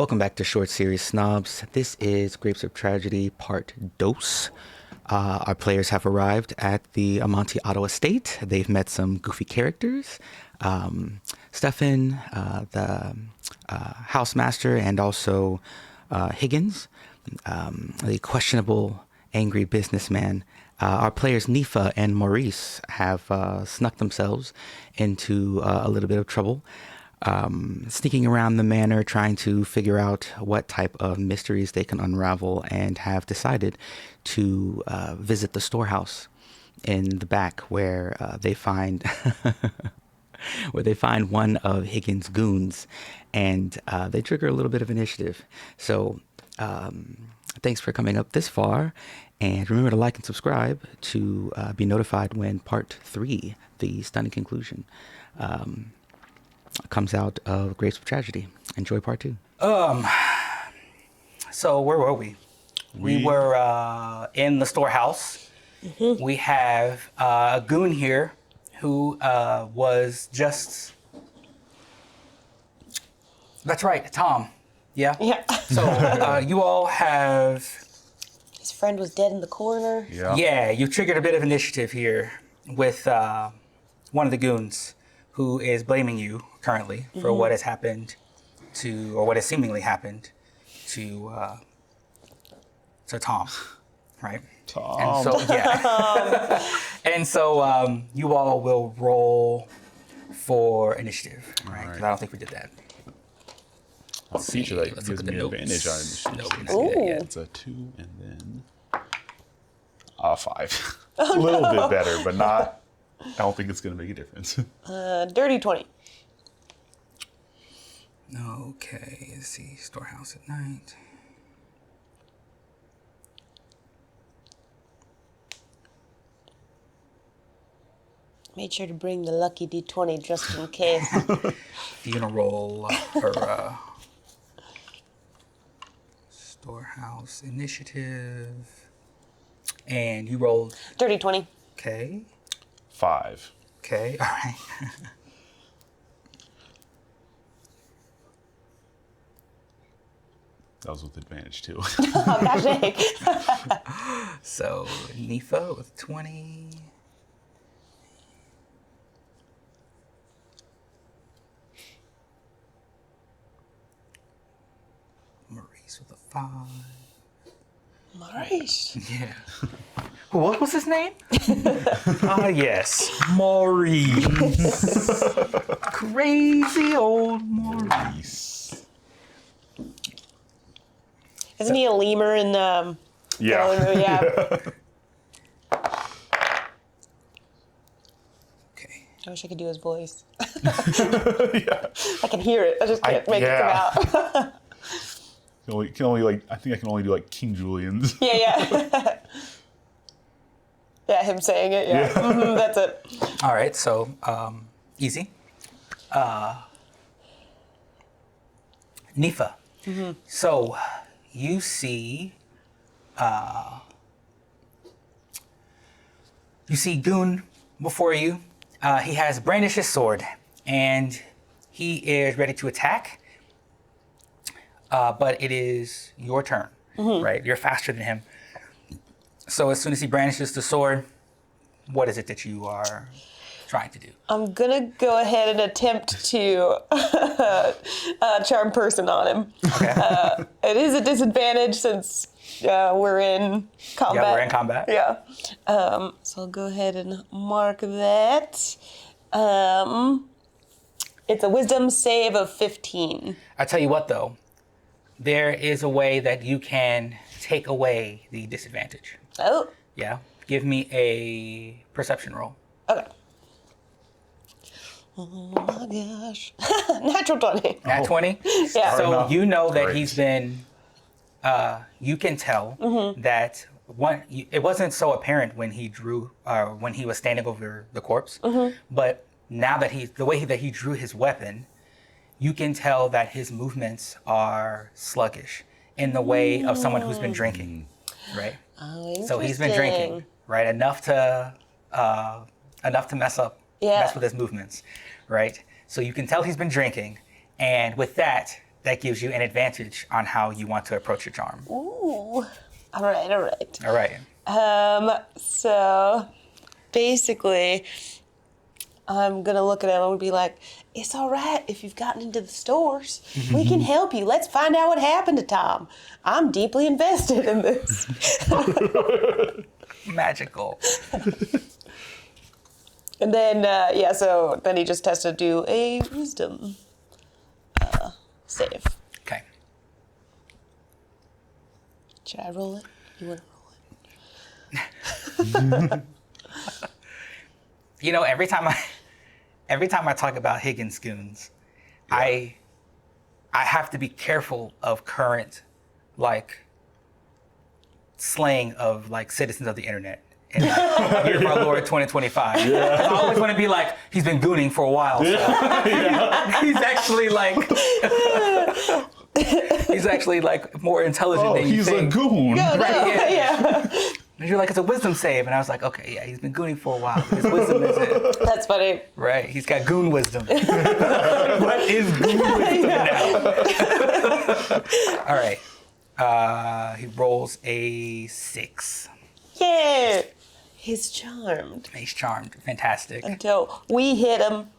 Welcome back to Short Series Snobs. This is Grapes of Tragedy Part Dos. Our players have arrived at the Amontillado estate. They've met some goofy characters. Stefan, the housemaster, and also Higgins, the questionable, angry businessman. Our players Nifa and Maurice have snuck themselves into a little bit of trouble. Sneaking around the manor, trying to figure out what type of mysteries they can unravel, and have decided to visit the storehouse in the back, where they find one of Higgins' goons, and they trigger a little bit of initiative. So thanks for coming up this far, and remember to like and subscribe to be notified when Part 3, the stunning conclusion, comes out of Grapes of Tragedy. Enjoy Part 2. So where were we? We were in the storehouse. Mm-hmm. We have a goon here who was just... That's right, Tom. Yeah? Yeah. So you all have... His friend was dead in the corner. Yeah. Yeah, you triggered a bit of initiative here with one of the goons who is blaming you currently for what has happened to, or what has seemingly happened to Tom, right? Tom. And so, yeah. And so you all will roll for initiative, right? 'Cause I don't think we did that. What feature that Let's gives look at me the advantage notes. on Nope, initiative? we didn't see that yet. It's a 2 and then 5. A little bit better, but not. I don't think it's going to make a difference. Dirty 20. Okay, let's see. Storehouse at night. Made sure to bring the lucky D20 just in case. You're gonna roll for storehouse initiative, and you rolled. Dirty 20. Okay. 5. Okay. All right. That was with advantage too. Oh, gosh dang. So Nifa with 20. Maurice with a 5. Maurice. Yeah. What was his name? Yes, Maurice. Crazy old Maurice. Isn't he a lemur in the Yeah. yeah. Okay. I wish I could do his voice. Yeah. I can hear it. I just can't make it come out. Can only like I think I can only do like King Julian's. Yeah. Yeah, him saying it. Yeah. Yeah. That's it. All right, so easy. Nifa. Mm-hmm. So you see Goon before you. He has brandished his sword, and he is ready to attack. But it is your turn, right? You're faster than him. So as soon as he brandishes the sword, what is it that you are trying to do? I'm gonna go ahead and attempt to charm person on him. Okay. It is a disadvantage since we're in combat. Yeah, we're in combat. Yeah. So I'll go ahead and mark that. It's a wisdom save of 15. I tell you what, though, there is a way that you can take away the disadvantage. Oh, Yeah. Give me a perception roll. okay. Oh my gosh. Natural 20. Nat 20. Yeah. So enough. you know that Great. he's been. You can tell that it wasn't so apparent when he drew, when he was standing over the corpse. But now that the way that he drew his weapon, you can tell that his movements are sluggish in the way of someone who's been drinking, right? Oh, So he's been drinking, right? Enough to mess with his movements, right? So you can tell he's been drinking, and with that, that gives you an advantage on how you want to approach your charm. Ooh. All right. All right. So basically, I'm gonna look at him and be like, "It's all right if you've gotten into the stores. We can help you. Let's find out what happened to Tom. I'm deeply invested in this." Magical. And then, so then he just has to do a wisdom save. Okay. Should I roll it? You want to roll it? You know, every time I talk about Higgins goons, I have to be careful of current like slang of like citizens of the internet. And like, year of our Lord 2025. Yeah. I always want to be like, he's been gooning for a while. So. He's actually like more intelligent than you he's think. a goon. Right, Yeah. And you're like, it's a wisdom save. And I was like, okay, yeah, he's been gooning for a while. His wisdom is it. That's funny. Right, he's got goon wisdom. What is goon wisdom now? All right. He rolls a 6. Yeah. He's charmed. He's charmed. Fantastic. Until we hit him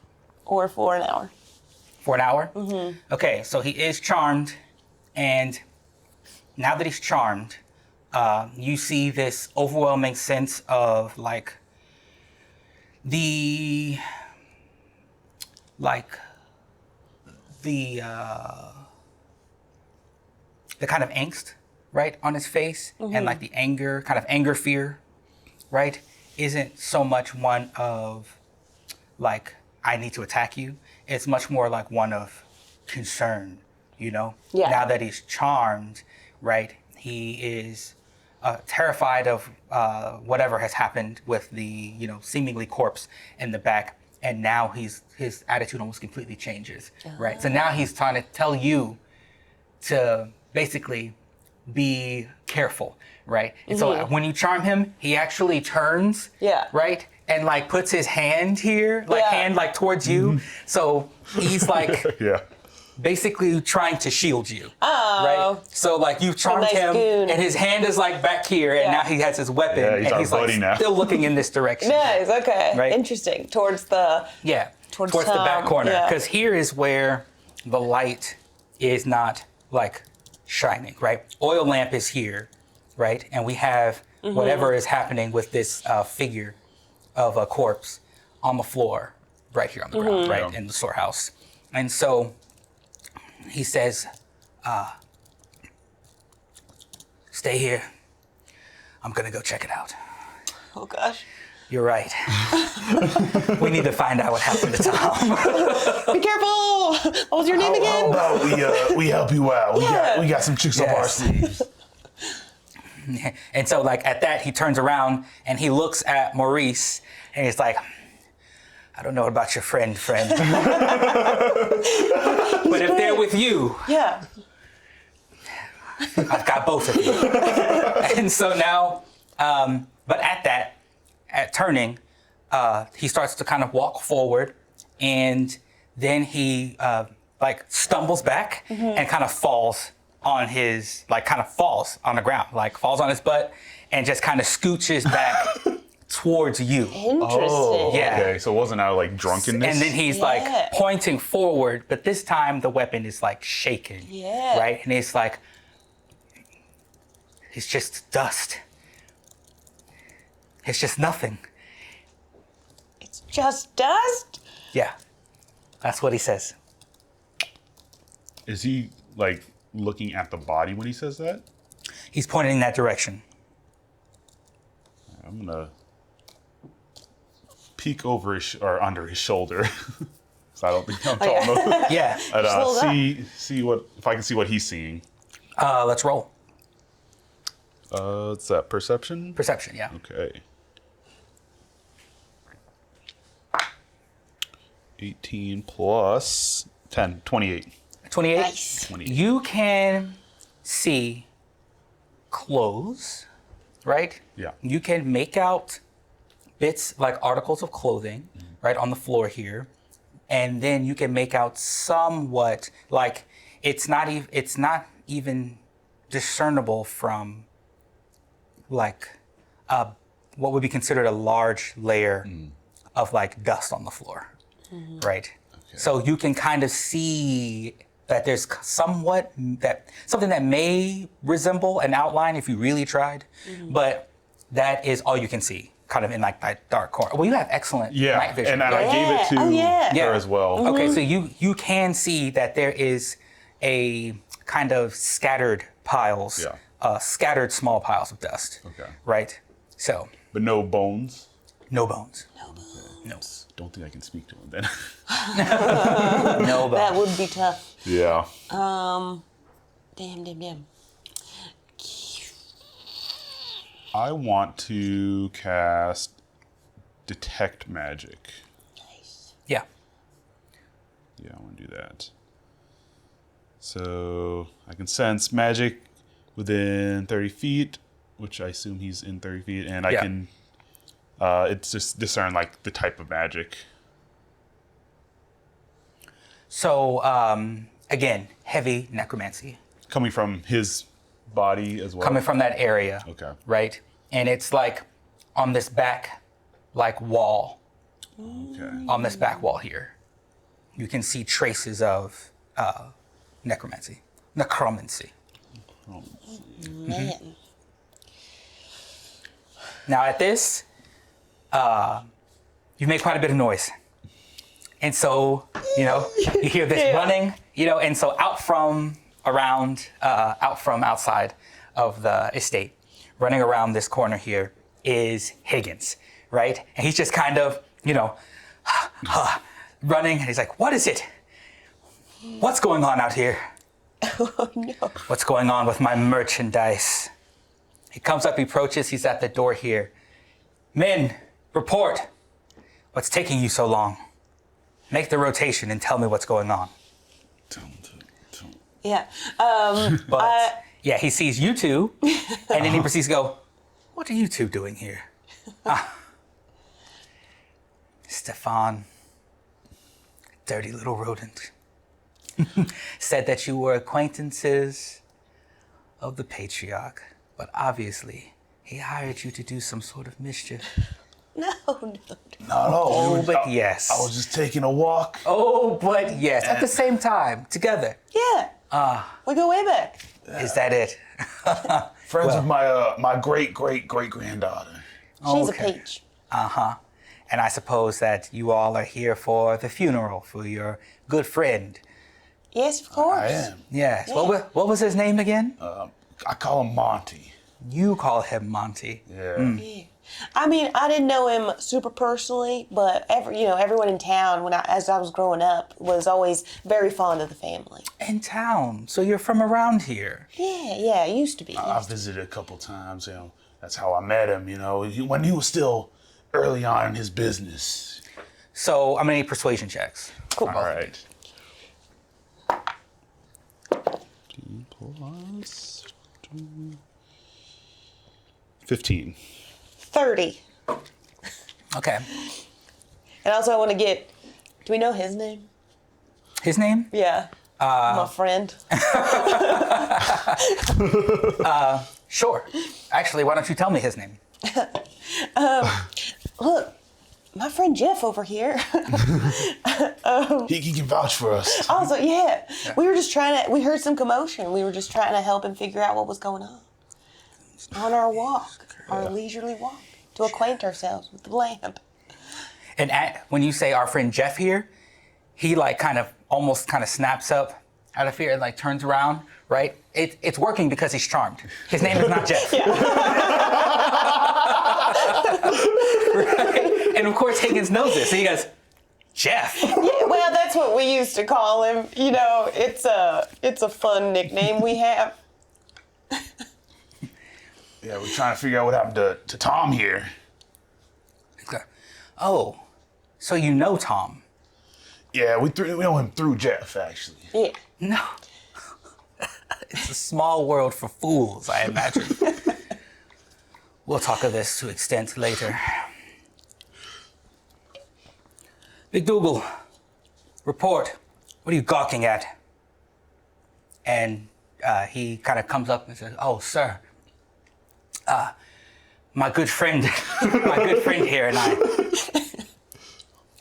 or for an hour. For an hour? Mm-hmm. Okay, so he is charmed. And now that he's charmed, you see this overwhelming sense of like the kind of angst, right, on his face, and like the anger, kind of anger fear, right, isn't so much one of like, I need to attack you. It's much more like one of concern, you know? Yeah. Now that he's charmed, right, he is terrified of whatever has happened with the, you know, seemingly corpse in the back. And now his attitude almost completely changes, right? So now he's trying to tell you to basically be careful, right? And so when you charm him, he actually turns, right? And like puts his hand here, like hand like towards you. So he's like basically trying to shield you, right? So like you charmed him goon. and his hand is like back here and now he has his weapon he's and he's like now. still looking in this direction. Nice, okay. Right? Interesting. Towards the... Towards the back corner. Because here is where the light is not like shining, right? Oil lamp is here, right? And we have whatever is happening with this figure of a corpse on the floor, right here on the ground, right? In the storehouse. And so he says, stay here. I'm gonna go check it out. Oh gosh. You're right. We need to find out what happened to Tom. Be careful! What was your name again? How about we help you out? We got some tricks up our sleeves. And so like at that, he turns around and he looks at Maurice and he's like, I don't know about your friend. But if they're with you, I've got both of you. And so now, but at turning, he starts to kind of walk forward and then he like stumbles back and kind of falls on his, like kind of falls on the ground, like falls on his butt and just kind of scooches back towards you. Interesting. Oh, Yeah. okay. So it wasn't out of like drunkenness. And then he's like pointing forward, but this time the weapon is like shaken. Yeah. Right? And it's like, it's just dust. It's just nothing. It's just dust? Yeah. That's what he says. Is he like looking at the body when he says that? He's pointing in that direction. I'm gonna peek over or under his shoulder. So I don't think I'm tall enough. Yeah. And see what if I can see what he's seeing. Let's roll. It's that perception? Perception, yeah. Okay. 18 plus 10, 28. 28. Nice. 28. You can see clothes, right? Yeah. You can make out bits like articles of clothing, right, on the floor here. And then you can make out somewhat like it's not even discernible from like what would be considered a large layer of like dust on the floor, right? Okay. So you can kind of see that there's something that may resemble an outline if you really tried, but that is all you can see, kind of in like that dark corner. Well, you have excellent night vision. And I gave it to her as well. Okay, so you can see that there is a kind of scattered piles, scattered small piles of dust. Okay. Right? So. But no bones? No bones. No. Don't think I can speak to him then. No bones. That would be tough. Yeah. Damn. I want to cast Detect Magic. Nice. Yeah. Yeah, I want to do that. So I can sense magic within 30 feet, which I assume he's in 30 feet, and I can, it's just discern like the type of magic. So, again, heavy necromancy. Coming from his body as well? Coming from that area. Okay. Right? And it's like on this back, like wall. Okay. On this back wall here. You can see traces of necromancy. Necromancy. Man. Now at this, you've made quite a bit of noise. And so, you hear this running, and so out from outside of the estate, running around this corner here is Higgins, right? And he's just kind of, running, and he's like, what is it? What's going on out here? Oh, no. What's going on with my merchandise? He comes up, he approaches, he's at the door here. Men, report. What's taking you so long? Make the rotation and tell me what's going on. Yeah. But he sees you two, and then he proceeds to go, what are you two doing here? Stefan, dirty little rodent, said that you were acquaintances of the patriarch, but obviously he hired you to do some sort of mischief. No. Oh, but yes. I was just taking a walk. Oh, but yes. At the same time, together. Yeah. We go way back. Is that it? Friends with my great granddaughter. She's Okay. a peach. And I suppose that you all are here for the funeral for your good friend. Yes, of course. I am. Yes. Yeah. What was his name again? I call him Monty. You call him Monty. Yeah. Yeah. I mean, I didn't know him super personally, but everyone in town as I was growing up was always very fond of the family. In town. So you're from around here. Yeah, it used to be. I visited a couple times. That's how I met him. When he was still early on in his business. So I'm gonna need persuasion checks. Cool. All right. 2 plus 2. 15. 30. Okay. And also I want to get, do we know his name? His name? Yeah. My friend. Sure. Actually, why don't you tell me his name? Look, my friend Jeff over here. He can vouch for us. Also, we were just we heard some commotion. We were just trying to help him figure out what was going on our walk, our leisurely walk, to acquaint ourselves with the land. And when you say our friend Jeff here, he almost snaps up out of fear and turns around, right? It's working because he's charmed. His name is not Jeff. Right? And of course Higgins knows this. So he goes, Jeff. Yeah, well, that's what we used to call him. It's a fun nickname we have. Yeah, we're trying to figure out what happened to Tom here. Oh, so you know Tom? Yeah, we know him through Jeff, actually. Yeah. No. It's a small world for fools, I imagine. We'll talk of this to extent later. Big Dougal, report. What are you gawking at? and he kind of comes up and says, "Oh, sir, my good friend, my good friend here and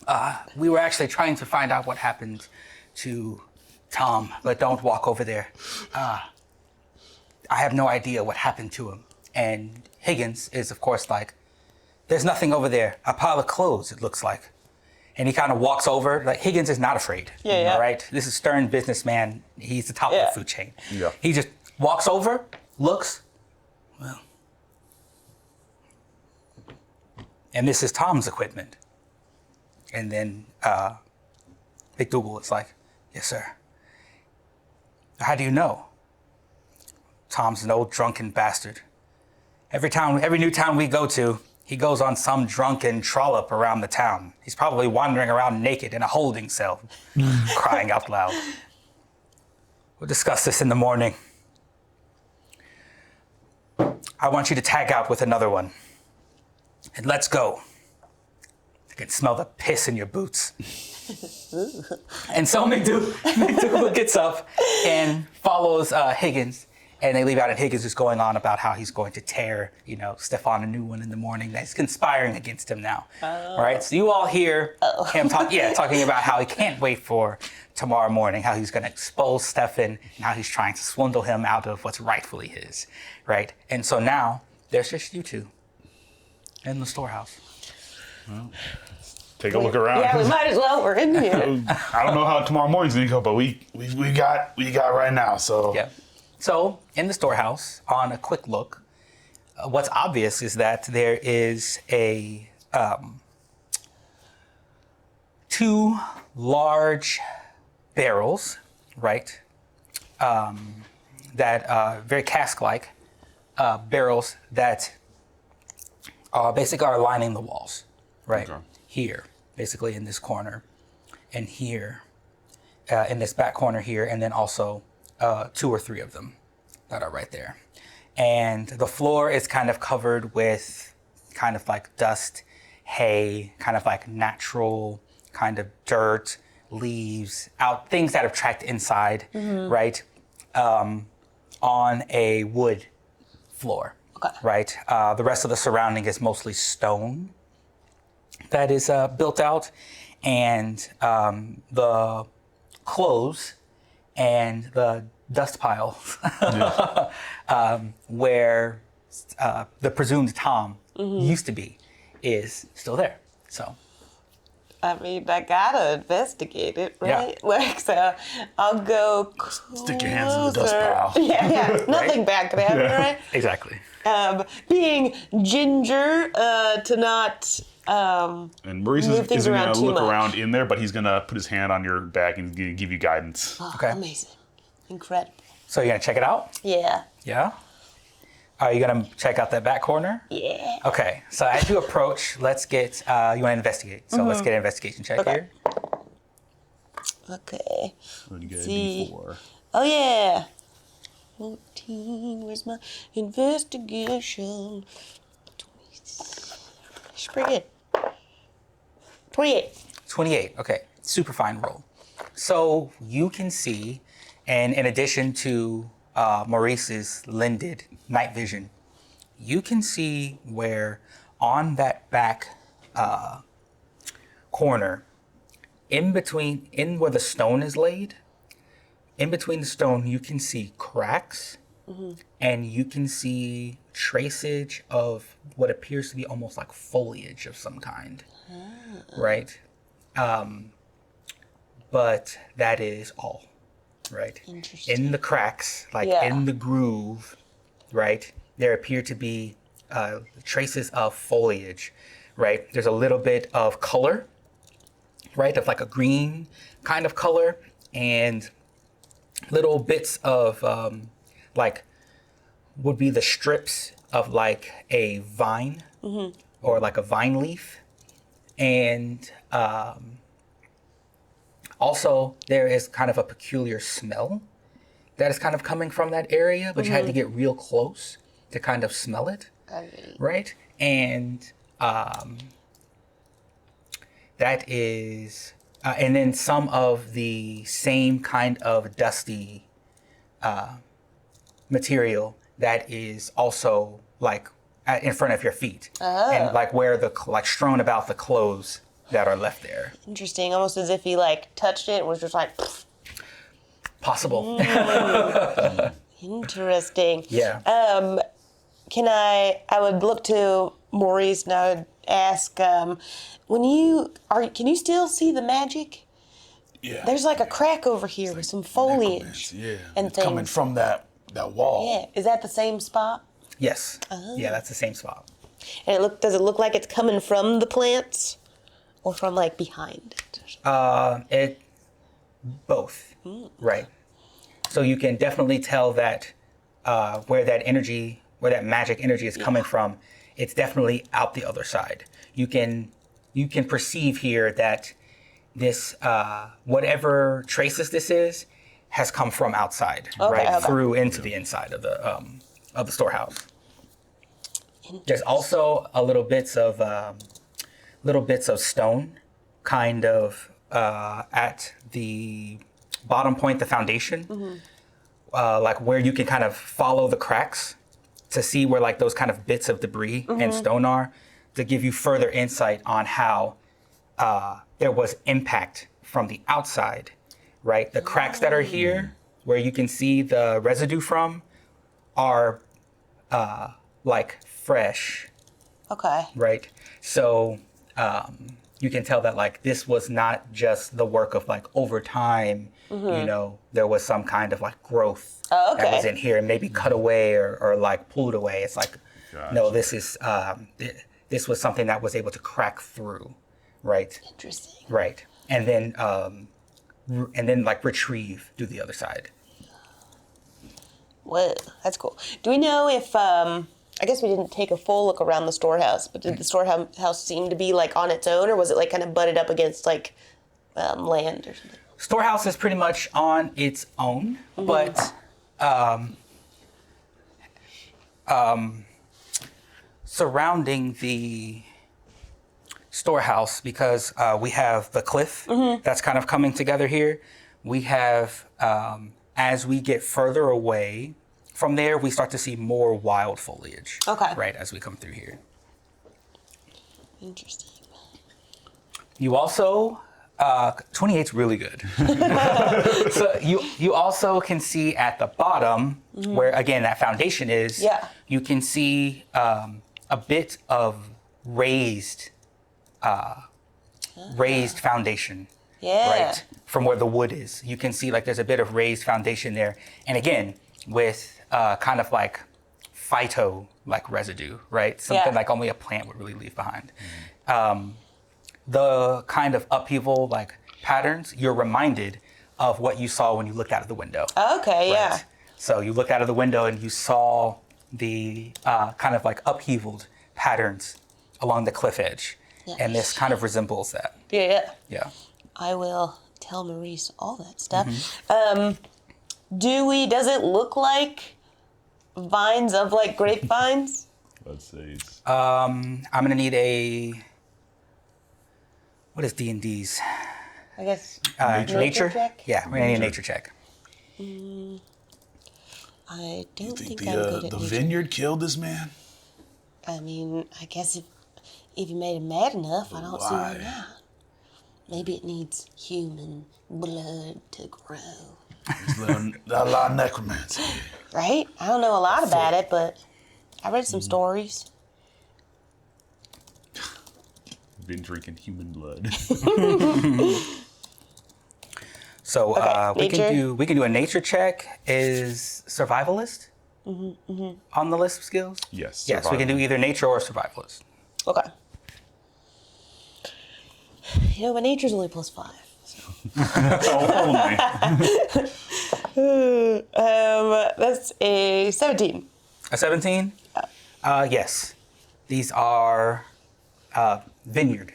I, we were actually trying to find out what happened to Tom, but don't walk over there. I have no idea what happened to him." And Higgins is, of course, like, "There's nothing over there. A pile of clothes, it looks like." And he kind of walks over. Like, Higgins is not afraid. Yeah. All right? This is stern businessman. He's the top of the food chain. Yeah. He just walks over, looks, well, and this is Tom's equipment. And then McDougal is like, "Yes, sir." "How do you know?" "Tom's an old drunken bastard. Every new town we go to, he goes on some drunken trollop around the town. He's probably wandering around naked in a holding cell, crying out loud. We'll discuss this in the morning. I want you to tag out with another one. And let's go. I can smell the piss in your boots." And so McDougal gets up and follows Higgins, and they leave out, and Higgins is going on about how he's going to tear, Stefan a new one in the morning. That's conspiring against him now. All right, so you all hear him talking about how he can't wait for tomorrow morning, how he's going to expose Stefan, and how he's trying to swindle him out of what's rightfully his, right? And so now there's just you two in the storehouse. Well, take a look around. Yeah, we might as well. We're in here. I don't know how tomorrow morning's gonna go, but we got right now. So Yeah. So in the storehouse, on a quick look, what's obvious is that there is two large barrels, right? That very cask-like barrels that basically are lining the walls, right? Okay. Here, basically in this corner, and here, in this back corner here, and then also 2 or 3 of them that are right there. And the floor is kind of covered with kind of like dust, hay, kind of like natural kind of dirt, leaves, things that have tracked inside, right? On a wood floor, right? The rest of the surrounding is mostly stone that is built out, and the clothes and the dust pile where the presumed Tom used to be is still there. So, I mean, I gotta investigate it, Yeah. right? Like, so I'll go Stick your hands in the dust pile. Yeah. Nothing bad could happen, right? exactly. Being ginger to not And Maurice move is things going around to too look much. around in there, but he's going to put his hand on your back and give you guidance. Oh, Okay. amazing. Incredible. So you're gonna check it out? Yeah. Yeah. Are you gonna check out that back corner? Yeah. Okay. So as you approach, let's get. You want to investigate? So let's get an investigation check Okay. here. Okay. And you get a See. D4. Oh, yeah. 14. Where's my investigation? 20. It's pretty good. 28. 28. Okay. Super fine roll. So you can see, and in addition to Maurice's lended night vision, you can see where on that back corner, in where the stone is laid, in between the stone, you can see cracks, and you can see traceage of what appears to be almost like foliage of some kind, right? But that is all, right? Interesting. In the cracks, like Yeah. in the groove, right, there appear to be traces of foliage, right? There's a little bit of color, right, of like a green kind of color, and little bits of like would be the strips of like a vine or like a vine leaf, and also there is kind of a peculiar smell that is kind of coming from that area, but you had to get real close to kind of smell it, right? And that is, and then some of the same kind of dusty material that is also like in front of your feet, and like where the like strewn about the clothes that are left there. Interesting. Almost as if he like touched it and was just like. Pfft. Possible. Interesting. Yeah. I would look to Maurice and I would ask, can you still see the magic? Yeah. There's like a crack over here with some foliage. Necromancy, yeah. And It's coming things. from that wall. Yeah. Is that the same spot? Yes. Yeah, that's the same spot. And does it look like it's coming from the plants? Or from like behind it? Both. Right. So you can definitely tell that where that magic energy is coming from, it's definitely out the other side. You can perceive here that this whatever traces this is has come from outside, right through into the inside of the storehouse. There's also little bits of stone, kind of at the bottom point, the foundation, like where you can kind of follow the cracks to see where like those kind of bits of debris and stone are, to give you further insight on how there was impact from the outside, right? The cracks that are here, where you can see the residue from, are like fresh, Okay. right? So you can tell that like this was not just the work of like over time, you know, there was some kind of like growth that was in here and maybe cut away or like pulled away. It's like, no, this is, this was something that was able to crack through, right? Interesting. Right. And then like retrieve to the other side. Whoa, that's cool. Do we know if, I guess we didn't take a full look around the storehouse, but did the storehouse seem to be like on its own, or was it like kind of butted up against like land or something? Storehouse is pretty much on its own, but surrounding the storehouse, because we have the cliff that's kind of coming together here, we have, as we get further away from there, we start to see more wild foliage. Okay. Right, as we come through here. Interesting. You also, 28's really good. So you also can see at the bottom, where again that foundation is, you can see a bit of raised foundation. Right, from where the wood is. You can see like there's a bit of raised foundation there. And again, with kind of like phyto like residue, right? Something like only a plant would really leave behind. The kind of upheaval like patterns, you're reminded of what you saw when you looked out of the window. Okay, right? So you looked out of the window and you saw the kind of like upheavaled patterns along the cliff edge. And this kind of resembles that. Yeah. I will tell Maurice all that stuff. Does it look like vines of like grapevines? Let's say it's... I'm gonna need what is D&D's? I guess Nature? check? Yeah, we're gonna need a nature check. I don't think the I'm good at the nature. vineyard killed this man? I mean, I guess if you made him mad enough, I don't see why Why? not. Maybe it needs human blood to grow. He's learned a lot of necromancy. Right? I don't know a lot about it, but I read some stories. Been drinking human blood. So Okay, we can nature? do a nature check. Is survivalist on the list of skills? Yes. Yes, we can do either nature or survivalist. Okay. You know, my nature's only +5. That's a 17. A 17? Yes. These are vineyard.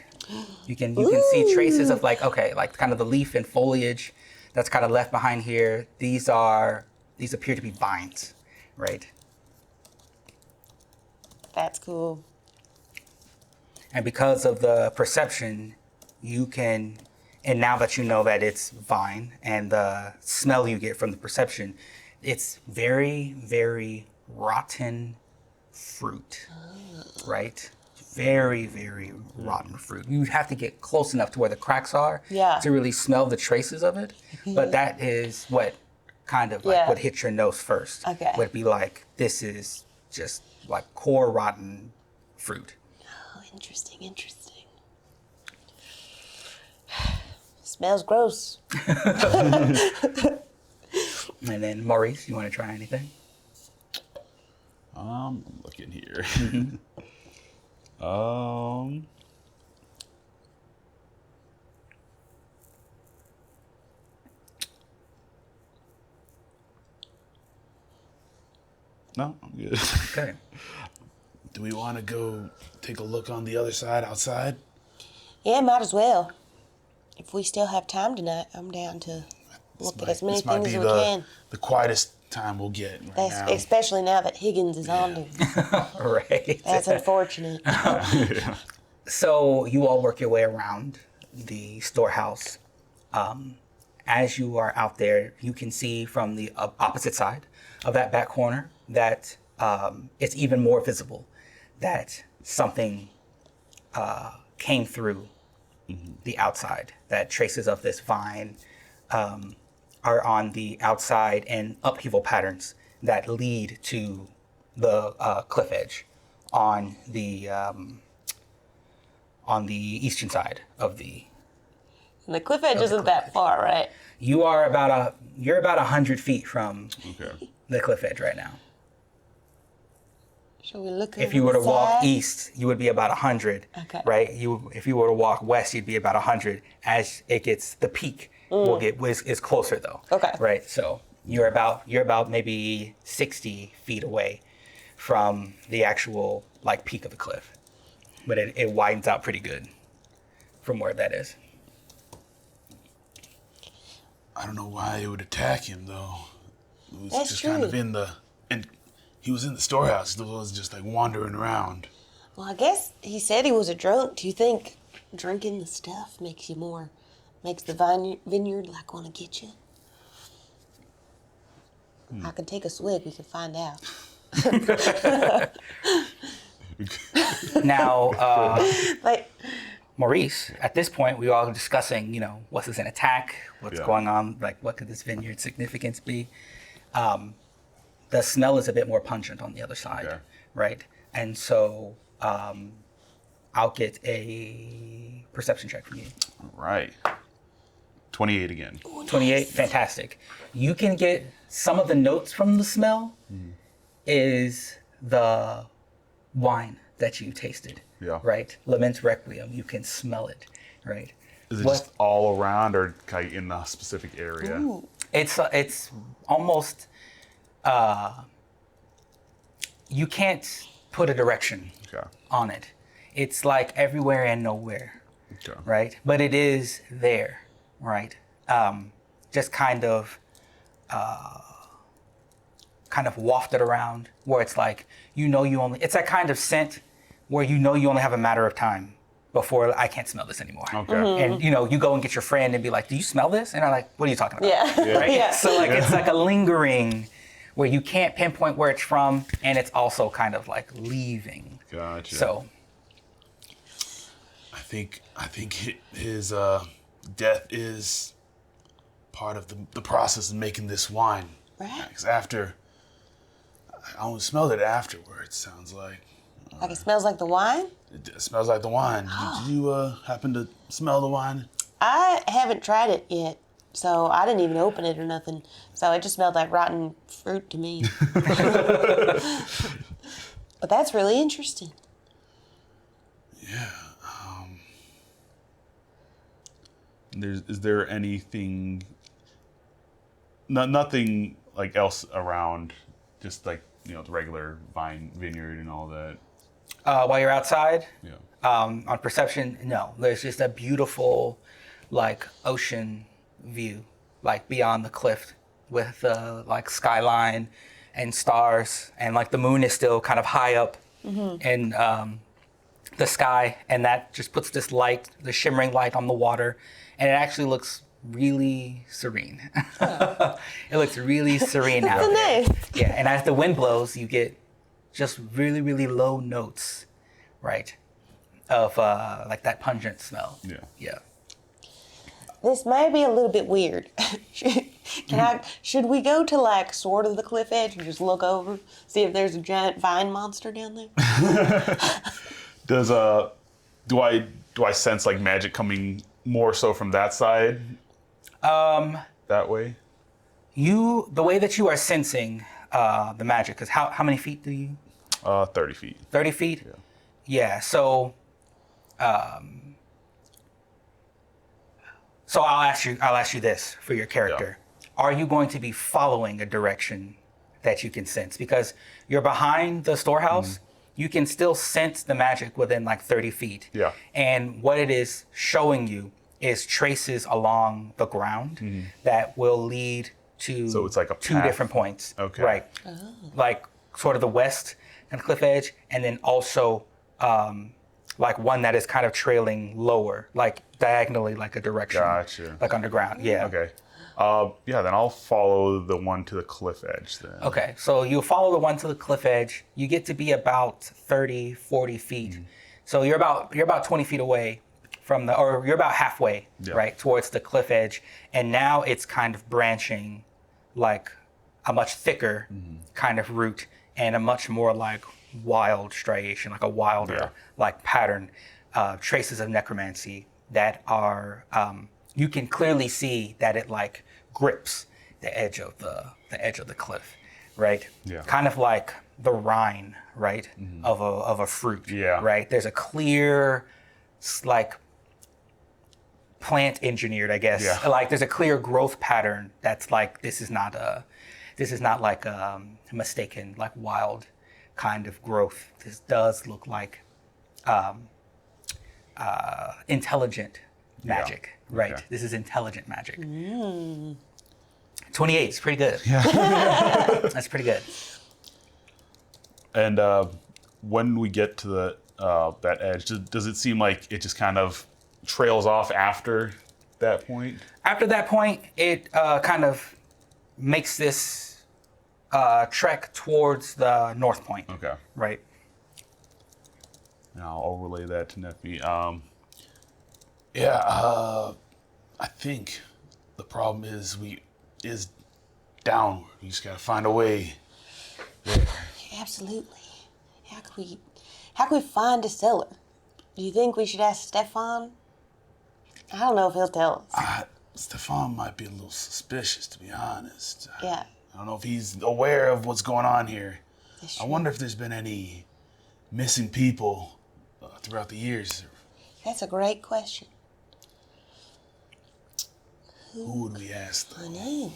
You can see traces of like kind of the leaf and foliage that's kind of left behind here. These appear to be vines, right? That's cool. And because of the perception, and now that you know that it's vine and the smell you get from the perception, It's very, very rotten fruit, right? Very, very rotten fruit. You have to get close enough to where the cracks are to really smell the traces of it. But that is what kind of like would hit your nose first. Okay. Would be like, this is just like core rotten fruit. Oh, interesting, interesting. Smells gross. And then Maurice, you want to try anything? I'm looking here. No, I'm good. Okay. Do we want to go take a look on the other side outside? Yeah, might as well. If we still have time tonight, I'm down to look at as many This might things be as we can. the quietest time we'll get right now. Especially now that Higgins is on duty. Right. That's unfortunate. So you all work your way around the storehouse. As you are out there, you can see from the opposite side of that back corner that it's even more visible that something came through the outside, that traces of this vine are on the outside and upheaval patterns that lead to the cliff edge on the eastern side of the. And the cliff edge isn't that far, right? You're about 100 feet from the cliff edge right now. Shall we look If over you were to the walk side? east, you would be about 100, Okay. right? If you were to walk west, you'd be about 100. As it gets, the peak is closer though. Okay. Right. So you're about maybe 60 feet away from the actual like peak of the cliff, but it widens out pretty good from where that is. I don't know why they would attack him though. It was That's just true. kind of and he was in the storehouse. He was just like wandering around. Well, I guess he said he was a drunk. Do you think drinking the stuff makes the vineyard like want to get you? I can take a swig. We can find out. Now, Like, Maurice, at this point, we were all discussing, was this an attack? What's going on? Like, what could this vineyard's significance be? The smell is a bit more pungent on the other side, right? And so I'll get a perception check from you. All right. 28 again. 28, fantastic. You can get some of the notes from the smell is the wine that you tasted, right? Lament Requiem, you can smell it, right? Is it just all around or kind of in a specific area? ooh, It's almost, you can't put a direction on it. It's like everywhere and nowhere, right? But it is there, right? Just kind of wafted around where it's like, it's that kind of scent where you only have a matter of time before I can't smell this anymore. Okay. And you go and get your friend and be like, do you smell this? And I'm like, what are you talking about? yeah. Right? Yeah. So like it's like a lingering where you can't pinpoint where it's from, and it's also kind of like leaving. Gotcha. So I think his death is part of the process of making this wine. Right. Because I only smelled it afterwards. Sounds like Like it smells like the wine? it smells like the wine. Did you happen to smell the wine? I haven't tried it yet, so I didn't even open it or nothing. So it just smelled like rotten fruit to me. But that's really interesting. Yeah. Is there anything, nothing like else around, just like, the regular vineyard and all that? while you're outside, Yeah. on perception, no. There's just a beautiful, like, ocean view, like, beyond the cliff with the, like, skyline and stars. And, like, the moon is still kind of high up in the sky. And that just puts this light, the shimmering light on the water. And it actually looks really serene. It looks really serene out That's there. nice. Yeah, and as the wind blows, you get just really, really low notes, right? Of like that pungent smell. Yeah. Yeah. This may be a little bit weird. Should we go to like sort of the cliff edge and just look over, see if there's a giant vine monster down there? Does do I sense like magic coming more so from that side? That way? The way that you are sensing the magic, because how many feet do you? 30 feet. 30 feet? Yeah. Yeah, so I'll ask you this for your character. Are you going to be following a direction that you can sense? Because you're behind the storehouse, you can still sense the magic within like 30 feet. Yeah. And what it is showing you is traces along the ground that will lead to So it's like a two path. different points. Okay. Right. Like sort of the west and cliff edge, and then also like one that is kind of trailing lower, like diagonally, like a direction. Gotcha. Like underground. Yeah. Okay. Yeah, then I'll follow the one to the cliff edge then. Okay, so you follow the one to the cliff edge. You get to be about 30, 40 feet. So you're about 20 feet away from or you're about halfway, right, towards the cliff edge. And now it's kind of branching like a much thicker kind of route and a much more like wild striation, like a wilder like pattern, traces of necromancy that are, you can clearly see that it like grips the edge of the cliff, right? Yeah. Kind of like the rind, right, of a fruit. Yeah. Right. There's a clear, like plant engineered, I guess. Yeah. Like there's a clear growth pattern that's like this is not like mistaken like wild kind of growth. This does look like intelligent magic, right? Okay. This is intelligent magic. 28 is pretty good. Yeah. That's pretty good. And when we get to the that edge, does it seem like it just kind of trails off after that point? After that point, it kind of makes this trek towards the north point. Okay. Right. And I'll relay that to Nephi. I think the problem is downward. We just gotta find a way. Absolutely. How can we find a cellar? Do you think we should ask Stefan? I don't know if he'll tell us. Stefan might be a little suspicious, to be honest. Yeah. I don't know if he's aware of what's going on here. That's I true. wonder if there's been any missing people throughout the years. That's a great question. Who would we ask, I though? know.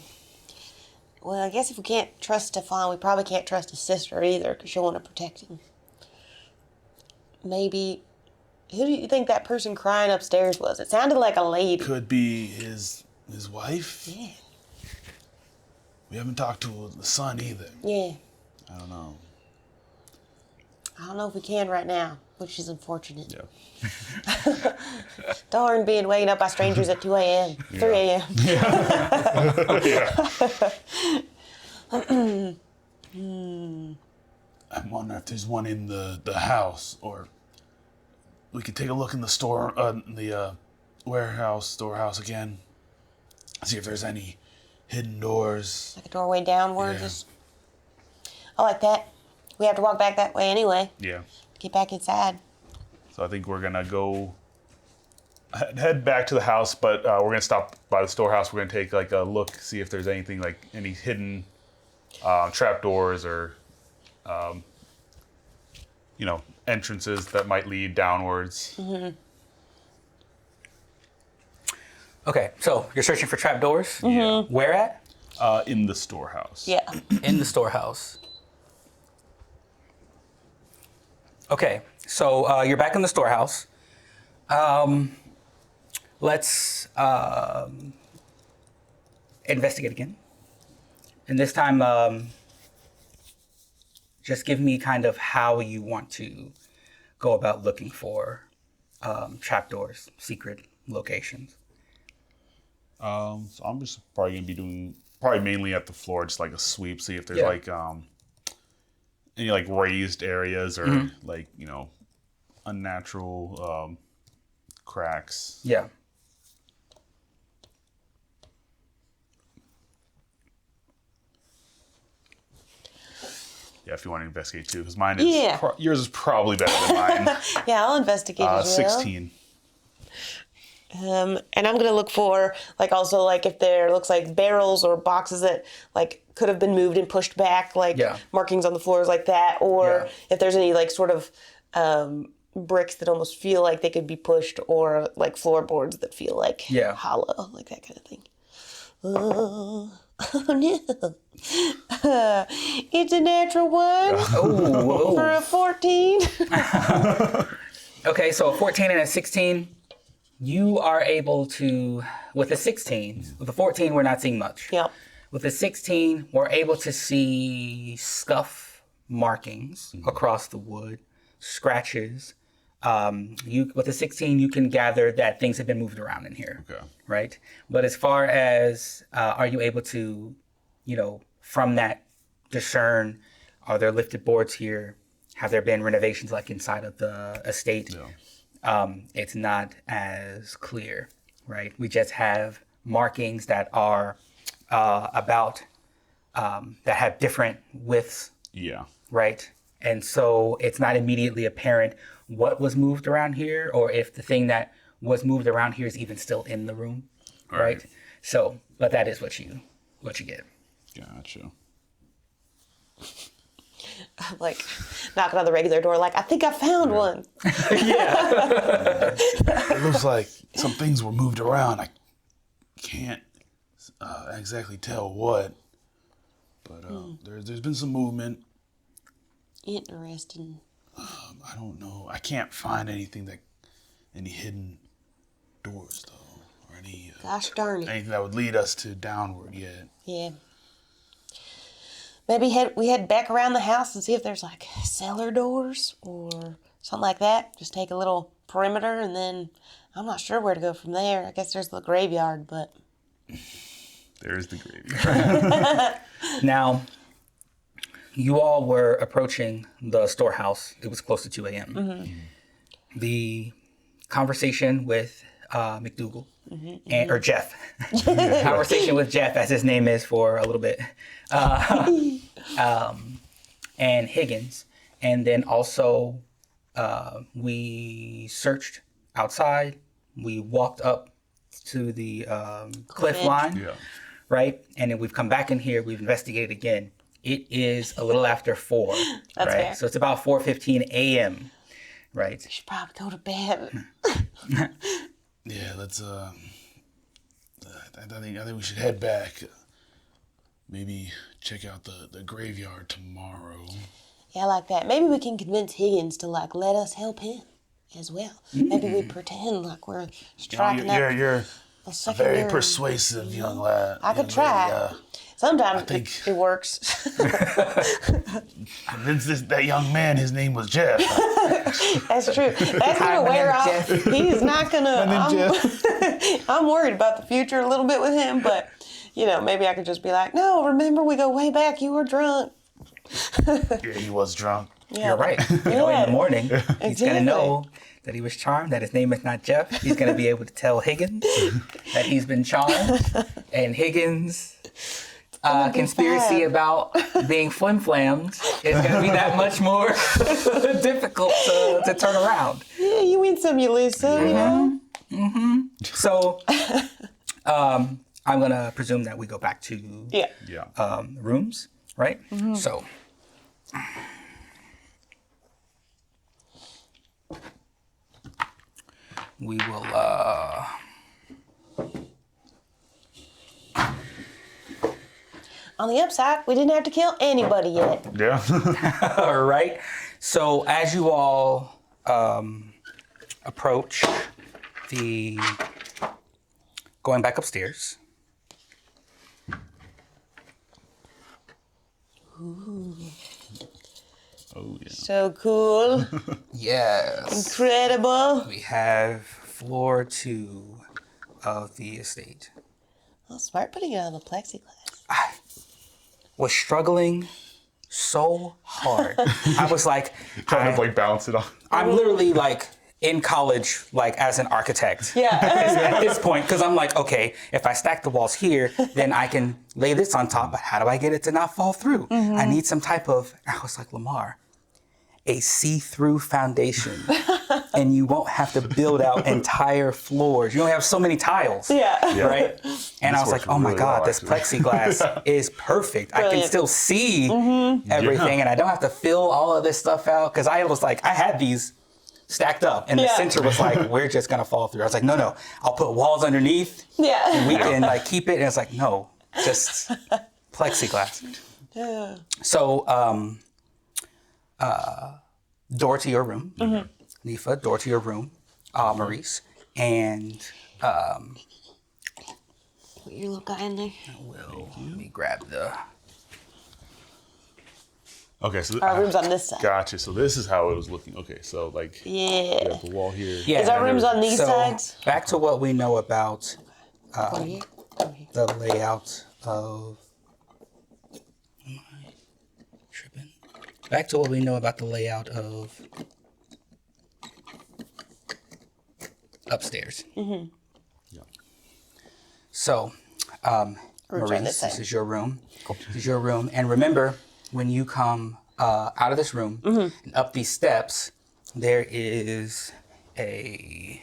Well, I guess if we can't trust Stefan, we probably can't trust his sister either, because she'll want to protect him. Maybe, who do you think that person crying upstairs was? It sounded like a lady. Could be his wife. Yeah. We haven't talked to the son either. Yeah. I don't know. I don't know if we can right now, which is unfortunate. Yeah. Darn being waking up by strangers at 2 a.m., 3 a.m. I wonder if there's one in the house, or we could take a look in the storehouse again. See if there's any hidden doors. Like a doorway downward. Yeah. Just, I like that. We have to walk back that way anyway. Yeah. Get back inside. So I think we're gonna go head back to the house, but we're gonna stop by the storehouse. We're gonna take like a look, see if there's anything like any hidden trapdoors or entrances that might lead downwards. Okay, so you're searching for trapdoors? Yeah. Where at? In the storehouse. Yeah. In the storehouse. Okay, so you're back in the storehouse. Let's investigate again. And this time, just give me kind of how you want to go about looking for trapdoors, secret locations. So I'm just probably gonna be doing mainly at the floor, just like a sweep, see if there's Yeah. like any like raised areas or like unnatural cracks. Yeah. Yeah, if you want to investigate too, because mine is Yeah. yours is probably better than mine. Yeah, I'll investigate as well. 16. And I'm gonna look for like also like if there looks like barrels or boxes that like could have been moved and pushed back, like Yeah. markings on the floors like that, or Yeah. if there's any like sort of bricks that almost feel like they could be pushed, or like floorboards that feel like Yeah. hollow, like that kind of thing. Oh no. It's a natural one Oh, for a 14. okay, so a 14 and a 16, you are able to, with a 16, with a 14, we're not seeing much. Yep. With a 16, we're able to see scuff markings across the wood, scratches. With a 16, you can gather that things have been moved around in here. Okay. Right? But as far as, are you able to, from that discern, are there lifted boards here? Have there been renovations like inside of the estate? Yeah. It's not as clear, right? We just have markings that are that have different widths, Yeah. right? And so it's not immediately apparent what was moved around here, or if the thing that was moved around here is even still in the room, right? So, but that is what you get. Gotcha. Like knocking on the regular door, like I think I found one. It looks like some things were moved around. I can't exactly tell what, but there's been some movement. Interesting. I don't know. I can't find any hidden doors though, or any Gosh darn it. anything that would lead us to downward yet. Yeah. Maybe we head back around the house and see if there's like cellar doors or something like that. Just take a little perimeter, and then I'm not sure where to go from there. I guess there's the graveyard, but There's the graveyard. Now, you all were approaching the storehouse. It was close to 2 a.m. The conversation with McDougal, or Jeff. Conversation with Jeff, as his name is for a little bit, and Higgins. And then also we searched outside. We walked up to the cliff edge. line, Yeah. right? And then we've come back in here. We've investigated again. It is a little after 4, That's right? fair. So it's about 4:15 a.m., right? should probably go to bed. Yeah, let's. I think we should head back. Maybe check out the graveyard tomorrow. Yeah, I like that. Maybe we can convince Higgins to like let us help him as well. Maybe we pretend like we're striking up You're a a secondary. very persuasive young lad. I could young try. lady. Sometimes think- it works. Convince that young man his name was Jeff. That's true. That's Hi, gonna my wear name's off. Jeff. He's not gonna. name's I'm worried about the future a little bit with him, but maybe I could just be like, no, remember we go way back. You were drunk. Yeah, he was drunk. Yeah. You're right. In Yeah. the morning, he's going to Exactly. know that he was charmed, that his name is not Jeff. He's going to be able to tell Higgins that he's been charmed. And Higgins' conspiracy fine. about being flim-flammed is going to be that much more difficult to turn around. Yeah, you win some, you lose some. So I'm going to presume that we go back to Yeah. Yeah. rooms, right? So we will On the upside, we didn't have to kill anybody yet. Yeah. all right. So as you all approach the going back upstairs, Oh yeah. So cool. yes, Incredible. we have floor 2 of the estate. Well, smart putting it on the plexiglass. I was struggling so hard. I was like, Trying to like balance it off. I'm literally like in college, like as an architect. Yeah. At this point, because I'm like, okay, if I stack the walls here, then I can lay this on top, but how do I get it to not fall through? I need some type of, I was like, Lamar, a see-through foundation, and you won't have to build out entire floors. You only have so many tiles, Yeah. right? And I was like, works oh my really God, well, this actually. plexiglass is perfect. I can Brilliant. still see everything, and I don't have to fill all of this stuff out, because I was like, I had these stacked up, and the Yeah. center was like, we're just gonna fall through. I was like, no, I'll put walls underneath, Yeah. and we can like keep it. And it's like, no, just plexiglass. Yeah. So, door to your room, Nifa, door to your room, Maurice, and Put your little guy in there. let me grab the. Okay, so Our room's on this side. Gotcha. So this is how it was looking. Okay, so like we Yeah. have the wall here. Yeah, Is our rooms on these so sides? back to what we know about Over here? Over here. the layout of. Am I tripping? Back to what we know about the layout of upstairs. Yeah. So, Room's on Maurice, this this side. is your room. This is your room. And remember, when you come out of this room and up these steps, there is a.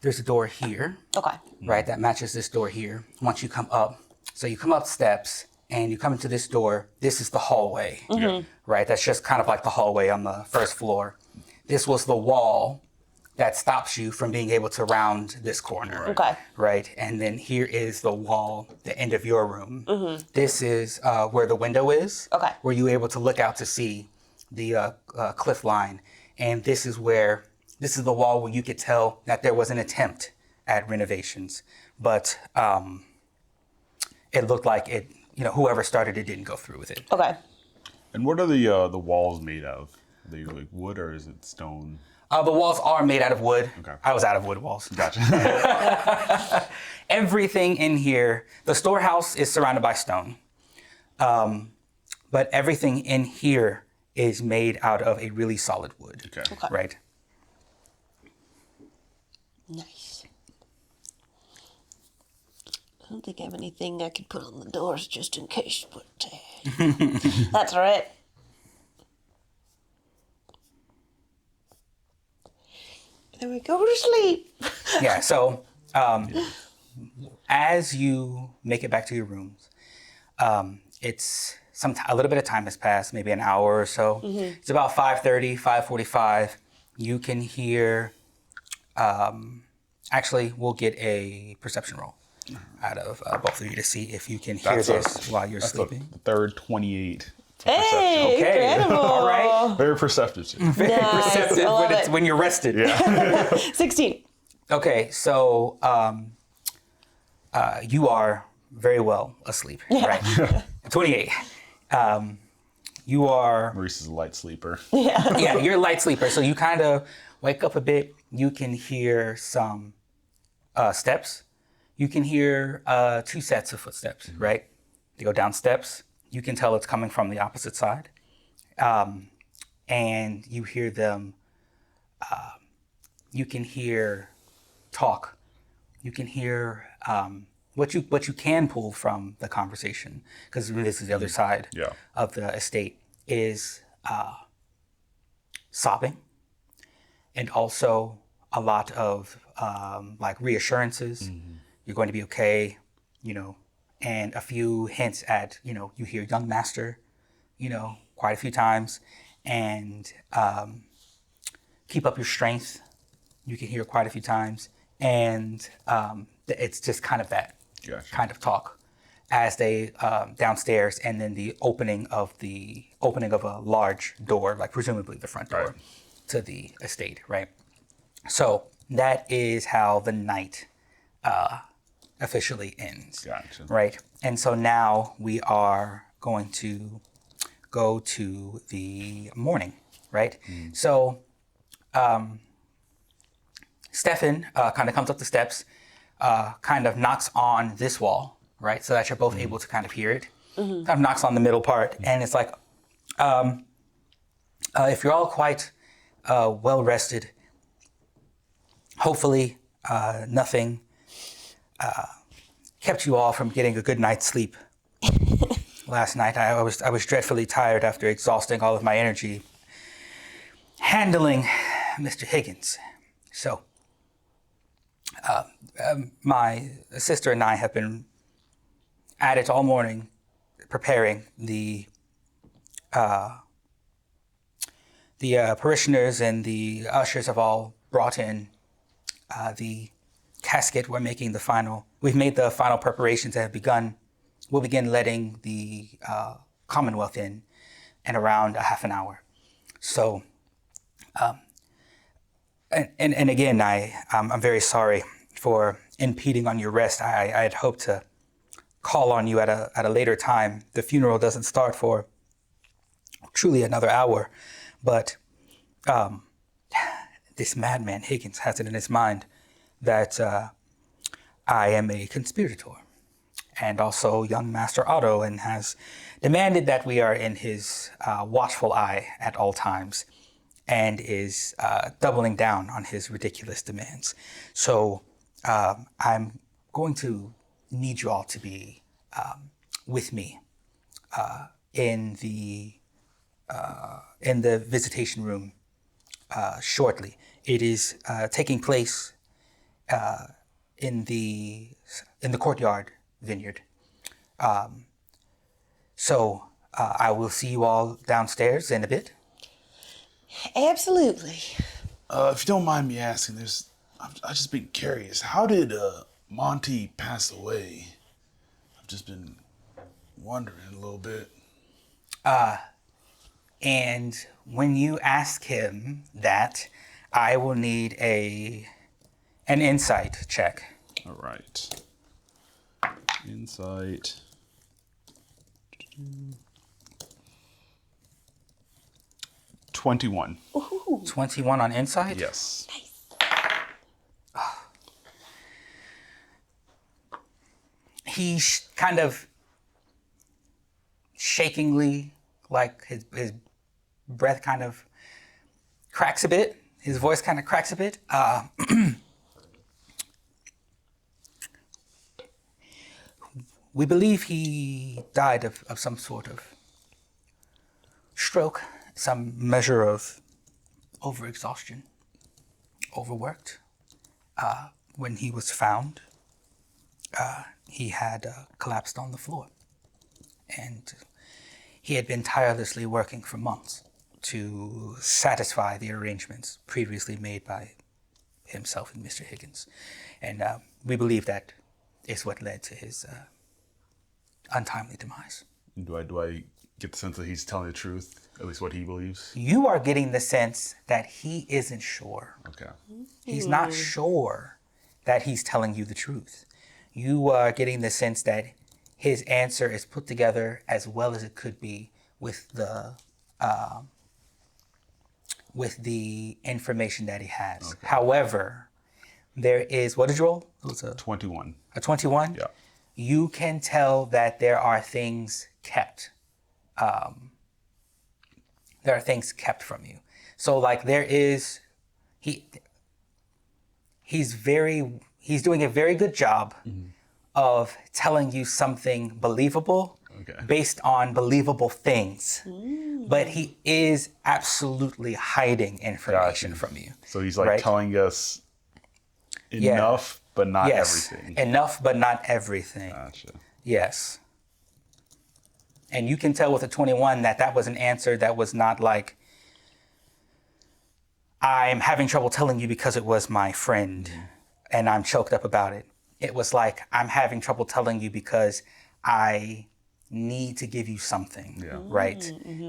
There's a door here, Okay. right? That matches this door here. Once you come up, so you come up steps and you come into this door. This is the hallway, right? That's just kind of like the hallway on the first floor. This was the wall that stops you from being able to round this corner. Okay. Right? And then here is the wall, the end of your room. This is where the window is. Okay. Where you're able to look out to see the cliff line. And this is the wall where you could tell that there was an attempt at renovations. But it looked like it, whoever started it didn't go through with it. Okay. And what are the walls made of? Are they like wood or is it stone? The walls are made out of wood. Okay. I was out of wood walls. Gotcha. Everything in here, the storehouse is surrounded by stone. But everything in here is made out of a really solid wood. Okay. Okay. Right? Nice. I don't think I have anything I could put on the doors just in case, but that's all right. Then we go to sleep. Yeah, so as you make it back to your rooms, it's a little bit of time has passed, maybe an hour or so. It's about 5:30, 5:45. You can hear, actually, we'll get a perception roll out of both of you to see if you can hear this while you're That's sleeping. the third 28. Hey, Okay. incredible. All right. Very perceptive. Too. Very Nice. perceptive I love when, it. when you're rested. Yeah. 16. Okay, so you are very well asleep, right? 28. You are, Maurice is a light sleeper. yeah, you're a light sleeper, so you kind of wake up a bit. You can hear some steps. You can hear 2 sets of footsteps, right? They go down steps. You can tell it's coming from the opposite side. And you hear them, you can hear talk. You can hear what you can pull from the conversation, because this is the other side Yeah. of the estate, is sobbing, and also a lot of like reassurances. You're going to be okay, and a few hints at, you hear young master, quite a few times, and keep up your strength. You can hear quite a few times, and it's just kind of that Gotcha. kind of talk as they downstairs, and then the opening of a large door, like presumably the front door Right. to the estate, right? So that is how the night officially ends, Gotcha. right? And so now we are going to go to the morning. right? So Stefan kind of comes up the steps, kind of knocks on this wall, right? So that you're both able to kind of hear it. Kind of knocks on the middle part, and it's like, if you're all quite well rested, hopefully nothing kept you all from getting a good night's sleep last night. I was dreadfully tired after exhausting all of my energy handling Mr. Higgins. So my sister and I have been at it all morning preparing the parishioners and the ushers have all brought in the casket. We've made the final preparations and have begun. We'll begin letting the Commonwealth in around a half an hour. So, and again, I'm very sorry for impeding on your rest. I had hoped to call on you at a later time. The funeral doesn't start for truly another hour, but this madman Higgins has it in his mind that I am a conspirator, and also young Master Otto, and has demanded that we are in his watchful eye at all times, and is doubling down on his ridiculous demands. So I'm going to need you all to be with me in the visitation room shortly. It is taking place in the courtyard vineyard. So I will see you all downstairs in a bit. Absolutely. If you don't mind me asking, I've just been curious. How did Monty pass away? I've just been wondering a little bit. And when you ask him that, I will need an insight check. All right. Insight. 21. 21 on insight? Yes. He kind of shakingly, like his breath kind of cracks a bit. His voice kind of cracks a bit. We believe he died of some sort of stroke, some measure of overexhaustion, overworked. When he was found, he had collapsed on the floor. And he had been tirelessly working for months to satisfy the arrangements previously made by himself and Mr. Higgins. And we believe that is what led to his untimely demise. Do I get the sense that he's telling the truth, at least what he believes? You are getting the sense that he isn't sure. Okay. He's not sure that he's telling you the truth. You are getting the sense that his answer is put together as well as it could be with the information that he has. Okay. However, there is, what did you roll? It was 21. a 21? Yeah. You can tell that there are things kept. There are things kept from you. So like there is, he's doing a very good job of telling you something believable based on believable things. But he is absolutely hiding information from you. So he's like right? telling us enough, but not yes. everything. Enough, but not everything. Gotcha. Yes. And you can tell with a 21 that was an answer that was not like, I'm having trouble telling you because it was my friend and I'm choked up about it. It was like, I'm having trouble telling you because I need to give you something, right?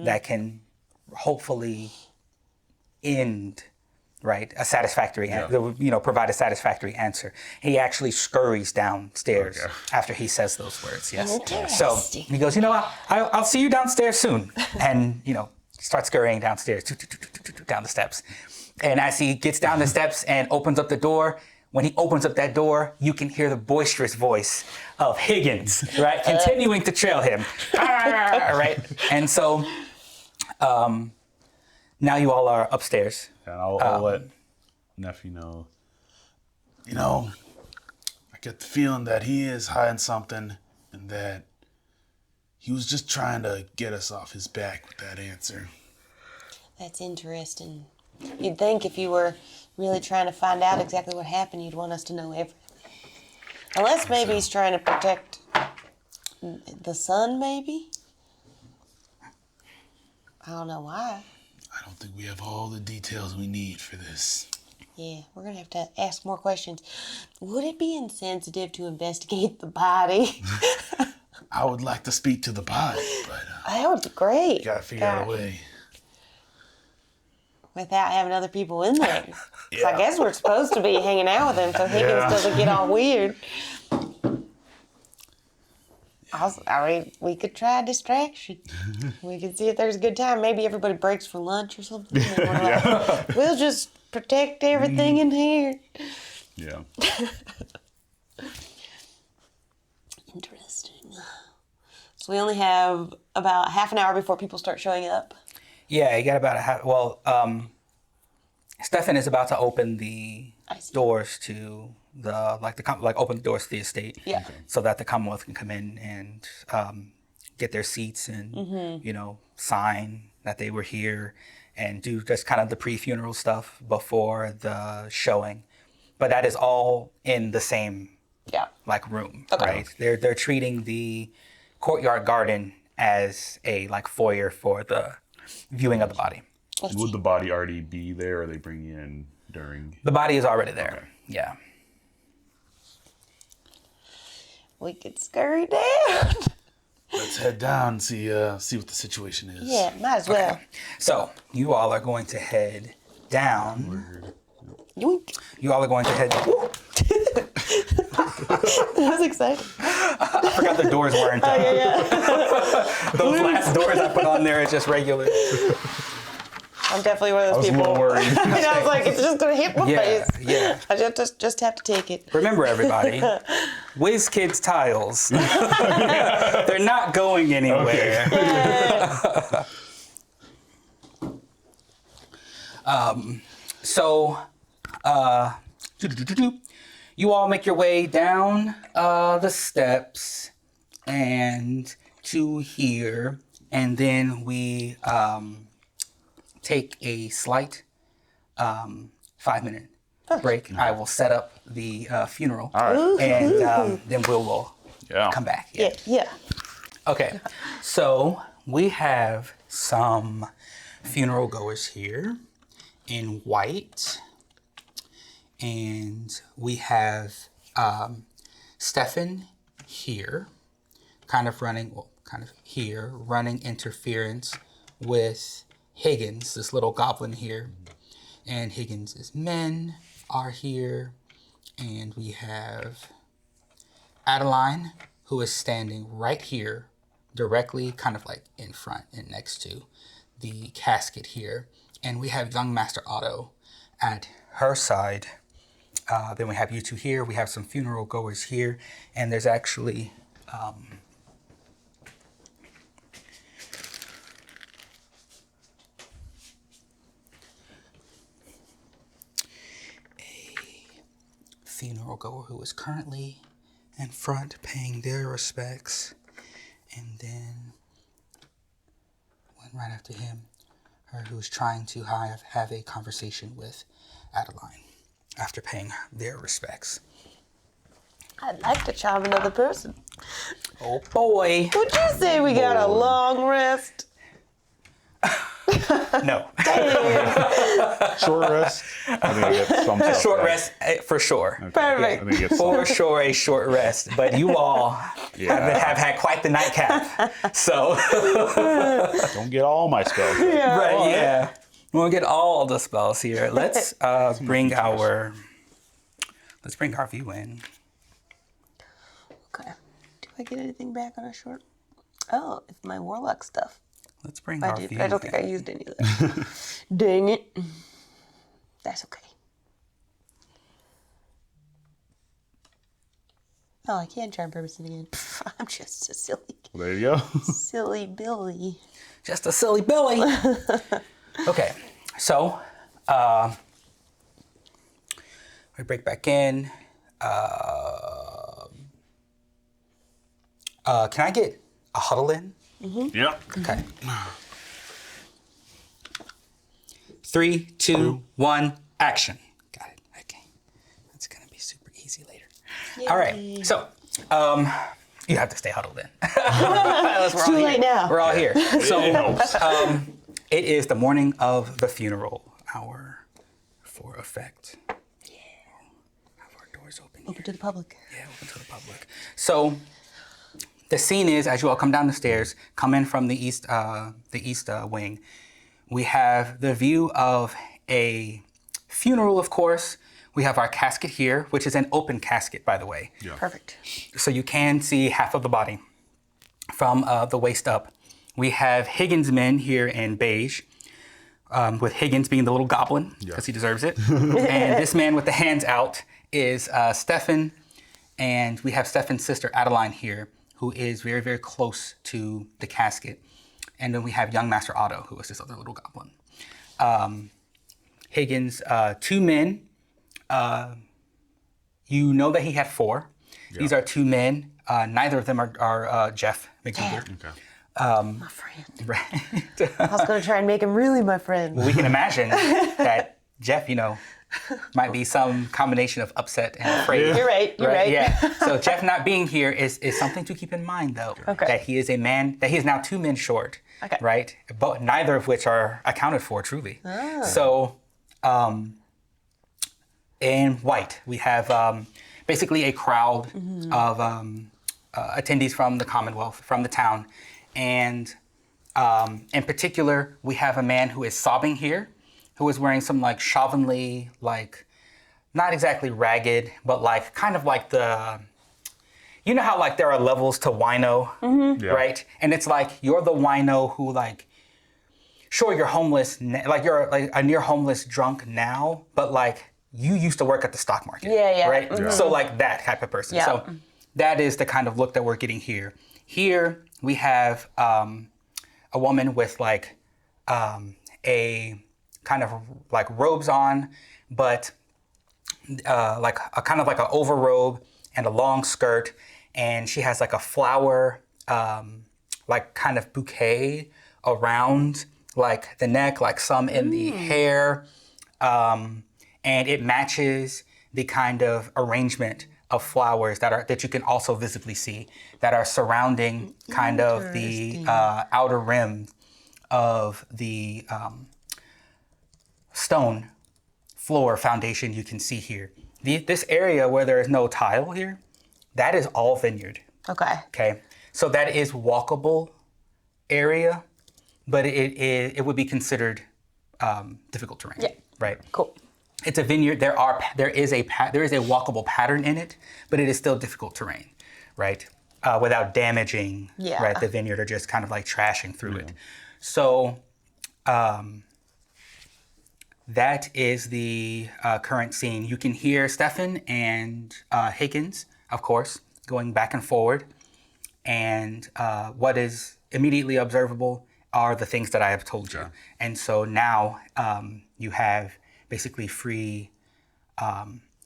That can hopefully end, right? A satisfactory, provide a satisfactory answer. He actually scurries downstairs after he says those words, yes. So he goes, I'll see you downstairs soon. And, starts scurrying downstairs, down the steps. And as he gets down the steps and opens up the door, when he opens up that door, you can hear the boisterous voice of Higgins, right? Continuing to trail him, right? And so now you all are upstairs. And I'll let nephew know. You know, I get the feeling that he is hiding something and that he was just trying to get us off his back with that answer. That's interesting. You'd think if you were really trying to find out exactly what happened, you'd want us to know everything. Unless maybe he's trying to protect the son, maybe? I don't know why. I don't think we have all the details we need for this. Yeah, we're going to have to ask more questions. Would it be insensitive to investigate the body? I would like to speak to the body, but That would be great. gotta figure out a way. Without having other people in there. 'Cause Yeah. I guess we're supposed to be hanging out with him so Higgins doesn't get all weird. I mean, we could try a distraction. We could see if there's a good time. Maybe everybody breaks for lunch or something. And we're like, we'll just protect everything in here. Yeah. Interesting. So we only have about half an hour before people start showing up. Yeah, you got about a half. Well, Stefan is about to open the I see. doors to open the doors to the estate. Yeah. So that the Commonwealth can come in and get their seats and sign that they were here and do just kind of the pre-funeral stuff before the showing. But that is all in the same Yeah. room, Okay. right? They're treating the courtyard garden as a foyer for the viewing of the body. Let's Would see. the body already be there, or are they bringing it in during? The body is already there. Okay. Yeah. We could scurry down. Let's head down and see what the situation is. Yeah, might as well. So you all are going to head down. Yoink. You all are going to head. That was exciting. I forgot the doors weren't. Those last doors I put on there is just regular. I'm definitely one of I those was a people. little worried. And I was like, it's just gonna hit my Yeah, face. yeah. I just have to take it. Remember, everybody, Whiz Kids tiles. They're not going anywhere. So, you all make your way down the steps and to here, and then we take a slight 5-minute break. I will set up the funeral, All right. and then we'll Yeah. come back. Yeah. Okay, so we have some funeral goers here in white, and we have Stefan here, kind of running interference with Higgins, this little goblin here, and Higgins' men are here, and we have Adeline, who is standing right here, directly kind of in front and next to the casket here. And we have young Master Otto at her side. Then we have you two here. We have some funeral goers here. And there's actually a funeral goer who is currently in front paying their respects. And then one right after him, her who's trying to have a conversation with Adeline after paying their respects. I'd like to charm another person. Oh boy. Would you say we got a long rest? No. Short rest. I think I get some stuff Short back. rest for sure. I Perfect. think I get For some. sure a short rest. But you all have had quite the nightcap. So Don't get all my spells. right, yeah. We'll get all the spells here. Let's bring our view in. Okay. Do I get anything back on a short? Oh, it's my warlock stuff. Let's bring I our did, view but I don't think I in. used any of that. Dang it. That's okay. Oh, I can charm person again. I'm just a Well, there you go. silly Billy. Just a silly Billy. Okay, so we break back in. Can I get a huddle in? Yep. Okay. 3, 2, 1, action. Got it. Okay. That's gonna be super easy later. All right. So, you have to stay huddled in. It's too late now. We're all here. So, It helps. it is the morning of the funeral hour for effect. Yeah. Have our doors open. Open to the public. Yeah, open to the public. So the scene is, as you all come down the stairs, come in from the east wing, we have the view of a funeral, of course. We have our casket here, which is an open casket, by the way. Yeah. Perfect. So you can see half of the body from the waist up. We have Higgins men here in beige, with Higgins being the little goblin, because he deserves it. And this man with the hands out is Stefan, and we have Stefan's sister Adeline here, who is very, very close to the casket. And then we have young Master Otto, who is this other little goblin. Higgins, 2 men. You know that he had 4. These are 2 men. Neither of them are Jeff McDougal. Okay. My friend. Right. I was going to try and make him really my friend. We can imagine that Jeff, might be some combination of upset and afraid. You're right. You're right. Yeah. So Jeff not being here is something to keep in mind, though. Okay. That he is a man, that he is now 2 men short. Okay. Right? But neither of which are accounted for, truly. So, in white, we have basically a crowd of attendees from the Commonwealth, from the town. And in particular, we have a man who is sobbing here, who is wearing some slovenly, not exactly ragged, but kind of like the, you know how there are levels to wino, right? And it's you're the wino who sure, you're homeless, you're a near homeless drunk now, but you used to work at the stock market. Yeah. Right? Mm-hmm. So that type of person. Yeah. So that is the kind of look that we're getting here. Here we have a woman with a kind of robes on, but a kind of an overrobe and a long skirt, and she has a flower kind of bouquet around the neck, some in the hair, and it matches the kind of arrangement of flowers that you can also visibly see that are surrounding kind of the outer rim of the stone floor foundation you can see here. This area where there is no tile here, that is all vineyard. Okay. Okay, so that is walkable area, but it would be considered difficult terrain. Yeah. Right. Cool. It's a vineyard. There is a walkable pattern in it, but it is still difficult terrain, right? Without damaging right the vineyard or just kind of trashing through it. So that is the current scene. You can hear Stefan and Higgins, of course, going back and forward. And what is immediately observable are the things that I have told you. And so now you have basically free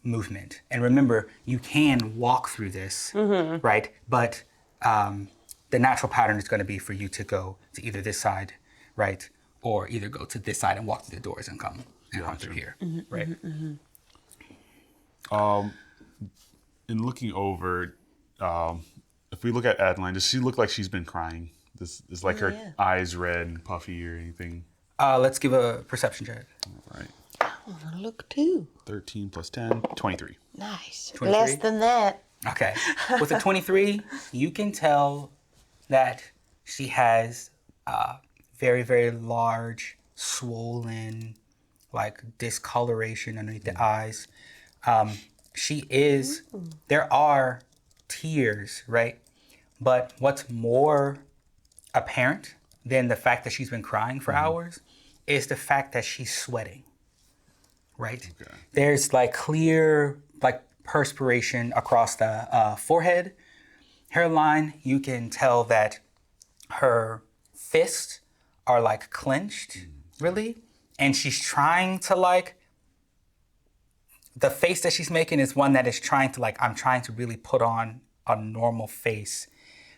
movement. And remember, you can walk through this, right? But the natural pattern is going to be for you to go to either this side, right? Or either go to this side and walk through the doors and come through here, right? In looking over, if we look at Adeline, does she look like she's been crying? Is her eyes red and puffy or anything? Let's give a perception check. All right. I want to look too. 13 plus 10, 23. Nice. 23? Less than that. Okay. With a 23, you can tell that she has very, very large, swollen, discoloration underneath the eyes. There are tears, right? But what's more apparent than the fact that she's been crying for hours is the fact that she's sweating, right? Okay. There's like clear like perspiration across the forehead, hairline. You can tell that her fists are like clenched, really, and she's trying to like, the face that she's making is one that is trying to like, I'm trying to really put on a normal face,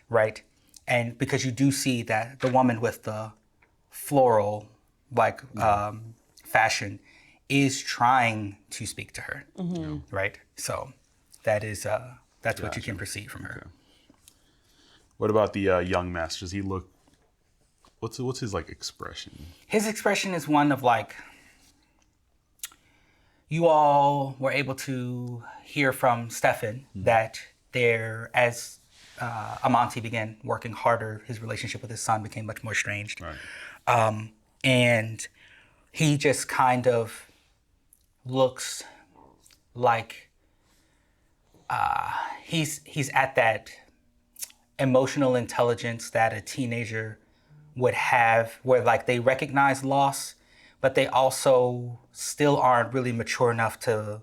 right? And because you do see that the woman with the floral like fashion is trying to speak to her, right? So that is that's what you can perceive from her. Okay. What about the young master? Does he look? What's his like expression? His expression is one of like, you all were able to hear from Stefan that there, as Amonte began working harder, his relationship with his son became much more estranged. Right. And he just kind of looks like he's at that emotional intelligence that a teenager would have, where like they recognize loss, but they also still aren't really mature enough to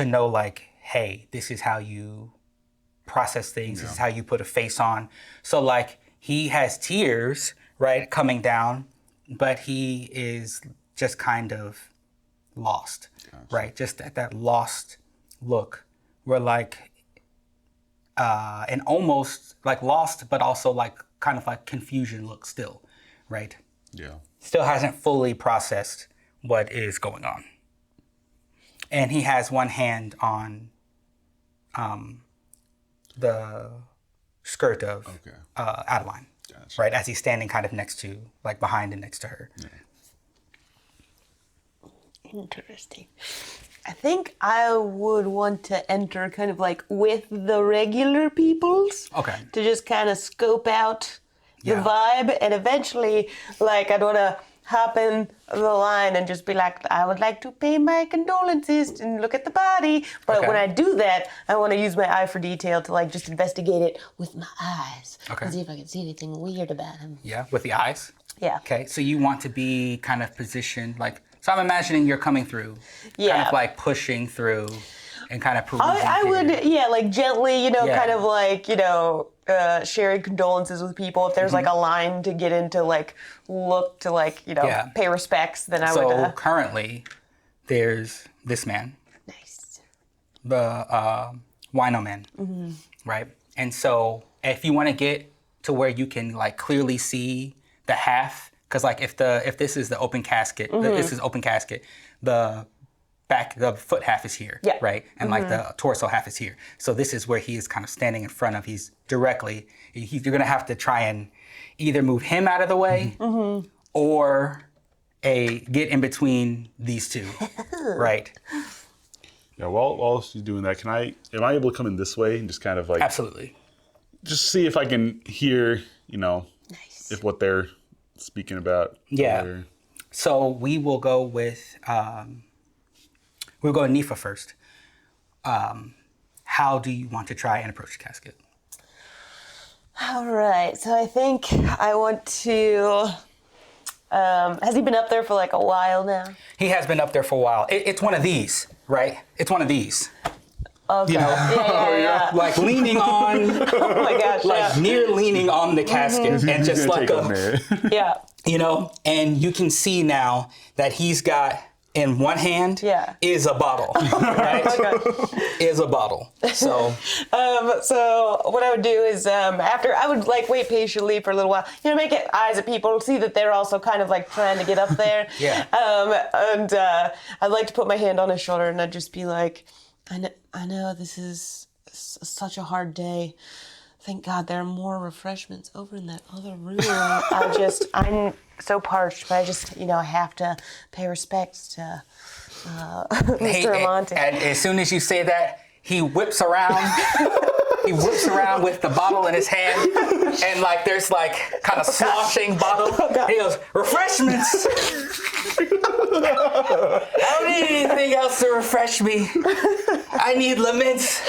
know like, hey, this is how you process things, this is how you put a face on. So like he has tears, right, coming down, but he is just kind of lost, right? Just at that lost look where like, and almost like lost, but also like kind of like confusion look still, right? Yeah. Still hasn't fully processed what is going on. And he has one hand on the skirt of Adeline, Gotcha. right? As he's standing kind of next to, like behind and next to her. Yeah. Interesting. I think I would want to enter kind of like with the regular peoples. Okay. To just kind of scope out the Yeah. vibe, and eventually, like, I'd want to hop in the line and just be like, I would like to pay my condolences and look at the body. But Okay. when I do that, I want to use my eye for detail to like just investigate it with my eyes. Okay. And see if I can see anything weird about him. Yeah, with the eyes. Yeah. Okay, so you want to be kind of positioned like, so I'm imagining you're coming through, kind Yeah. of like pushing through and kind of perusing. I through. would, yeah, like gently, Yeah. kind of like, sharing condolences with people. If there's like a line to get into, like, look to, like, Yeah. pay respects, then I So would. currently, there's this man, Nice. the wino man, right? And so if you want to get to where you can like clearly see the half, because like if this is the open casket, this is open casket, the foot half is here, Yeah. right? And like the torso half is here. So this is where he is kind of standing in front of, you're gonna have to try and either move him out of the way or get in between these two, right? Yeah. While she's doing that, am I able to come in this way and just kind of like Absolutely. just see if I can hear, Nice. if what they're speaking about? Yeah. Or- So we will go with we'll go with Nifa first. How do you want to try and approach the casket? All right. So I think I want to. Has he been up there for like a while now? He has been up there for a while. It's one of these, right? It's one of these. Okay. You know, Yeah. like leaning on, Oh my gosh. like near leaning on the casket, and just Gonna like take on there. Yeah. and you can see now that he's got in one hand is a bottle, right? Is a bottle. So So what I would do is after I would like wait patiently for a little while, make it eyes at people, see that they're also kind of like trying to get up there. Yeah. And I'd like to put my hand on his shoulder and I'd just be like, I know this is such a hard day. Thank God there are more refreshments over in that other room. I'm so parched, but I just, I have to pay respects to Mr. Amonte. And as soon as you say that, he whips around. He whips around with the bottle in his hand, and like there's like kind of sloshing bottle. He goes, refreshments. I don't need anything else to refresh me. I need laments,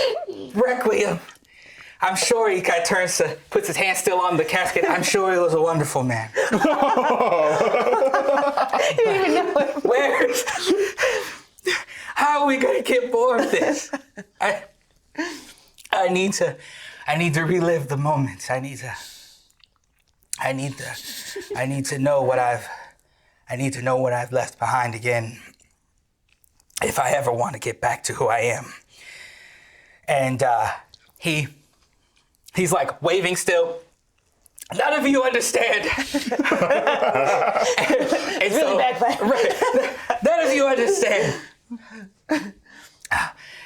requiem. I'm sure he kind of turns to, puts his hand still on the casket. I'm sure he was a wonderful man. You didn't even know it. Where's, how are we gonna get more of this? I need to relive the moments. I need to know what I've left behind again. If I ever want to get back to who I am. And he's like waving still. None of you understand. It's really backfired. Right. None of you understand.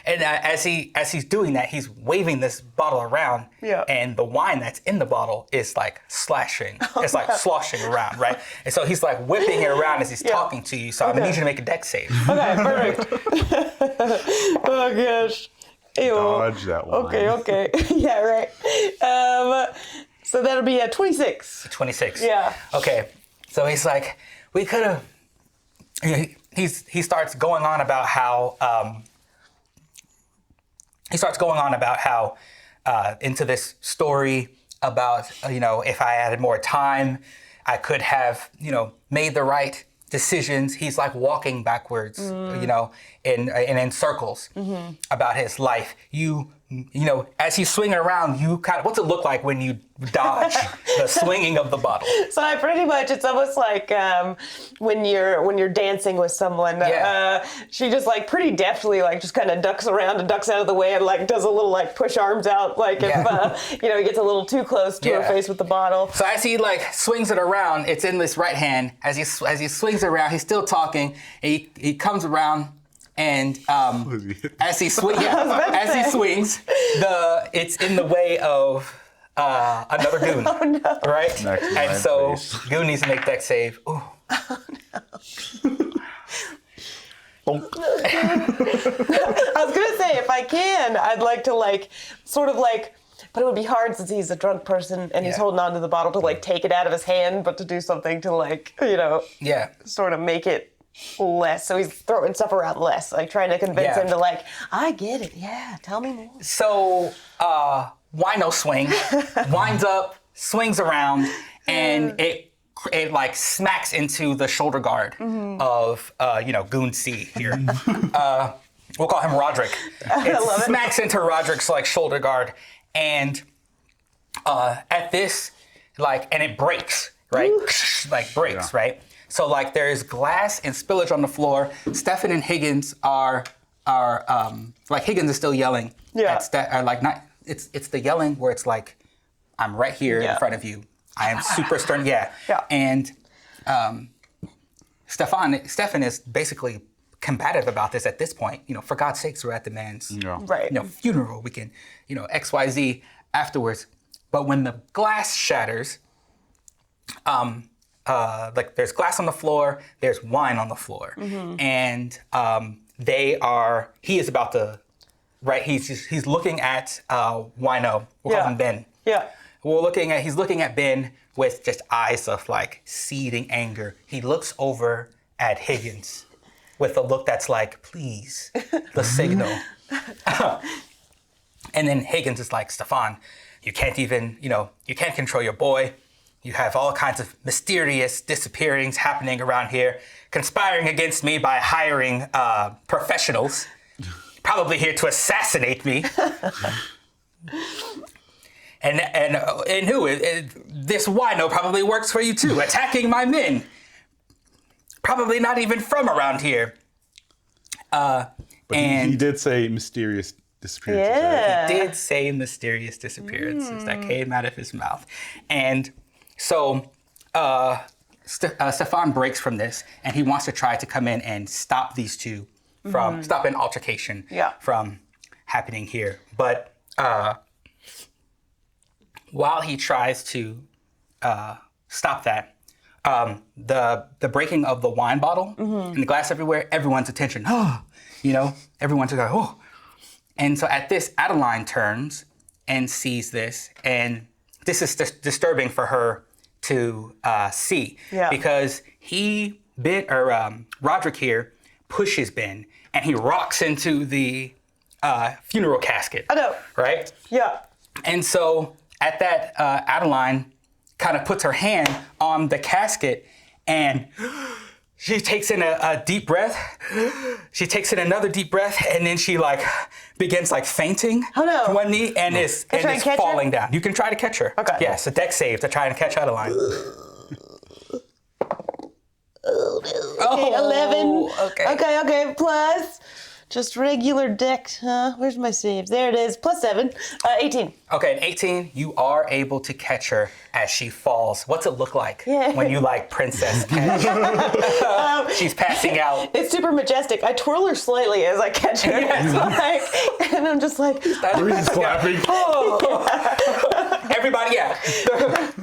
And as he's doing that, he's waving this bottle around, and the wine that's in the bottle is like slashing. It's like sloshing around, right? And so he's like whipping it around as he's talking to you. So I'm gonna need you to make a dex save. Okay, perfect. Oh gosh. Ew. Dodge that one. Okay. Yeah, right. So that'll be a 26. 26. Yeah. Okay. So he's like, we could have. He starts going on about how. Into this story about, if I had more time, I could have, made the right decisions. He's like walking backwards, in circles about his life. As he's swinging around, what's it look like when you dodge the swinging of the bottle? So it's almost like when you're dancing with someone. She just like pretty deftly like just kind of ducks around and ducks out of the way and like does a little like push arms out like if he gets a little too close to her face with the bottle. So as he like swings it around, it's in this right hand. As he swings it around, he's still talking. And he comes around. And as he swings, it's in the way of another goon, right? And so goon needs to make dex save. Ooh. I was gonna say if I can, I'd like to but it would be hard since he's a drunk person and he's holding on to the bottle to like take it out of his hand, but to do something to sort of make it less. So he's throwing stuff around less, like trying to convince him to like, I get it. Yeah, tell me more. So Wino swing winds up, swings around, and it like smacks into the shoulder guard of Goon C here. We'll call him Roderick. It smacks into Roderick's like shoulder guard, and at this and it breaks, right? Breaks, right? So like there's glass and spillage on the floor. Stefan and Higgins are Higgins is still yelling. Yeah. It's the yelling where it's like, I'm right here in front of you. I am super stern. Yeah. And Stefan is basically combative about this at this point. For God's sakes, we're at the man's funeral. We can, XYZ afterwards. But when the glass shatters, there's glass on the floor, there's wine on the floor, and he is about to, right? He's looking at Wino. We'll call him Ben. Yeah. He's looking at Ben with just eyes of like seething anger. He looks over at Higgins with a look that's like, please, the signal. And then Higgins is like, Stefan, you can't even, you can't control your boy. You have all kinds of mysterious disappearings happening around here, conspiring against me by hiring professionals, probably here to assassinate me. and who? This wino probably works for you too, attacking my men. Probably not even from around here. But he did say mysterious disappearances, right? He did say mysterious disappearances that came out of his mouth. And so Stefan breaks from this, and he wants to try to come in and stop these two from, stop an altercation from happening here. But while he tries to stop that, the breaking of the wine bottle and the glass everywhere, everyone's attention, everyone's like, oh. And so at this, Adeline turns and sees this, and this is disturbing for her to see, because Roderick here pushes Ben, and he rocks into the funeral casket. I know. Right? Yeah. And so at that, Adeline kind of puts her hand on the casket and she takes in a deep breath. She takes in another deep breath and then she like begins like fainting. Oh no. To one knee and is try and catch falling her? down. You can try to catch her. Okay. Yes, a deck save to try and catch Adeline. Okay, 11. Okay. Okay, plus just regular deck. Where's my saves? There it is. Plus 7. 18. Okay, at 18, you are able to catch her as she falls. What's it look like when you like princess catch? She's passing out. It's super majestic. I twirl her slightly as I catch her. And I'm just like, Maurice is clapping. Everybody,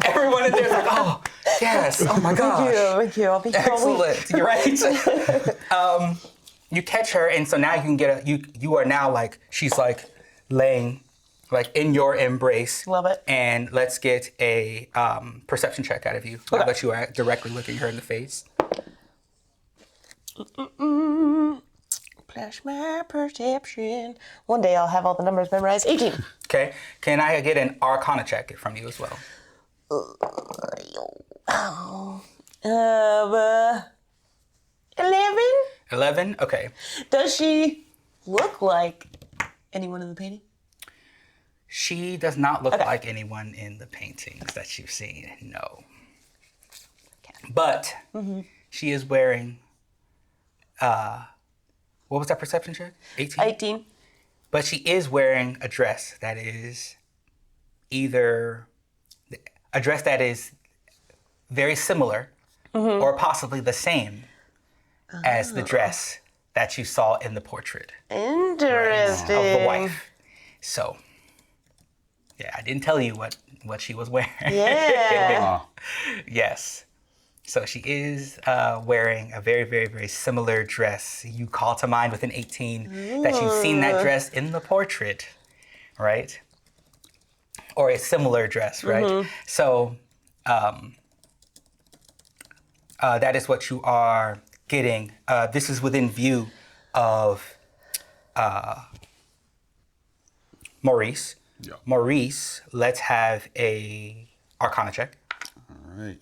everyone in there's like, oh, yes, oh my gosh. thank you. I'll be Excellent. You're right. You catch her, and so now you can get you are now like, she's like laying like in your embrace. Love it. And let's get a perception check out of you. Now that you are directly looking her in the face. Flash my perception. One day I'll have all the numbers memorized. 18. Okay. Can I get an Arcana check from you as well? 11? 11? Okay. Does she look like anyone in the painting? She does not look like anyone in the paintings that you've seen, no. But she is wearing, what was that perception check? 18? 18. But she is wearing a dress that is either, a dress that is very similar or possibly the same as the dress that you saw in the portrait Interesting. of the wife. So, yeah, I didn't tell you what she was wearing. Yeah. Yes. So she is wearing a very, very, very similar dress. You call to mind with an 18 that you've seen that dress in the portrait, right? Or a similar dress, right? So that is what you are getting. This is within view of Maurice. Yeah. Maurice, let's have a Arcana check. All right.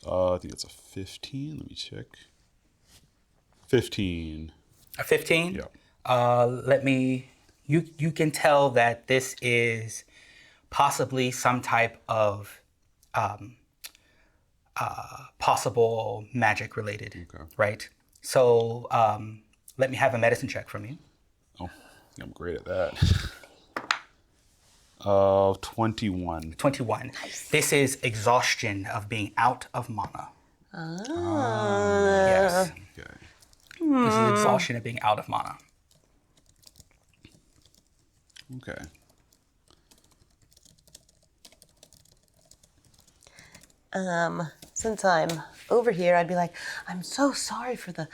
I think it's a 15. Let me check. 15. A 15? Yeah. You can tell that this is possibly some type of possible magic related, right? So let me have a medicine check from you. Oh, I'm great at that. 21. 21. This is exhaustion of being out of mana. Yes. Okay. This is exhaustion of being out of mana. Okay. Since I'm over here, I'd be like, I'm so sorry for the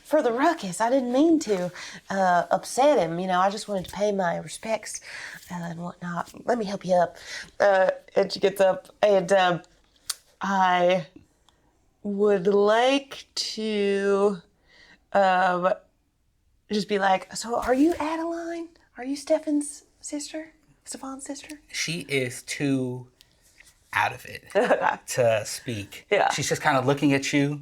for the ruckus. I didn't mean to upset him. You know, I just wanted to pay my respects and whatnot. Let me help you up. And she gets up, and I would like to just be like, so are you Adeline? Are you Stefan's sister? Stefan's sister? She is too out of it to speak. Yeah. She's just kind of looking at you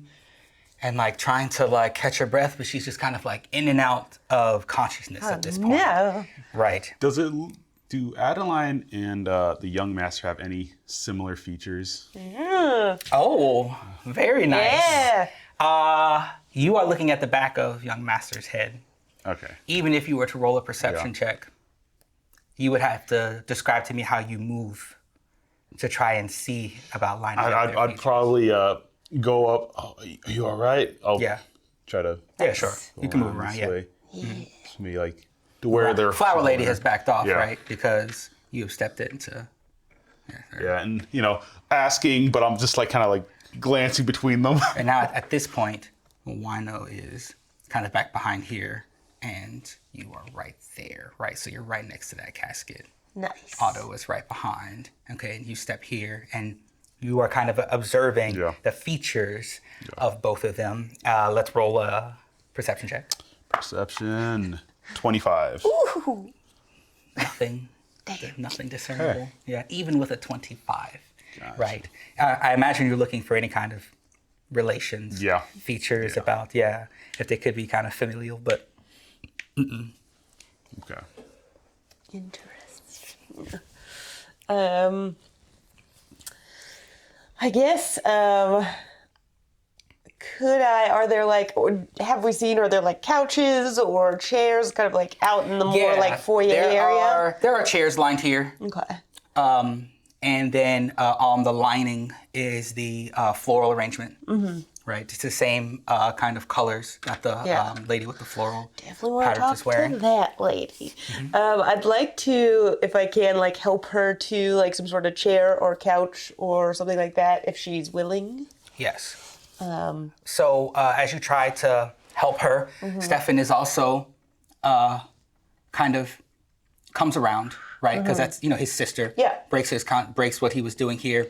and like trying to like catch her breath, but she's just kind of like in and out of consciousness at this point. No. Right. Do Adeline and the young master have any similar features? Oh, very nice. Yeah. You are looking at the back of young master's head. Okay. Even if you were to roll a perception check, you would have to describe to me how you move to try and see about lining up their I'd features. probably go up. Oh, are you all right? I'll Yeah. try to Yeah, sure. go You can move around, this yeah. way. Just me like to where they're. Flower Lady has backed off, Yeah. right? Because you've stepped into. Yeah, and asking, but I'm just like kind of like glancing between them. And now at this point, Wino is kind of back behind here, and you are right there, right? So you're right next to that casket. Nice. Otto is right behind. Okay, and you step here, and you are kind of observing the features of both of them. Let's roll a perception check. Perception 25. Ooh. nothing. Nothing discernible. Okay. Yeah, even with a 25. Gotcha. Right. I imagine you're looking for any kind of relations, features about, if they could be kind of familial, but. Okay. Interesting. I guess, are there like, have we seen, are there like couches or chairs kind of like out in the more like foyer area? There are chairs lined here. Okay. And then on the lining is the floral arrangement. Mm-hmm. Right, it's the same kind of colors that the lady with the floral definitely want to pattern talk is wearing. to that lady. Mm-hmm. I'd like to, if I can, like help her to like some sort of chair or couch or something like that, if she's willing. Yes. So as you try to help her, Stefan is also kind of comes around, right? Because that's his sister. Yeah. Breaks what he was doing here.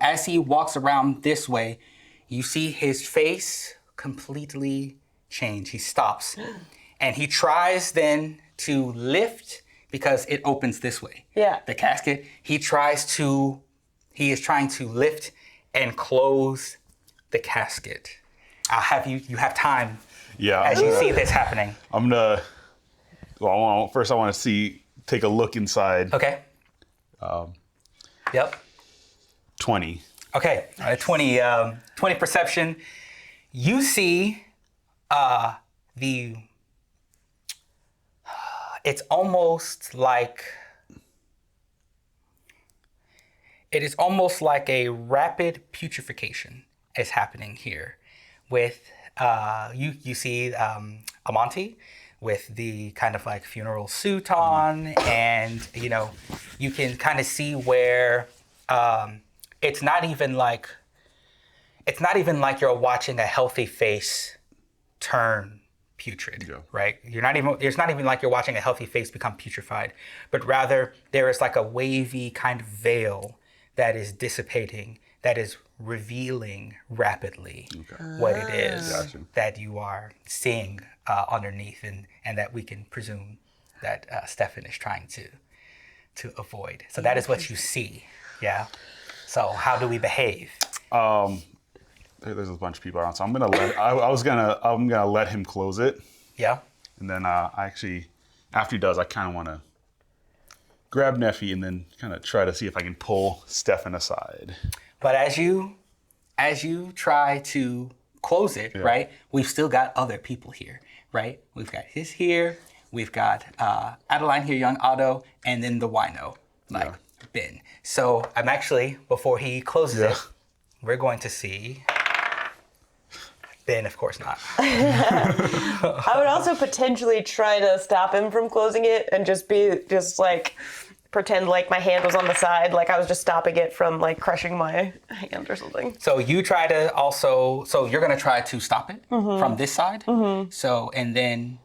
As he walks around this way, you see his face completely change. He stops, and he tries then to lift because it opens this way. Yeah. The casket. He is trying to lift and close the casket. You have time. Yeah. As you see this happening. I'm gonna. Well, I want to take a look inside. Okay. Yep. 20. Okay. 20 perception. You see it's almost like a rapid putrefaction is happening here with you see Amonte with the kind of like funeral suit on, and you can kind of see where it's not even like you're watching a healthy face turn putrid, right? It's not even like you're watching a healthy face become putrefied, but rather there is like a wavy kind of veil that is dissipating, that is revealing rapidly what it is that you are seeing underneath, and that we can presume that Stefan is trying to avoid. So that is what you see, yeah? So how do we behave? There's a bunch of people around, so I'm gonna let him close it. Yeah. And then after he does, I kind of want to grab Neffy and then kind of try to see if I can pull Stefan aside. But as you try to close it, right? We've still got other people here, right? We've got his here, we've got Adeline here, young Otto, and then the wino, Ben. So I'm actually, before he closes it, we're going to see Ben, of course not. I would also potentially try to stop him from closing it and just pretend like my hand was on the side, like I was just stopping it from like crushing my hand or something. So you try to you're gonna try to stop it from this side. Mm-hmm. So, and then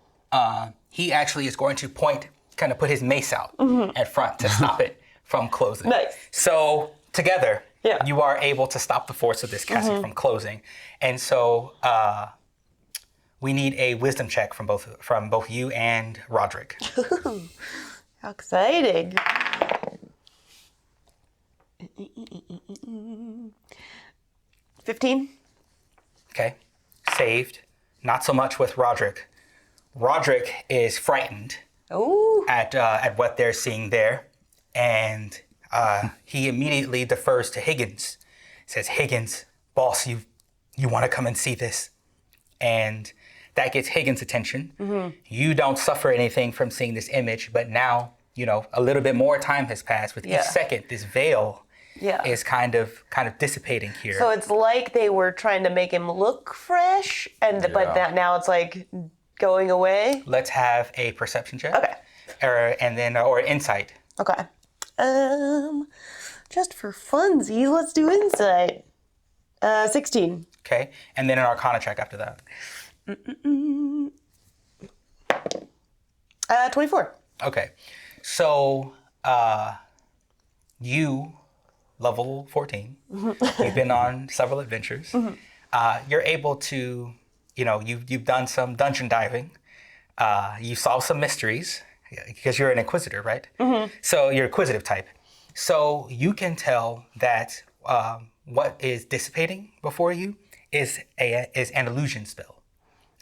he actually is going to kind of put his mace out at front to stop it from closing. Nice. So together, you are able to stop the force of this casket from closing. And so we need a wisdom check from both you and Roderick. How exciting. 15. Okay. Saved. Not so much with Roderick. Roderick is frightened at what they're seeing there. And he immediately defers to Higgins. Says, Higgins, boss, you want to come and see this? And that gets Higgins' attention. Mm-hmm. You don't suffer anything from seeing this image, but now, a little bit more time has passed. With each second, this veil is kind of dissipating here. So it's like they were trying to make him look fresh, but now it's like going away. Let's have a perception check. Okay. Or insight. Okay. Just for funsies, let's do insight. 16. Okay, and then an Arcana check after that. 24. Okay, so you, level 14, you've been on several adventures. Mm-hmm. You're able to, you've done some dungeon diving. You solved some mysteries. because you're an inquisitor, right? So you're inquisitive type. So you can tell that what is dissipating before you is an illusion spell,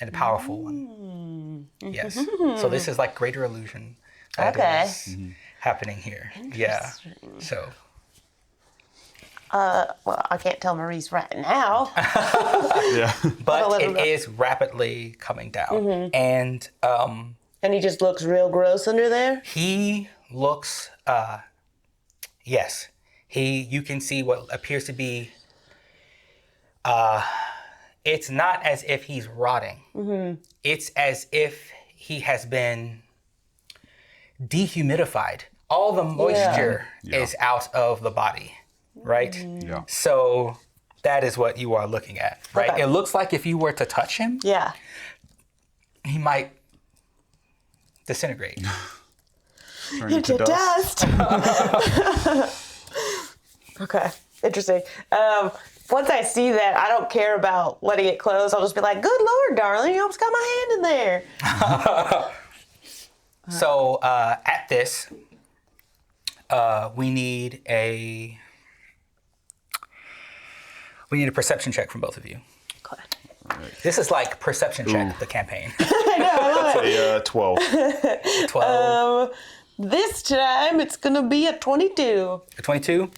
and a powerful one. Yes. So this is like greater illusion that is happening here. Yeah. So. Well, I can't tell Maurice right now. Yeah. But it is rapidly coming down, and And he just looks real gross under there. he looks. Yes, you can see what appears to be. It's not as if he's rotting. It's as if he has been dehumidified. All the moisture is out of the body, right? Yeah. So that is what you are looking at, right? Okay. It looks like if you were to touch him, Yeah. he might disintegrate. Turn Into dust. Okay, interesting. Once I see that, I don't care about letting it close. I'll just be like, "Good Lord, darling, you almost got my hand in there." So at this, we need a perception check from both of you. Okay. This is like perception check, the campaign. Say 12. 12, This time it's gonna be a 22. 22.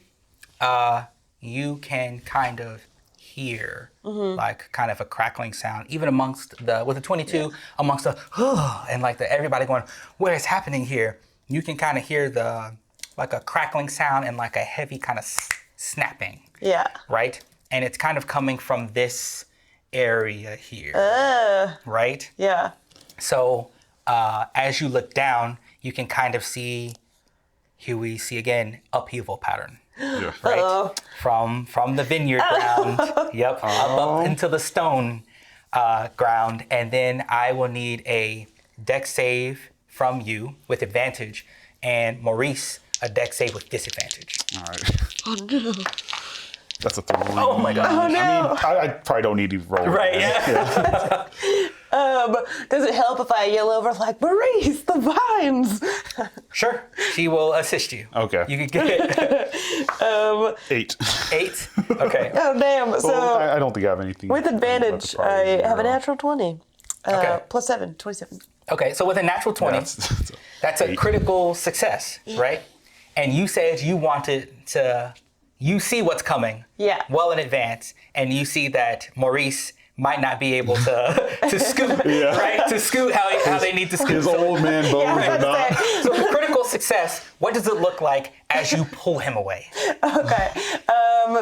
You can kind of hear like kind of a crackling sound, even with the 22, amongst the and like everybody going, what is happening here? You can kind of hear like a crackling sound and like a heavy kind of snapping, Yeah. right? And it's kind of coming from this area here, right? Yeah. So as you look down, you can kind of see, here we see again, upheaval pattern, Yeah. right? From the vineyard ground, up into the stone ground. And then I will need a dex save from you with advantage, and Maurice, a dex save with disadvantage. All right. Oh, no. That's a 3. Oh my God. Oh no. I mean, I probably don't need to roll. Right, yeah. Does it help if I yell over like, Maurice, the vines? Sure, she will assist you. Okay. You could get 8. 8. Okay. Oh damn. So Well, I don't think I have anything. with advantage, I have a natural 20. Okay. Plus 7, 27. Okay, so with a natural 20, that's a 8. critical success, right? And you said you wanted to, you see what's coming well in advance, and you see that Maurice might not be able to scoot, right? To scoot how they need to scoot. His old man bones are not. So the critical success, what does it look like as you pull him away? Okay.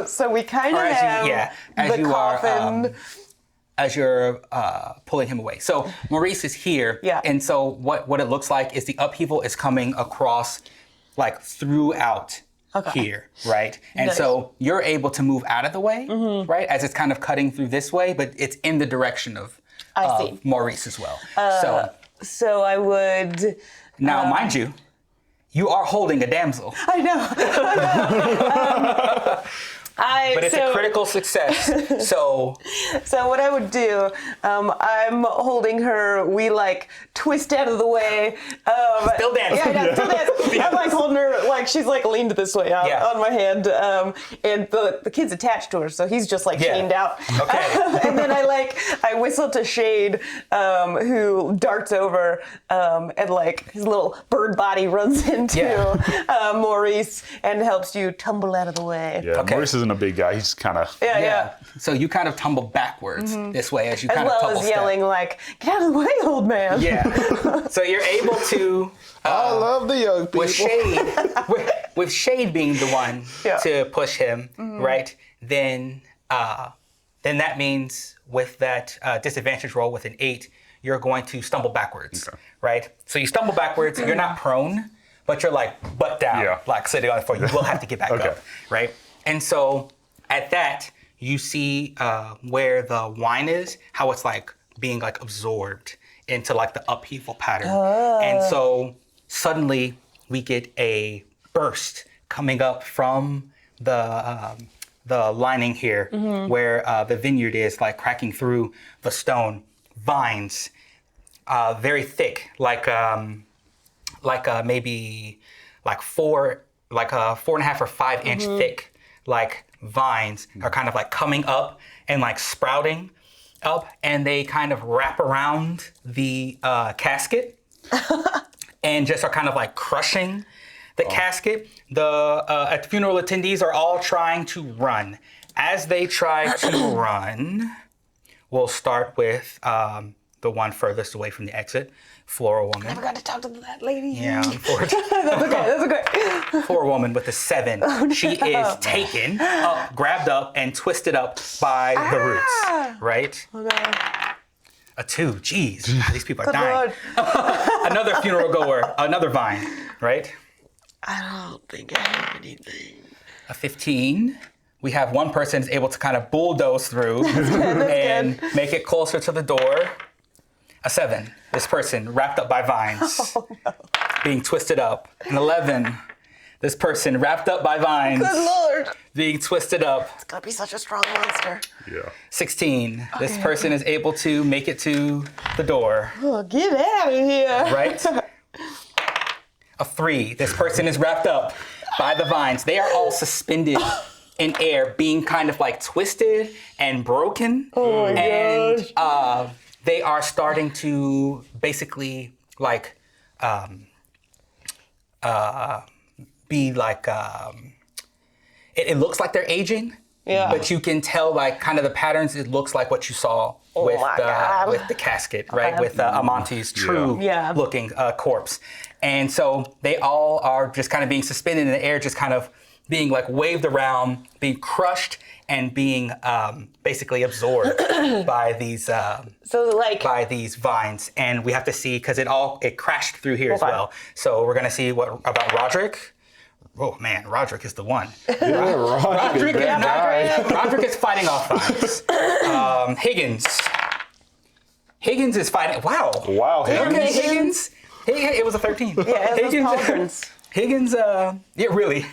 So we kind of Or have as the you coffin. are, as you're pulling him away. So Maurice is here, and so what it looks like is the upheaval is coming across, like throughout here, right? And so you're able to move out of the way, right? As it's kind of cutting through this way, but it's in the direction of Maurice as well. So I would. Now, mind you, you are holding a damsel. I know. But it's a critical success. So what I would do, I'm holding her. We like twist out of the way. Still dancing. Yeah, still dancing. I'm like holding her, like she's like leaned this way on my hand, and the kid's attached to her, so he's just like chained out. Okay. And then I whistle to Shade, who darts over, and like his little bird body runs into Maurice and helps you tumble out of the way. Yeah, Okay. Maurice isn't a big guy. He's kind of. Yeah. So you kind of tumble backwards this way as you kind of As well tumble as yelling like, "Get out of the way, old man!" Yeah. So you're able to, I love the young people. with Shade being the one to push him, right? Then that means with that disadvantage roll with an 8, you're going to stumble backwards, right? So you stumble backwards. You're not prone, but you're like butt down, like sitting on the floor. You will have to get back up, right? And so at that, you see where the wine is, how it's like being like absorbed into like the upheaval pattern. And so suddenly we get a burst coming up from the lining here where the vineyard is, like cracking through the stone. Vines, very thick, like like maybe like 4.5 or 5 inch thick like vines are kind of like coming up and like sprouting up, and they kind of wrap around the casket and just are kind of like crushing the casket. The funeral attendees are all trying to run. As they try to run, we'll start with the one furthest away from the exit, Floral Woman. I forgot to talk to that lady. Yeah, That's okay. Floral Woman with a 7. She is taken up, grabbed up, and twisted up by the roots, right? Okay. A 2, jeez, these people are Good dying. Lord. Another funeral goer, another vine, right? I don't think I have anything. A 15. We have one person is able to kind of bulldoze through and make it closer to the door. A 7. This person wrapped up by vines, being twisted up. An 11. This person wrapped up by vines, Good Lord. being twisted up. It's gonna be such a strong monster. Yeah. 16. This person is able to make it to the door, Oh, get out of here. right? A 3. This person is wrapped up by the vines. They are all suspended in air, being kind of like twisted and broken. Oh my and gosh. they are starting to basically like be like it looks like they're aging. Yeah. But you can tell like kind of the patterns. It looks like what you saw with my God. with the casket, right? With Amonte's true Yeah. looking corpse. And so they all are just kind of being suspended in the air, just kind of being like waved around, being crushed, and being basically absorbed by these by these vines. And we have to see, because it crashed through here as well. So we're gonna see what about Roderick. Oh man, Roderick is the one. Yeah, Roderick is fighting off vines. Higgins. Higgins is fighting. Wow. Wow, Higgins. Okay, Higgins. It was a 13. Yeah, it was Pauldrons. Higgins, yeah, really.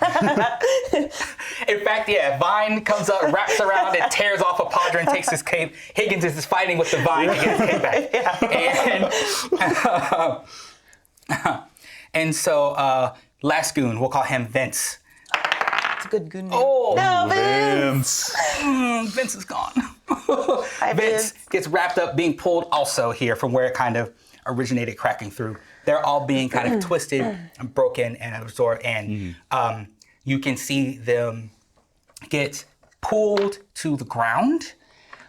In fact, yeah, Vine comes up, wraps around, and tears off a Padre and takes his cape. Higgins is fighting with the Vine to get his cape back. And so, last goon, we'll call him Vince. It's a good name. Oh, No, Vince. Vince is gone. Hi, Vince gets wrapped up, being pulled also here from where it kind of originated, cracking through. They're all being kind of twisted and broken and absorbed, and you can see them get pulled to the ground,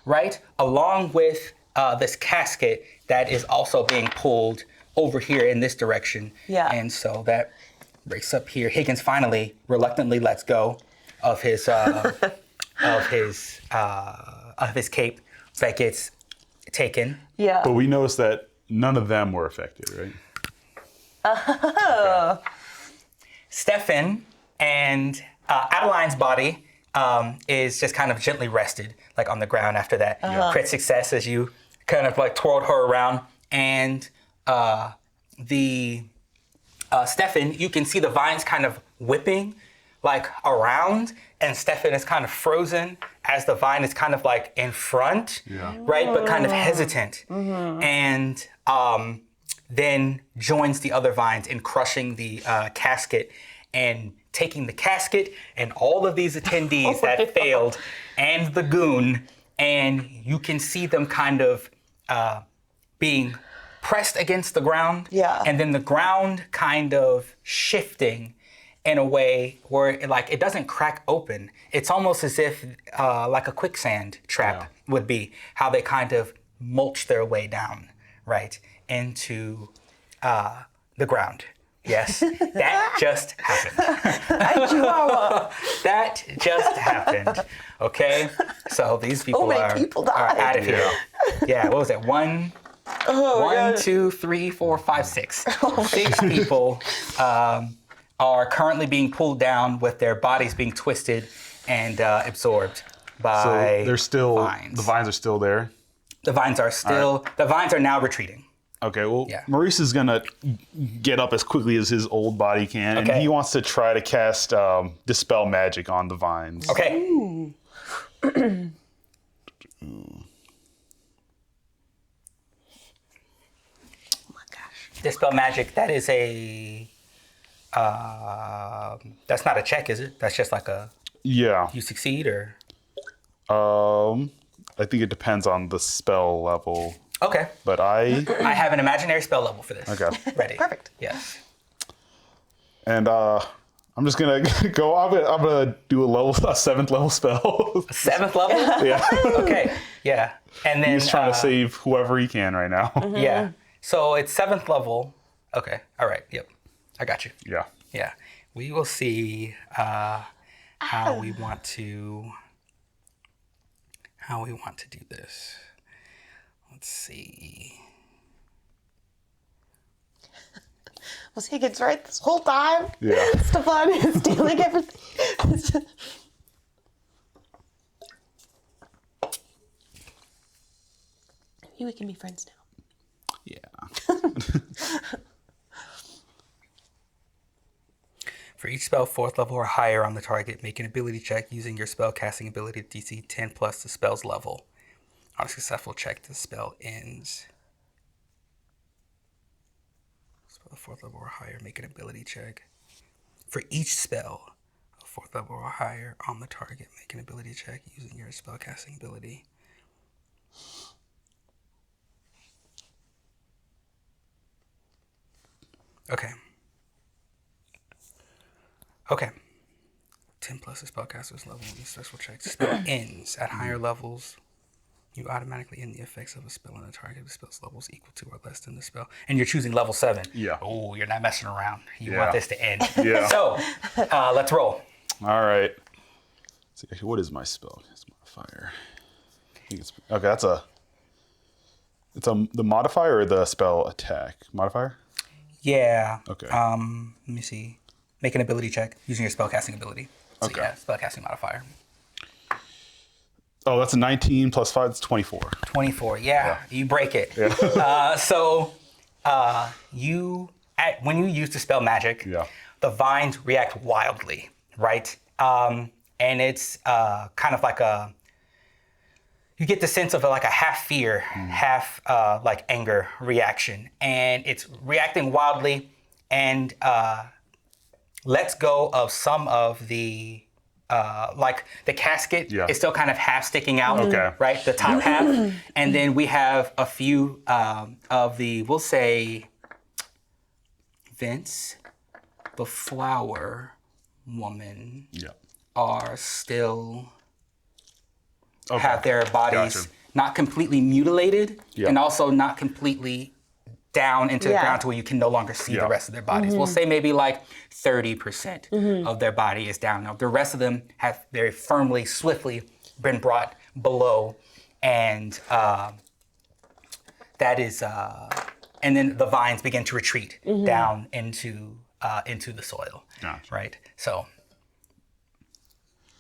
right? Along with this casket that is also being pulled over here in this direction. Yeah. And so that breaks up here. Higgins finally reluctantly lets go of his of his cape that gets taken. Yeah. But we noticed that none of them were affected, right? Stefan and Adeline's body is just kind of gently rested, like on the ground after that crit success as you kind of like twirled her around. And Stefan, you can see the vines kind of whipping like around, and Stefan is kind of frozen as the vine is kind of like in front, right? But kind of hesitant. And then joins the other vines in crushing the casket and taking the casket and all of these attendees that failed and the goon, and you can see them kind of being pressed against the ground, and then the ground kind of shifting in a way where it doesn't crack open. It's almost as if like a quicksand trap would be, how they kind of mulch their way down, right, into the ground. Yes, that just happened. That just happened. Okay, so these people are out of here. Yeah, what was it? One, 2, 3, 4, 5, 6. 6 people are currently being pulled down with their bodies being twisted and absorbed by So they're still vines. the vines are still there. The vines are still. The vines are now retreating. Okay, well, Maurice is gonna get up as quickly as his old body can, and he wants to try to cast Dispel Magic on the vines. Okay. Oh my gosh. Dispel magic. That is a. That's not a check, is it? That's just like a. Yeah. You succeed or. I think it depends on the spell level. Okay. But I have an imaginary spell level for this. Okay. Ready. Perfect. Yes. And I'm just gonna go. I'm gonna do a 7th level spell. 7th level. Yeah. Okay. Yeah. And then He's trying to save whoever he can right now. Yeah. So it's 7th level. Okay. All right. Yep. I got you. Yeah. Yeah. We will see how we want to do this. Let's see. Was Higgins right this whole time? Yeah. Stefan is stealing everything. Maybe we can be friends now. Yeah. For each spell 4th level or higher on the target, make an ability check using your spell casting ability DC 10 plus the spell's level. On a successful check, the spell ends. Spell 4th level or higher, make an ability check. For each spell of 4th level or higher on the target, make an ability check using your spell casting ability. Okay. Okay. 10 plus the spellcaster's level in the special check. Spell ends. At higher levels, you automatically end the effects of a spell on the target. The spell's level is equal to or less than the spell. And you're choosing level 7. Yeah. Oh, you're not messing around. You Yeah. want this to end. Yeah. So, let's roll. All right. Let's see, what is my spell? It's modifier. I think it's okay. That's the modifier or the spell attack modifier. Yeah. Okay. Let me see. Make an ability check using your spellcasting ability. So Okay. yeah, spellcasting modifier. Oh, that's a 19 plus 5. It's 24. 24. Yeah. You break it. Yeah. When you use the spell magic, Yeah. the vines react wildly, right? And it's kind of like you get the sense of like a half fear, half like anger reaction. And it's reacting wildly and lets go of some of the, like the casket Yeah. is still kind of half sticking out, Okay. right? The top half. And then we have a few of the, we'll say, Vince, the flower woman, Yeah. are still Okay. have their bodies Gotcha. not completely mutilated Yeah. and also not completely down into the Yeah. ground to where you can no longer see Yeah. the rest of their bodies. We'll say maybe like 30% of their body is down. Now, the rest of them have very firmly, swiftly been brought below. And that is, and then the vines begin to retreat down into the soil, Gotcha. right? So,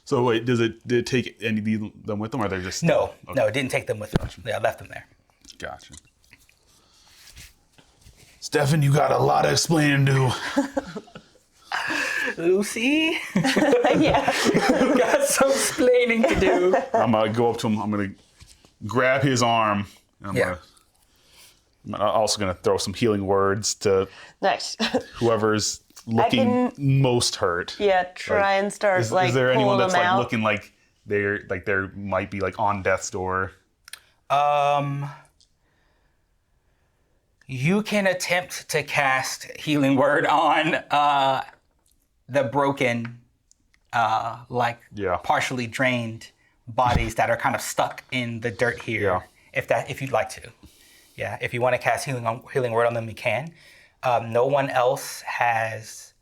So wait, did it take any of them with them, or they're just no, Okay. no, it didn't take them with them. Yeah, I left them there. Gotcha. Stefan, you got a lot of explaining to do. Lucy, Yeah. got some explaining to do. I'm gonna go up to him. I'm gonna grab his arm. Yeah. I'm also gonna throw some healing words to Nice. whoever's looking most hurt. Yeah, try and start Is, like is there anyone pulling that's them like out. looking like they might be like on death's door? You can attempt to cast Healing Word on the broken, Yeah. partially drained bodies that are kind of stuck in the dirt here. Yeah. If you'd like to, yeah. If you want to cast Healing Word on them, you can. No one else has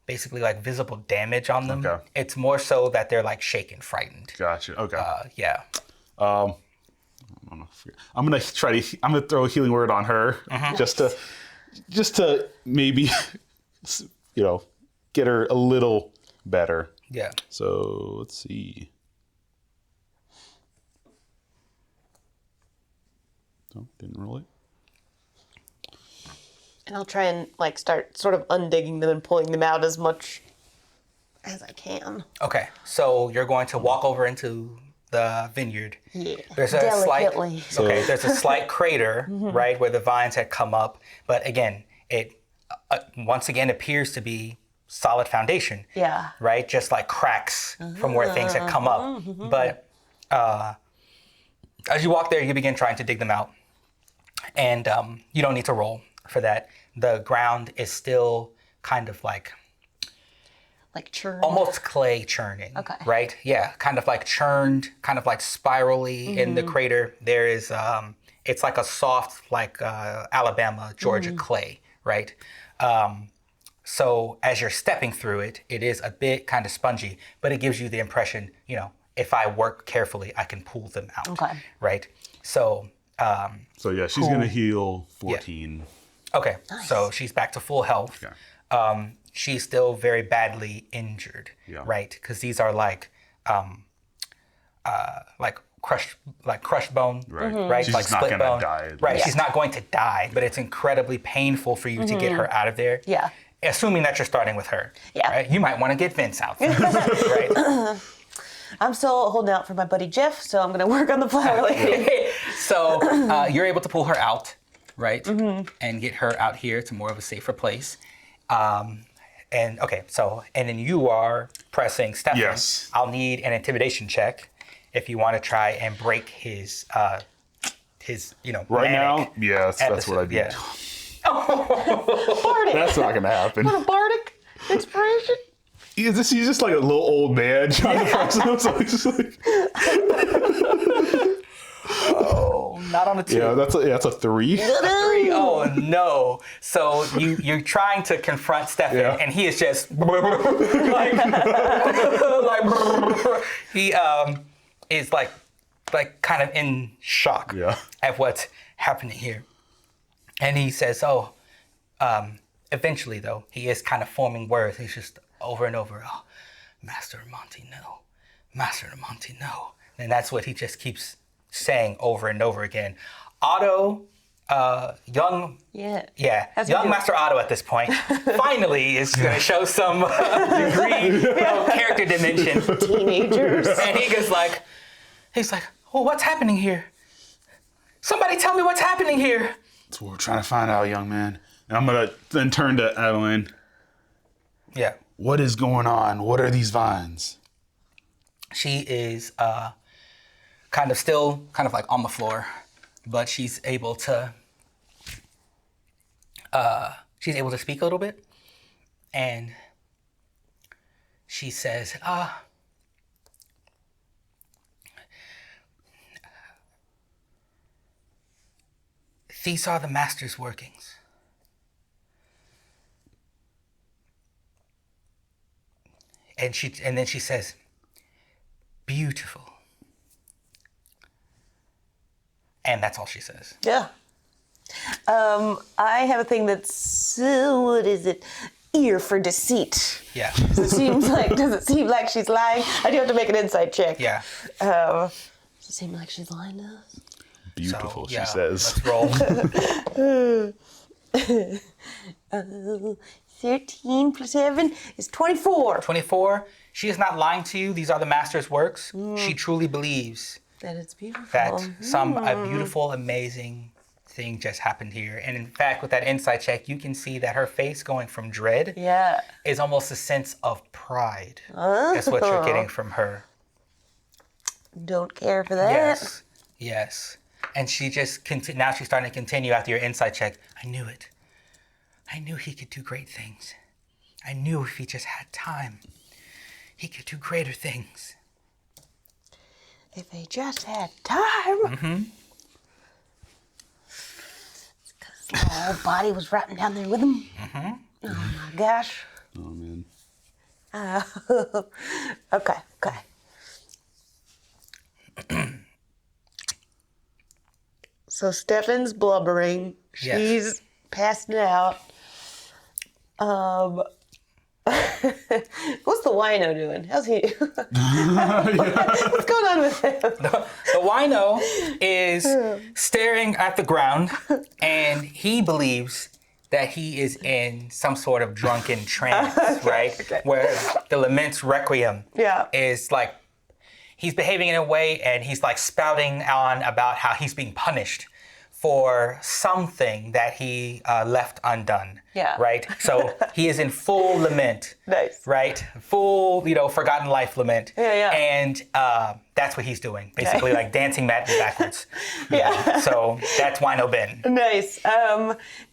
basically like visible damage on them. Okay. It's more so that they're like shaken, frightened. Gotcha. Okay. Yeah. I'm gonna throw a healing word on her just to maybe get her a little better. Yeah. So let's see. Oh, didn't roll it. And I'll try and like start sort of undigging them and pulling them out as much as I can. Okay. So you're going to walk over into the vineyard. Yeah. There's a Delicately. slight there's a slight crater right where the vines had come up, but again, it once again appears to be solid foundation. Yeah. Right, just like cracks from where things had come up. But as you walk there, you begin trying to dig them out, and you don't need to roll for that. The ground is still kind of like churned. almost clay churning. Okay. Right? Yeah, kind of like churned, kind of like spirally in the crater. There is, it's like a soft, like Alabama, Georgia clay, right? So as you're stepping through it, it is a bit kind of spongy, but it gives you the impression, if I work carefully, I can pull them out. Okay. Right? So, So yeah, she's gonna heal 14. okay. So she's back to full health. Okay. She's still very badly injured, right? Because these are like crushed bone, right? She's like just not split gonna bone, die. right? Yeah. She's not going to die, but it's incredibly painful for you to get her out of there. Yeah. Assuming that you're starting with her. Yeah. Right? You might want to get Vince out, right? I'm still holding out for my buddy Jeff, so I'm going to work on the flower lady. So you're able to pull her out, right? And get her out here to more of a safer place. And then you are pressing Stefan. Yes. I'll need an intimidation check if you want to try and break his Right manic now, yes, that's what I episode. do. Yeah. Bardic. That's not gonna happen. Bardic inspiration. He's just like a little old man trying to press him, so he's just like, Not on a 2. yeah, that's a 3. 3. Oh no! So you're trying to confront Stefan, Yeah. and he is just he is like kind of in shock Yeah. at what's happening here, and he says, eventually though he is kind of forming words. He's just over and over, oh, Master Monty, no, Master Monty, no, and that's what he just keeps saying over and over again. Otto, young Master Otto at this point, finally is going to show some degree of character dimension. Teenagers. And he's like, well, what's happening here? Somebody tell me what's happening here. That's what we're trying to find out, young man. And I'm gonna then turn to Evelyn. Yeah. What is going on? What are these vines? She is kind of like on the floor, but she's able to speak a little bit, and she says, these are the master's workings. And then she says, beautiful. And that's all she says. Yeah. I have a thing that's, what is it? Ear for deceit. Yeah. Does it seem like she's lying? I do have to make an insight check. Yeah. Does it seem like she's lying to us? Beautiful, So, yeah, she says. Let's roll. 13 plus 7 is 24. 24. She is not lying to you. These are the master's works. She truly believes That it's beautiful. that a beautiful, amazing thing just happened here. And in fact, with that insight check, you can see that her face going from dread is almost a sense of pride. That's what you're getting from her. Don't care for that. Yes. Yes. And she just, now she's starting to continue after your insight check. I knew it. I knew he could do great things. I knew if he just had time, he could do greater things. If he just had time. Mm-hmm. It's because the whole body was rotting down there with him. Mm-hmm. Oh my gosh. Oh, man. Okay. So Stefan's blubbering. Yes. She's passing out. What's the wino doing? How's he? What's going on with him? The wino is staring at the ground, and he believes that he is in some sort of drunken trance, right? okay. Where the Lament's Requiem Yeah. is like, he's behaving in a way, and he's like spouting on about how he's being punished for something that he left undone. Yeah. Right? So he is in full lament. Nice. Right? Full, forgotten life lament. Yeah. And that's what he's doing. Basically like dancing madly backwards. Yeah. So that's Wino Ben. Nice.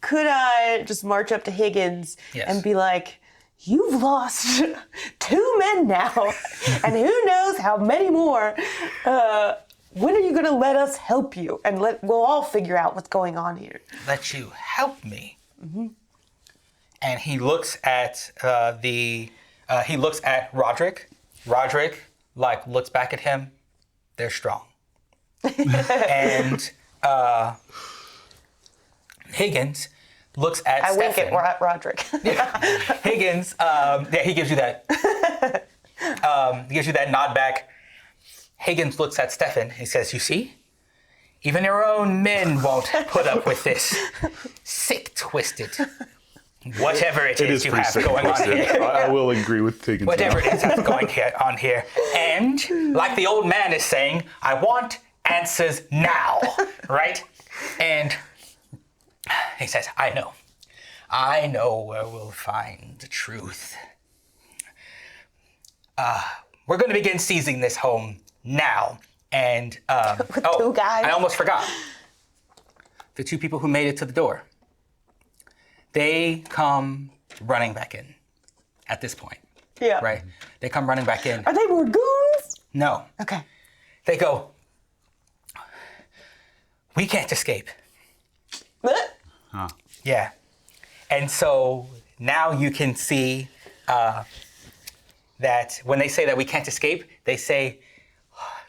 Could I just march up to Higgins Yes. and be like, you've lost 2 men now, and who knows how many more. When are you going to let us help you? And we'll all figure out what's going on here. Let you help me. Mm-hmm. And he looks at he looks at Roderick. Roderick looks back at him. They're strong. And Higgins looks at I Stefan. wink at Roderick. Higgins, he gives you that. He gives you that nod back. Higgins looks at Stefan. He says, "You see, even your own men won't put up with this. Sick, twisted, whatever it is you pretty have sick going on twisted. here. I will agree with Higgins. Whatever now. it is that's going on here. And like the old man is saying, I want answers now, right?" And he says, I know where we'll find the truth. We're going to begin seizing this home now. And, With 2 guys. I almost forgot. The 2 people who made it to the door, they come running back in at this point, Yeah. right? They come running back in. Are they more goons? No, Okay. they go, we can't escape. What? Yeah. And so now you can see that when they say that we can't escape, they say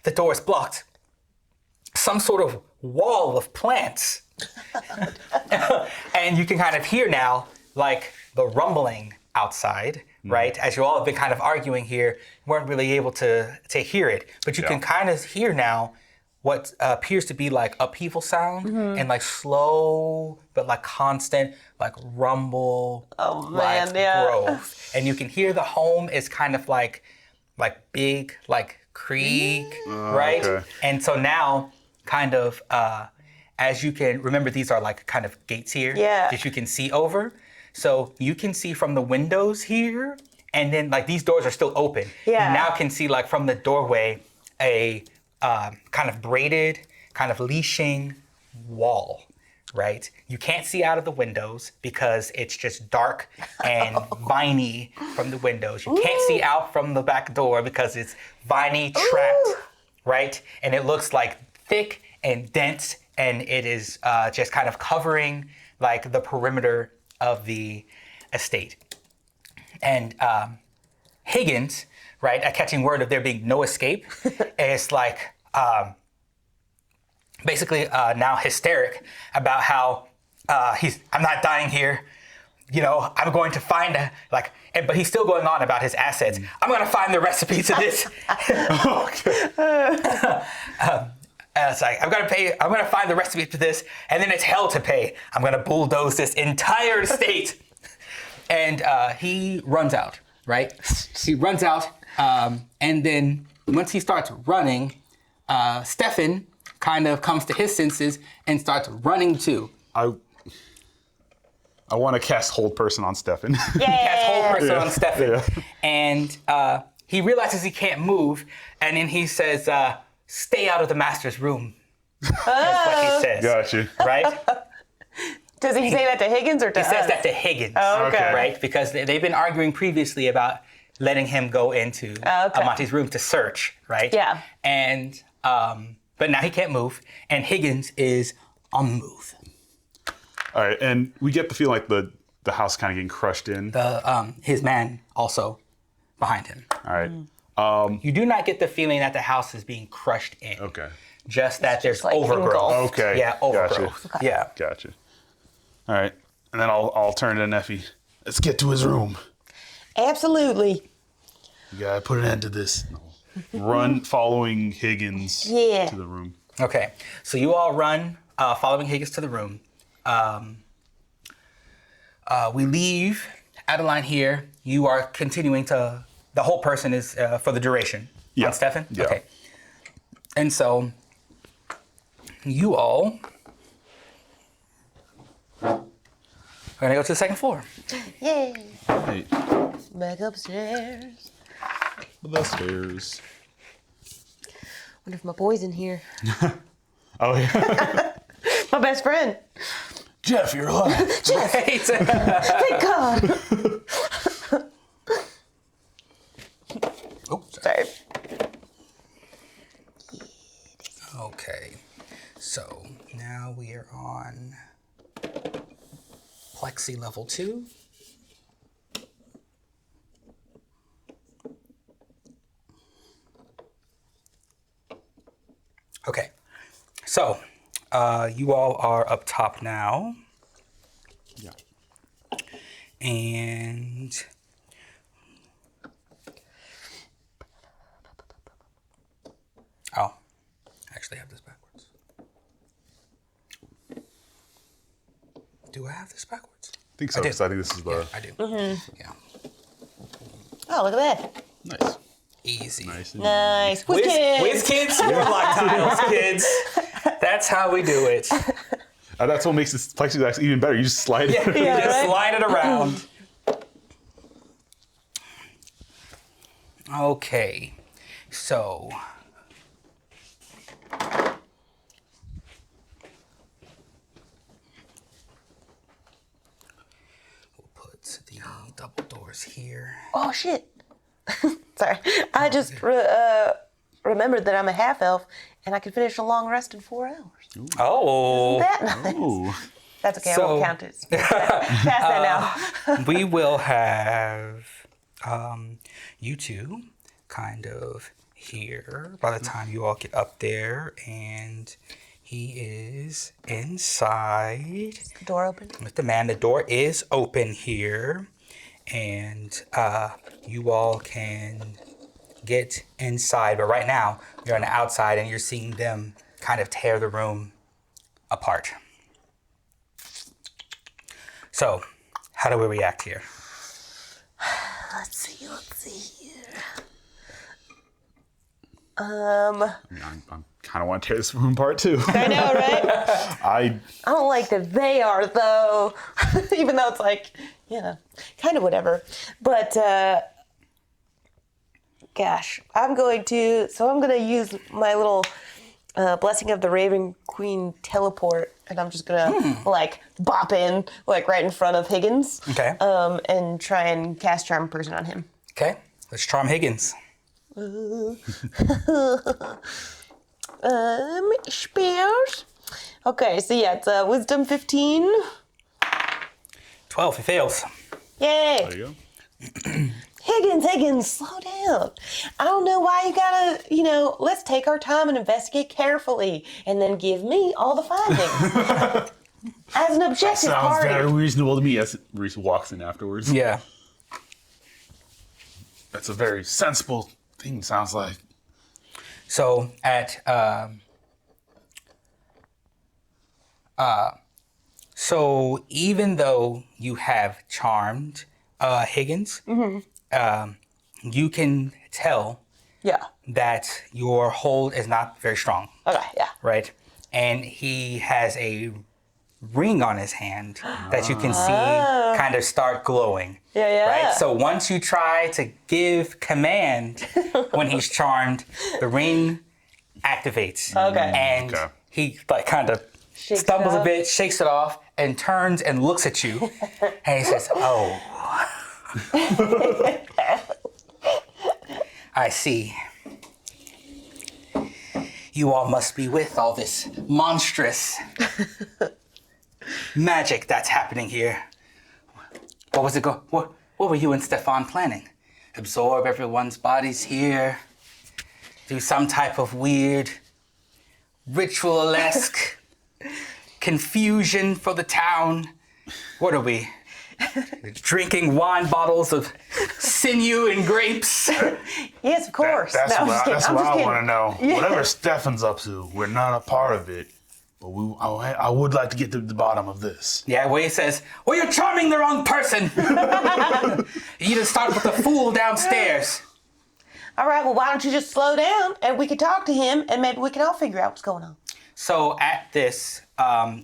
the door is blocked. Some sort of wall of plants. And you can kind of hear now the rumbling outside, right? As you all have been kind of arguing here, you weren't really able to hear it. But you can kind of hear now what appears to be upheaval sound and slow but constant rumble, growth. And you can hear the home is kind of like big creak, right? Okay. And so now kind of as you can remember, these are kind of gates here that you can see over. So you can see from the windows here, and then these doors are still open. Yeah. You now can see from the doorway a kind of braided, kind of leashing wall, right? You can't see out of the windows because it's just dark and viney from the windows. You can't see out from the back door because it's viney trapped, right? And it looks thick and dense, and it is just kind of covering the perimeter of the estate. And Higgins, right, at catching word of there being no escape, is basically now hysteric about how I'm not dying here. I'm going to find but he's still going on about his assets. I'm going to find the recipe to this. It's I'm going to find the recipe to this, and then it's hell to pay. I'm going to bulldoze this entire estate. And he runs out, right? He runs out, and then once he starts running, Stefan kind of comes to his senses and starts running too. I want to cast Hold Person on Stefan. Cast whole person on Stefan. Yeah. And he realizes he can't move, and then he says, stay out of the master's room. That's what he says. Gotcha. Right? Does he say that to Higgins or to He us? says that to Higgins. Oh, okay. Right? Because they've been arguing previously about letting him go into Amonte's room to search, right? Yeah. And, but now he can't move, and Higgins is on the move. All right, and we get the feeling the house kind of getting crushed in. His man also behind him. All right. You do not get the feeling that the house is being crushed in. Okay. Just that there's engulfed. overgrowth. Okay. Yeah, overgrowth. Gotcha. Yeah. Gotcha. All right, and then I'll turn to Neffy. Let's get to his room. Absolutely. You gotta put an end to this. Run following Higgins Yeah. to the room. Okay. So you all run following Higgins to the room. We leave Adeline here. You are continuing to. The whole person is for the duration. Yeah. On Stefan? Yeah. Okay. And so you all are gonna go to the second floor. Yay! Right. Back upstairs. The stairs. Wonder if my boy's in here. Oh, yeah. My best friend. Jeff, you're alive. Right. Thank God. Oh, Sorry. okay. So now we are on Plexi level 2. Okay. So you all are up top now. Yeah. And oh, I actually have this backwards. Do I have this backwards? I think so, I do. 'cause I think this is the I do. Yeah. Oh, look at that. Nice. Easy. Nice. Nice. Whiz Whiz kids. kids, block tiles, kids. That's how we do it. That's what makes this plexiglass even better. You just slide it. You Yeah, just right? slide it around. Okay, so we'll put the double doors here. Oh, shit. Sorry. I just remembered that I'm a half elf and I can finish a long rest in 4 hours. Oh, That nice. Ooh. That's okay. I So- won't count it. Past that now. we will have you two kind of here by the time you all get up there, and he is inside Door open. with the man. The door is open here, and you all can get inside, but right now you're on the outside and you're seeing them kind of tear the room apart. So, how do we react here? Let's see here. I kind of want to tear this room apart too. I know, right? I I don't like that they are, though. Even though it's like, yeah, kind of whatever. But, gosh, I'm going to use my little Blessing of the Raven Queen teleport, and I'm just gonna, bop in, right in front of Higgins. Okay. And try and cast Charm Person on him. Okay, let's charm Higgins. Spells. Okay, so yeah, it's Wisdom 15. 12, he fails. Yay! there you go. Higgins, slow down. I don't know why you gotta, let's take our time and investigate carefully and then give me all the findings. As an objective Sounds party. very reasonable to me as Reese walks in afterwards. Yeah. That's a very sensible thing, sounds like. So so even though you have charmed Higgins, you can tell Yeah. that your hold is not very strong, Okay, yeah. right? And he has a ring on his hand that you can see kind of start glowing. Yeah. Right? So once you try to give command when he's charmed, the ring activates. Okay. And Okay. he kind of Shakes it stumbles a off. bit, shakes it off, and turns and looks at you. And he says, "Oh. I see. You all must be with all this monstrous magic that's happening here. What was it what were you and Stefan planning? Absorb everyone's bodies here? Do some type of weird ritual-esque confusion for the town? What are we? Drinking wine bottles of sinew and grapes? Yes, of course. That's No, I'm what, just kidding. that's I'm what just I kidding. want to know. Whatever Stefan's up to, we're not a part of it. But I would like to get to the bottom of this. Yeah, where he says, "Well, you're charming the wrong person. You need to start with the fool downstairs." All right, well, why don't you just slow down and we can talk to him and maybe we can all figure out what's going on. So at this,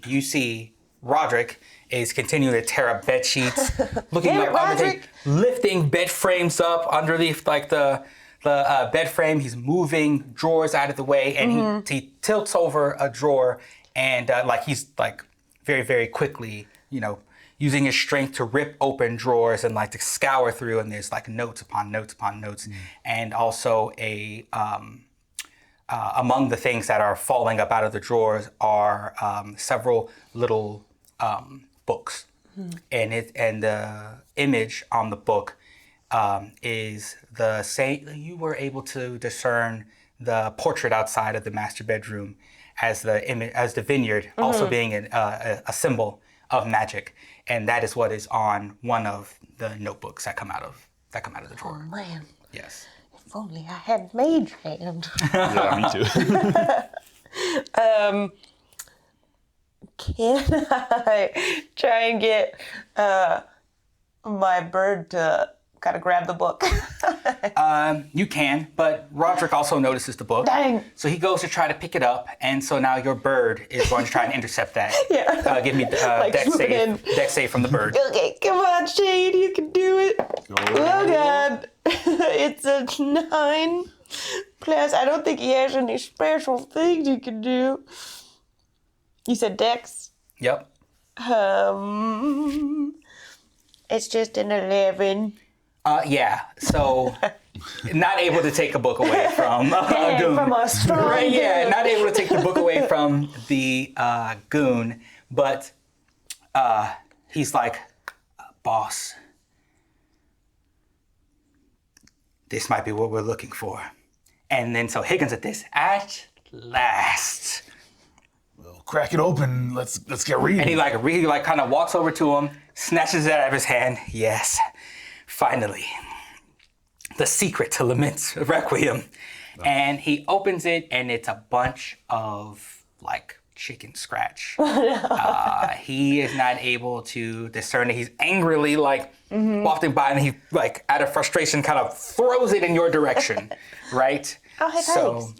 you see Roderick is continuing to tear up bed sheets, looking Damn up it, everything, Roderick. lifting bed frames up underneath like the bed frame. He's moving drawers out of the way, and he tilts over a drawer, and like he's like very, very quickly, using his strength to rip open drawers and like to scour through, and there's like notes upon notes upon notes, and also among the things that are falling up out of the drawers are several little books, and the image on the book is the same. You were able to discern the portrait outside of the master bedroom as the vineyard, also being a symbol of magic, and that is what is on one of the notebooks that come out of the drawer. Oh, man. Yes. If only I had mage hand. Yeah, me too. Can I try and get my bird to kind of grab the book? You can, but Roderick also notices the book. Dang. So he goes to try to pick it up, and so now your bird is going to try and intercept that. Yeah. Give me Like dex swoop it in. save. Dex save from the bird. Okay, come on, Shade, you can do it. Oh, God. It's a 9. Plus, I don't think he has any special things he can do. You said Dex? Yep. It's just an 11. Yeah. So not able to take a book away from Dang, goon. from a strong Right, yeah, goon. not able to take the book away from the goon, but he's like, boss, this might be what we're looking for. And then so Higgins at this, at last. Well, crack it open. Let's get reading. And he like kind of walks over to him, snatches it out of his hand. Yes, finally, the secret to Lament's Requiem. And he opens it, and it's a bunch of like chicken scratch. He is not able to discern it. He's angrily like wafting by, and he like out of frustration kind of throws it in your direction, right? Oh, hey, so,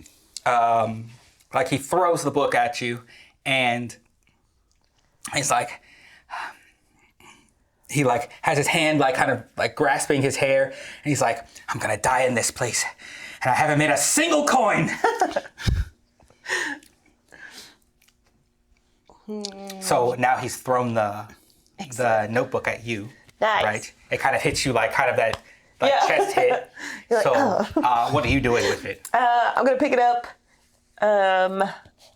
like he throws the book at you, and he's like, he like has his hand like kind of like grasping his hair, and he's like, I'm gonna die in this place, and I haven't made a single coin. So now he's thrown the notebook at you, Nice. right? It kind of hits you like kind of that like Yeah. chest hit. You're like, So what are you doing with it? I'm gonna pick it up,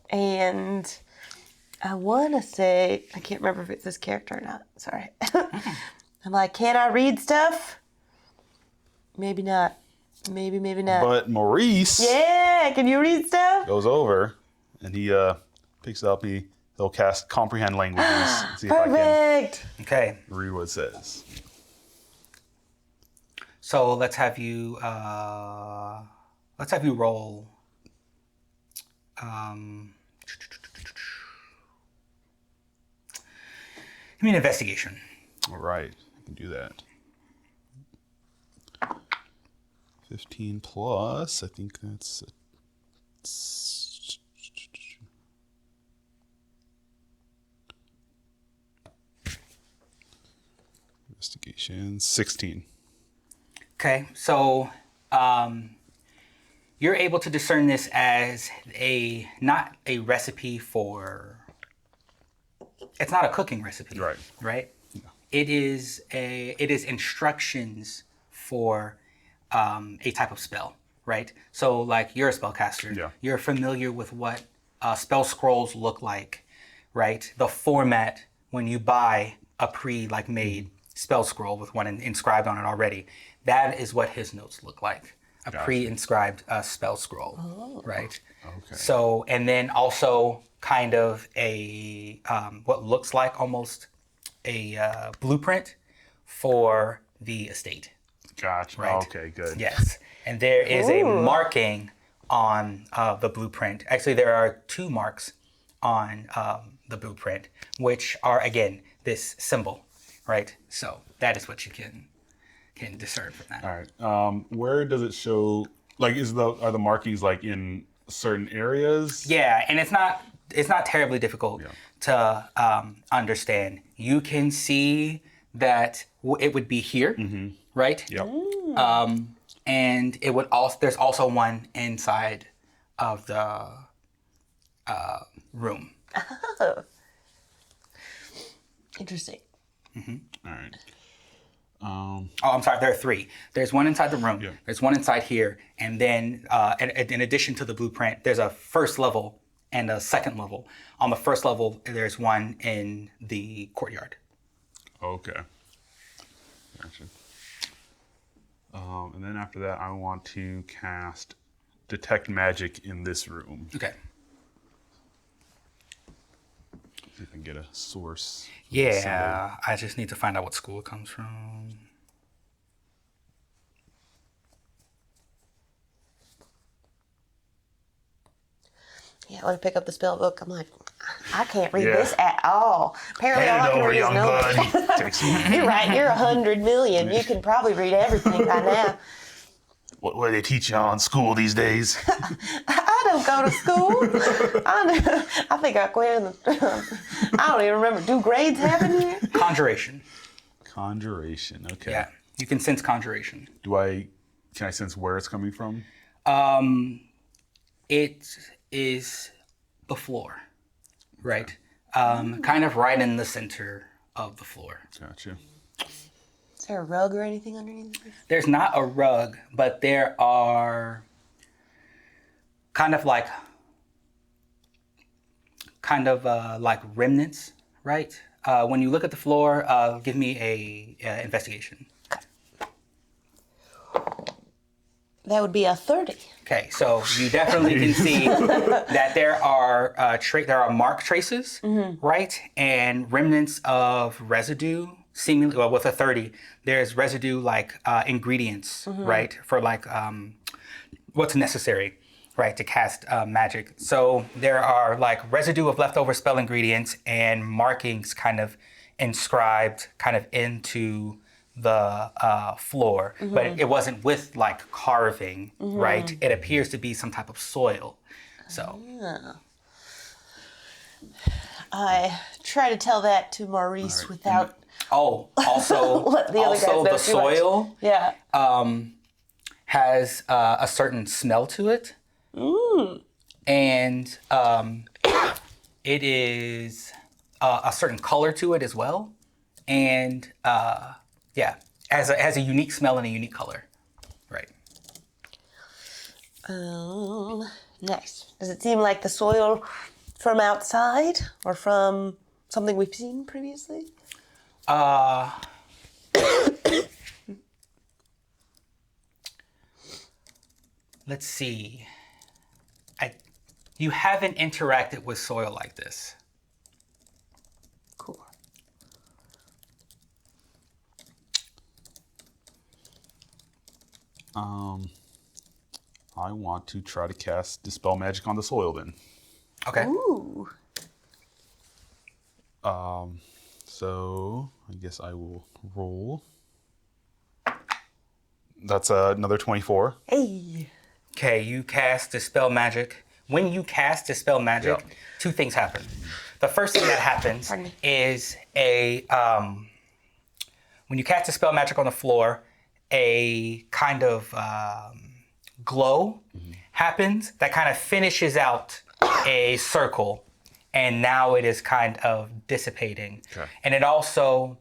and I want to say, I can't remember if it's this character or not. Sorry. I'm like, can I read stuff? Maybe not. Maybe not. But Maurice Yeah, can you read stuff? goes over and he picks it up. He'll cast comprehend languages and see if I can Perfect. Okay, read what it says. so let's have you roll. Give me an investigation. All right, I can do that. 15 plus, I think that's investigation 16. Okay, so you're able to discern this as not a recipe for. It's not a cooking recipe, Right. Right. It is instructions for a type of spell, right? So like you're a spellcaster, Yeah. you're familiar with what spell scrolls look like, right? The format when you buy a made spell scroll with one inscribed on it already, that is what his notes look like. A Gotcha. pre-inscribed spell scroll, right? Okay. So, and then also kind of a what looks like almost a blueprint for the estate. Gotcha. Right. Okay, good. Yes, and there is a marking on the blueprint. Actually, there are 2 marks on the blueprint, which are again this symbol, right? So that is what you can discern from that. All right. Where does it show Like, are the markings like in certain areas? Yeah, and it's not terribly difficult to understand. You can see that it would be here, right? Yep. And it would also there's also one inside of the room. Oh. Interesting. All right. Oh, I'm sorry. There are three. There's one inside the room. Yeah. There's one inside here, and then in addition to the blueprint, there's a first level and a second level. On the first level, there's one in the courtyard. Okay. Gotcha. And then after that, I want to cast Detect Magic in this room. Okay. See if I can get a source. Yeah, I just need to find out what school it comes from. Yeah, when I pick up the spell book, I'm like, I can't read this at all. Apparently, all I Hand can over, read is young numbers. bud. Takes you- You're right. You're 100 million. You can probably read everything by now. What do they teach you on school these days? I don't go to school. I think I quit. I don't even remember. Do grades happen here? Conjuration. Conjuration. Okay. Yeah, you can sense conjuration. Can I sense where it's coming from? It is the floor, right? Kind of right in the center of the floor. Gotcha. Is there a rug or anything underneath this? There's not a rug, but there are kind of like remnants, right? When you look at the floor, give me a investigation. That would be a 30. Okay, so you definitely can see that there are mark traces, right, and remnants of residue. Seemingly, well, with a 30, there's residue like ingredients, right, for like what's necessary, right, to cast magic. So there are like residue of leftover spell ingredients and markings kind of inscribed kind of into the floor, but it wasn't with like carving, right? It appears to be some type of soil. So I try to tell that to Maurice without. Also Let the other guys know the too much. soil Yeah. has a certain smell to it, and it is a certain color to it as well, and yeah, has a unique smell and a unique color, right? Nice. Does it seem like the soil from outside or from something we've seen previously? Let's see. You haven't interacted with soil like this. Cool. I want to try to cast Dispel Magic on the soil then. Okay. Ooh. So I guess I will roll. That's another 24. Hey. Okay, you cast Dispel Magic. When you cast Dispel Magic, Yeah. two things happen. The first thing that happens Pardon me. is when you cast Dispel Magic on the floor, a kind of glow happens that kind of finishes out a circle, and now it is kind of dissipating. Okay. And it also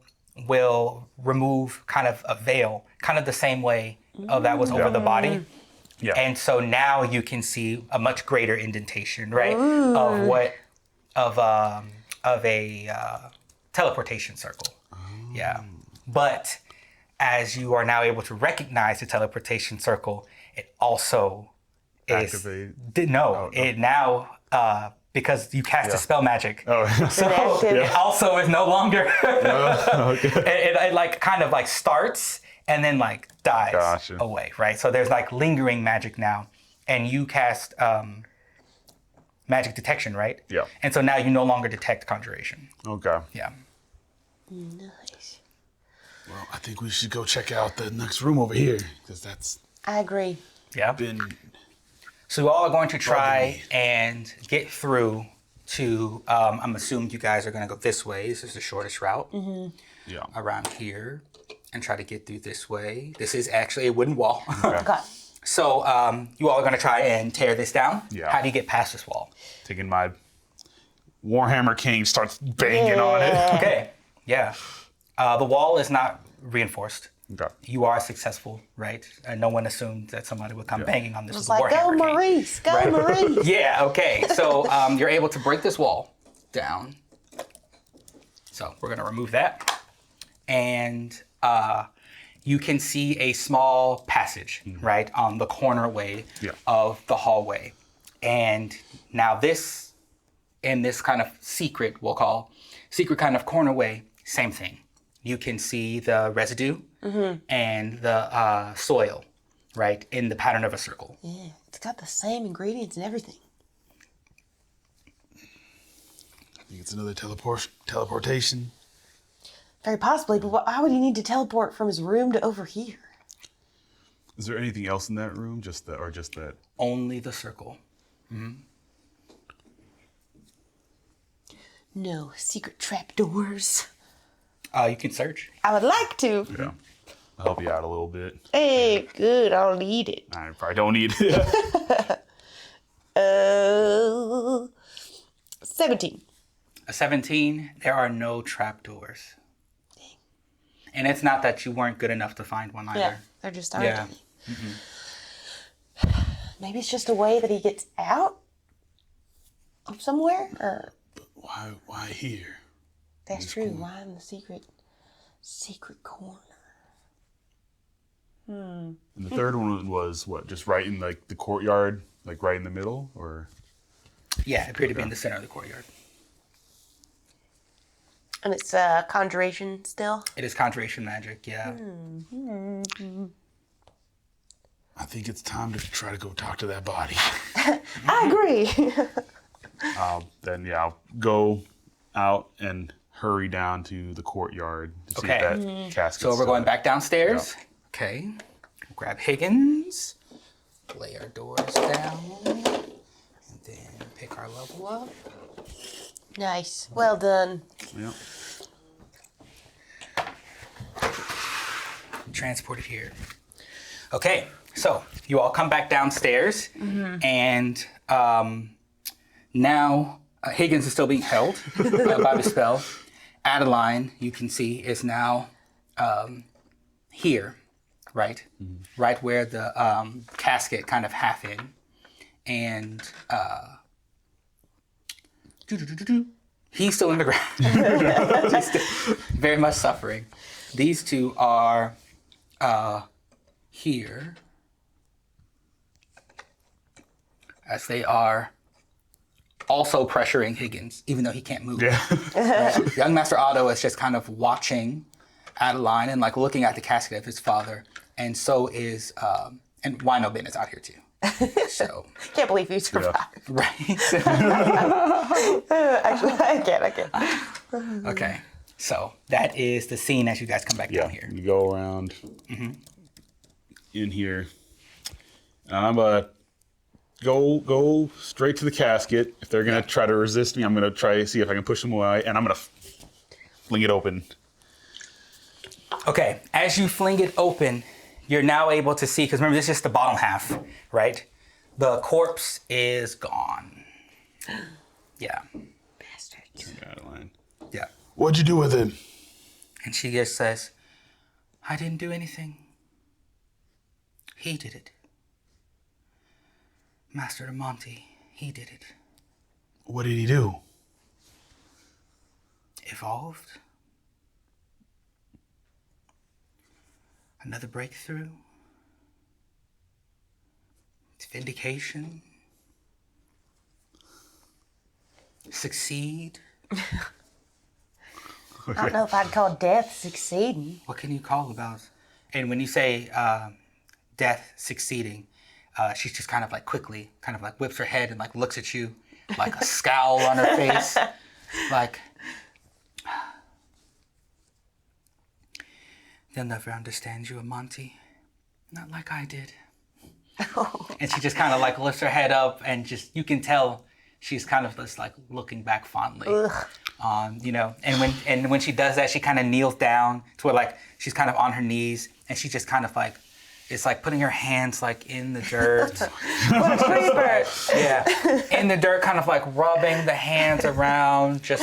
will remove kind of a veil, kind of the same way that was over the body. Yeah. And so now you can see a much greater indentation, right, of a teleportation circle. Yeah. But as you are now able to recognize the teleportation circle, it also Activated? it now because you cast a spell magic. Oh. So Inactive. it also is no longer. Okay. it like kind of like starts and then like dies Gotcha. away, right? So there's like lingering magic now, and you cast magic detection, right? Yeah. And so now you no longer detect conjuration. Okay. Yeah. Nice. Well, I think we should go check out the next room over here, because that's I agree. Yeah. been So you all are going to try me. and get through to, I'm assuming you guys are going to go this way. This is the shortest route Yeah. around here and try to get through this way. This is actually a wooden wall. Okay. So you all are going to try and tear this down. Yeah. How do you get past this wall? Taking my Warhammer cane, starts banging on it. Okay. Yeah. The wall is not reinforced. Okay. You are successful, right? No one assumed that somebody would come banging on this It's with a like, go Warhammer cane. Maurice, go Maurice. Yeah, okay. So you're able to break this wall down. So we're going to remove that. And you can see a small passage, right, on the corner way Yeah. of the hallway. And now this, in this kind of secret, we'll call, secret kind of corner way, same thing. You can see the residue and the soil, right, in the pattern of a circle. Yeah, it's got the same ingredients and everything. I think it's another teleportation. Very possibly, but why would he need to teleport from his room to over here? Is there anything else in that room? Just that? Only the circle. No secret trapdoors. You can search. I would like to. Yeah. I'll help you out a little bit. Hey, good, I'll need it. I probably don't need it. 17. A 17, there are no trapdoors. And it's not that you weren't good enough to find one either. Yeah, there just aren't Yeah. any. Maybe it's just a way that he gets out of somewhere? Or Why here? that's true. Why in the secret corner? And the third one was what? Just right in like the courtyard, like right in the middle, or? Yeah, it appeared to be in the center of the courtyard. And it's conjuration still? It is conjuration magic, yeah. I think it's time to try to go talk to that body. I agree. Then yeah, I'll go out and hurry down to the courtyard to see Okay. if that casket. So we're going back downstairs. Okay. We'll grab Higgins, lay our doors down, and then pick our level up. Nice. Well done. Yep. Transported here. Okay, so you all come back downstairs, and now Higgins is still being held by the spell. Adeline, you can see, is now here, right? Right where the casket kind of half in. And he's still in the ground. He's still very much suffering. These two are here, as they are also pressuring Higgins, even though he can't move. Yeah. Young Master Otto is just kind of watching Adeline and like looking at the casket of his father, and so is and Wino Ben is out here too. So Can't believe you survived. right. Actually, I can't. Okay. So that is the scene as you guys come back Yeah. down here. You go around in here, and I'm gonna go straight to the casket. If they're gonna try to resist me, I'm gonna try to see if I can push them away, and I'm gonna fling it open. Okay, as you fling it open, you're now able to see, because remember, this is just the bottom half, right? The corpse is gone. Yeah, Bastards. Adeline. yeah. What'd you do with it? And she just says, I didn't do anything. He did it. Master Monty, he did it. What did he do? Evolved. Another breakthrough. It's vindication. Succeed. I don't know if I'd call death succeeding. What can you call about? And when you say death succeeding, she's just kind of like quickly, kind of like whips her head and like looks at you, like a scowl on her face, like they'll never understand you, Amonte. Not like I did. And she just kind of like lifts her head up, and just you can tell she's kind of just like looking back fondly. You know, and when she does that, she kind of kneels down to where like she's kind of on her knees, and she just kind of like it's like putting her hands like in the dirt. What a creeper! Yeah, in the dirt, kind of like rubbing the hands around, just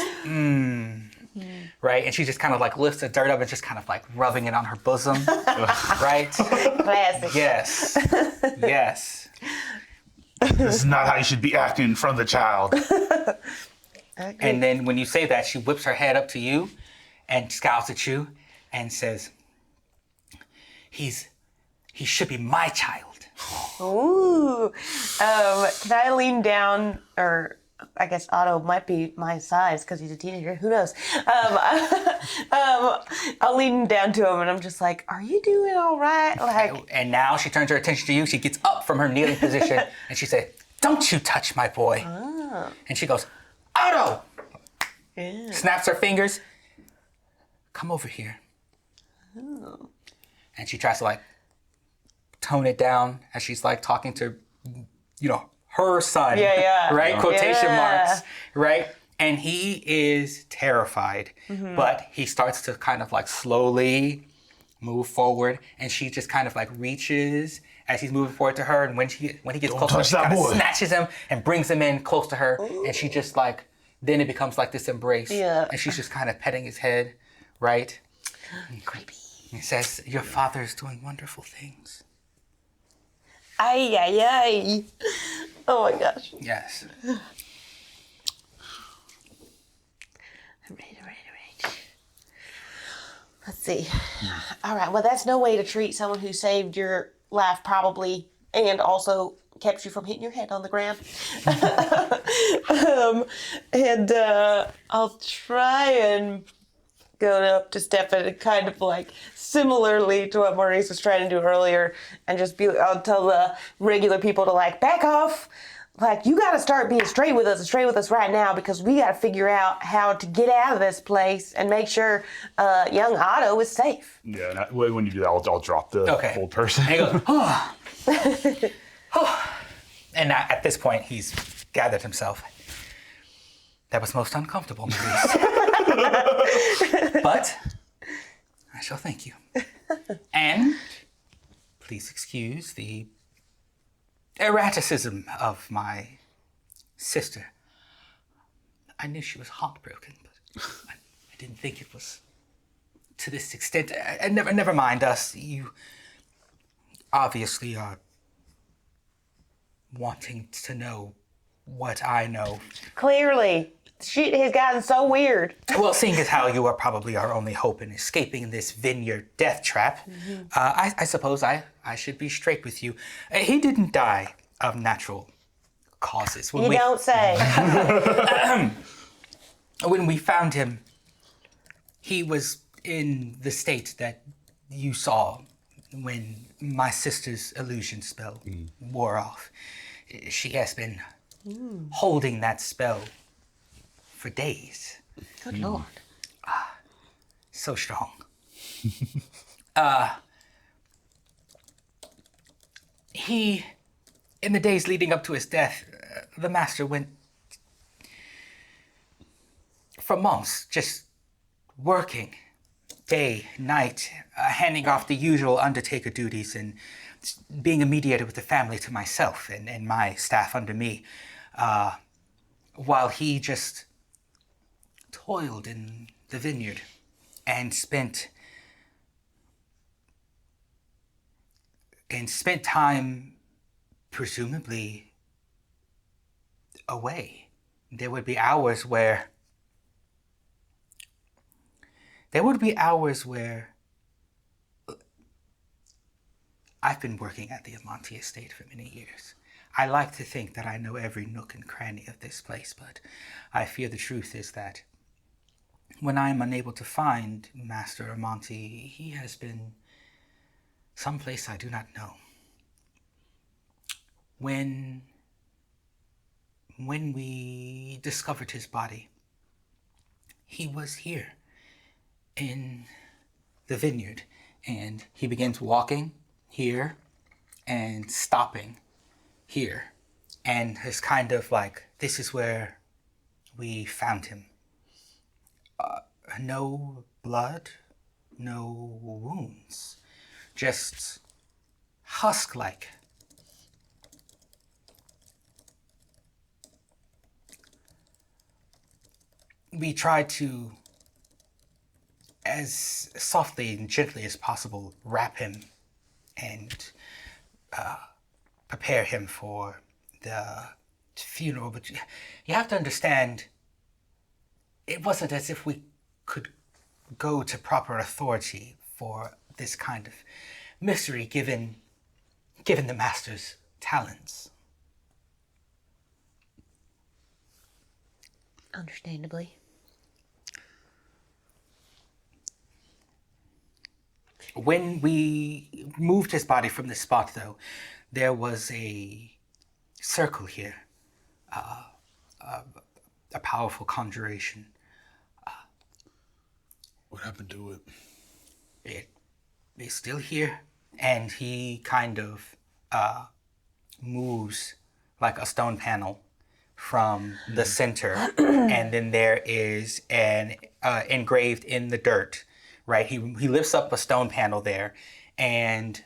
right. And she just kind of like lifts the dirt up and just kind of like rubbing it on her bosom, right? Classic. Yes, yes. This is not how you should be acting in front of the child. And then when you say that, she whips her head up to you and scowls at you and says, he should be my child. Ooh. Can I lean down, or I guess Otto might be my size because he's a teenager. Who knows? I'll lean down to him and I'm just like, "Are you doing all right?" Like, And now she turns her attention to you. She gets up from her kneeling position and she says, "Don't you touch my boy." And she goes, "Otto!" yeah. Snaps her fingers. "Come over here." And she tries to like tone it down as she's like talking to, you know, her son. Yeah. Right? Quotation Yeah. marks. Right? And he is terrified, but he starts to kind of like slowly move forward, and she just kind of like reaches as he's moving forward to her, and when he gets close to her, touch she that kind of boy. snatches him and brings him in close to her, and she just like, then it becomes like this embrace, Yeah. and she's just kind of petting his head, right? Creepy. He says, "Your father is doing wonderful things." Ay, ay, ay. Oh my gosh. Yes. Right. Let's see. All right. Well, that's no way to treat someone who saved your life, probably, and also kept you from hitting your head on the ground. I'll try and go up to Stefan and kind of like similarly to what Maurice was trying to do earlier, and just I'll tell the regular people to like back off. Like, you got to start being straight with us right now, because we got to figure out how to get out of this place and make sure young Otto is safe. Yeah, and when you do that, I'll drop the Okay. old person. And he goes, "Oh." And at this point, he's gathered himself. "That was most uncomfortable, Maurice. But I shall thank you. And please excuse the erraticism of my sister. I knew she was heartbroken, but I didn't think it was to this extent. Never mind us. You obviously are wanting to know what I know. Clearly, shit has gotten so weird. Well, seeing as how you are probably our only hope in escaping this vineyard death trap, I suppose I should be straight with you. He didn't die of natural causes. You don't say. When we found him, he was in the state that you saw when my sister's illusion spell wore off. She has been holding that spell for days. Good Lord. So strong. In the days leading up to his death, the master went for months just working day, night, handing off the usual undertaker duties and being a mediator with the family to myself and my staff under me, while he just toiled in the vineyard and spent time presumably away. There would be hours where I've been working at the Amante estate for many years. I like to think that I know every nook and cranny of this place, but I fear the truth is that when I am unable to find Master Amante, he has been someplace I do not know. When we discovered his body, he was here in the vineyard, and he begins walking here and stopping here. And it's kind of like, this is where we found him. No blood, no wounds, just husk-like. We tried to, as softly and gently as possible, wrap him and prepare him for the funeral. But you have to understand, it wasn't as if we could go to proper authority for this kind of mystery, given the master's talents. Understandably. When we moved his body from this spot, though, there was a circle here, a powerful conjuration. What happened to it? It is still here, and he kind of moves like a stone panel from the center, and then there is an engraved in the dirt, right? He lifts up a stone panel there, and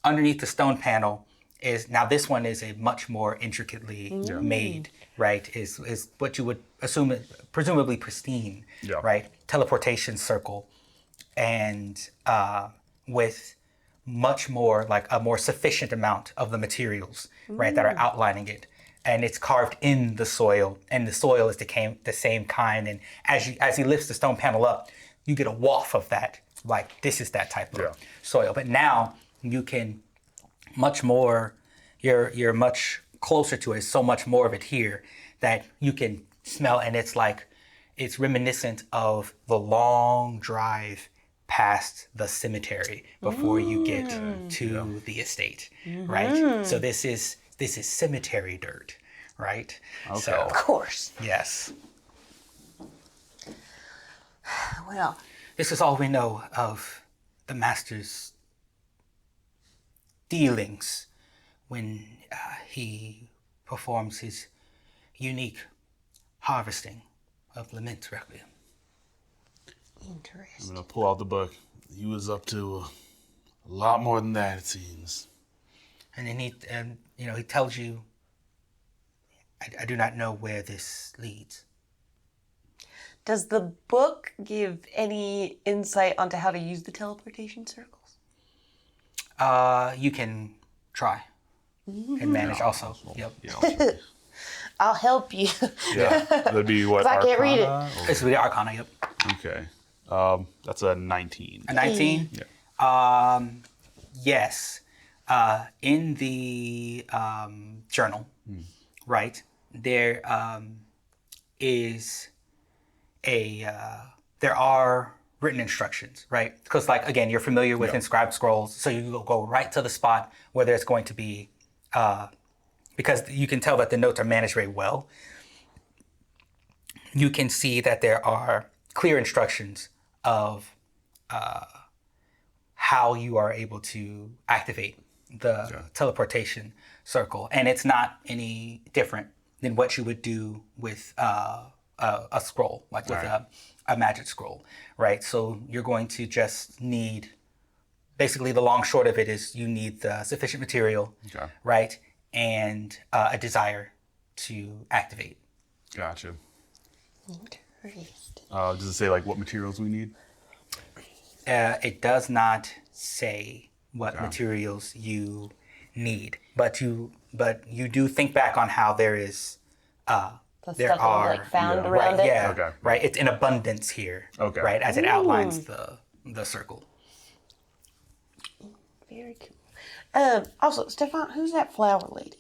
underneath the stone panel is, now this one is a much more intricately made, right? Is what you would assume, presumably pristine, right? Teleportation circle, and with much more, like a more sufficient amount of the materials, right, that are outlining it. And it's carved in the soil, and the soil is the same kind. And as he lifts the stone panel up, you get a waft of that, like this is that type of soil. But now you can much more, you're much closer to it, so much more of it here that you can smell, and it's like, it's reminiscent of the long drive past the cemetery before you get to the estate, right? So this is cemetery dirt, right? Okay. So, Of course. yes. Well, This is all we know of the master's dealings when he performs his unique harvesting of Lament Requiem. I'm interesting. gonna pull out the book. He was up to a lot more than that, it seems. And then he tells you, I do not know where this leads. Does the book give any insight onto how to use the teleportation circles? You can try and manage also. Yep. Yeah. I'll help you. Yeah. That'd be what? 'Cause I can't read it. Arcana, or- This is the Arcana, yep. Okay. That's a 19. A 19? Yeah. Yes. In the journal, right, there is there are written instructions, right? Because, like, again, you're familiar with inscribed scrolls, so you go right to the spot where there's going to be, because you can tell that the notes are managed very well. You can see that there are clear instructions of how you are able to activate the teleportation circle, and it's not any different than what you would do with a scroll, like with a magic scroll, right? So you're going to just need, basically the long short of it is you need the sufficient material, right, and a desire to activate. Gotcha. Interesting. Does it say like what materials we need? It does not say what materials you need, but you do think back on how there is The there stuff are like found right, around it. yeah, Okay. right. It's in abundance here, Okay. right, as it outlines the circle. Very cool. Also, Stefan, who's that flower lady?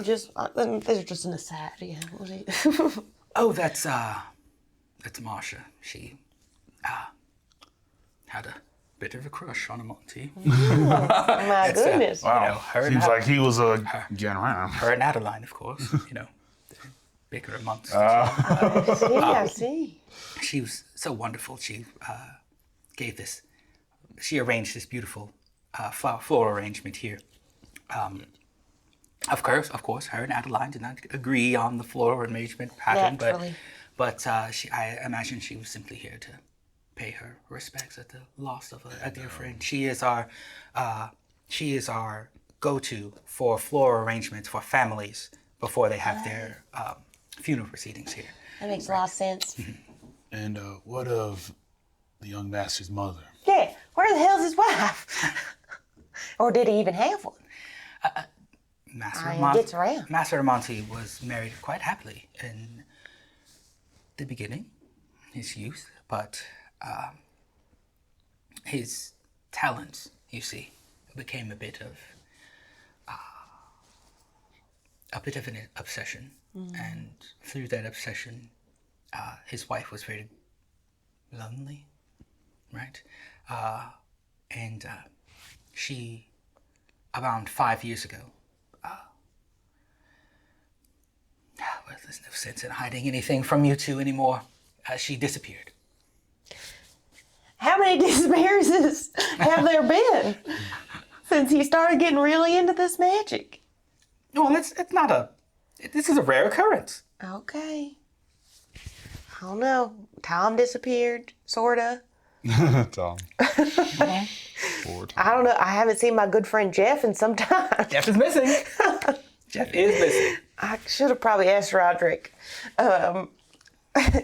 Just these are just an aside. Yeah. What is it? Oh, that's Marsha. She had a bit of a crush on Monty. My goodness. You know, her and Seems Ad- like he was getting around. her and Adeline, of course. You know, they're bigger amongst. I see. She was so wonderful. She gave this. She arranged this beautiful floral arrangement here Of course, her and Adeline did not agree on the floral arrangement pattern, Naturally. but I imagine she was simply here to pay her respects at the loss of a dear friend. She is our go-to for floral arrangements for families before they have their funeral proceedings here. That makes a lot of sense. And what of the young master's mother? Yeah, where the hell's his wife? Or did he even have one? Gets around. Master Monty was married quite happily in the beginning, his youth, but his talents, you see, became a bit of an obsession, and through that obsession, his wife was very lonely, right? And she, around 5 years ago, well, there's no sense in hiding anything from you two anymore. She disappeared. How many disappearances have there been since he started getting really into this magic? Well, this is a rare occurrence. Okay. I don't know. Tom disappeared, sorta. Tom. Poor Tom. I don't know. I haven't seen my good friend Jeff in some time. Jeff is missing. Jeff is missing. I should have probably asked Roderick.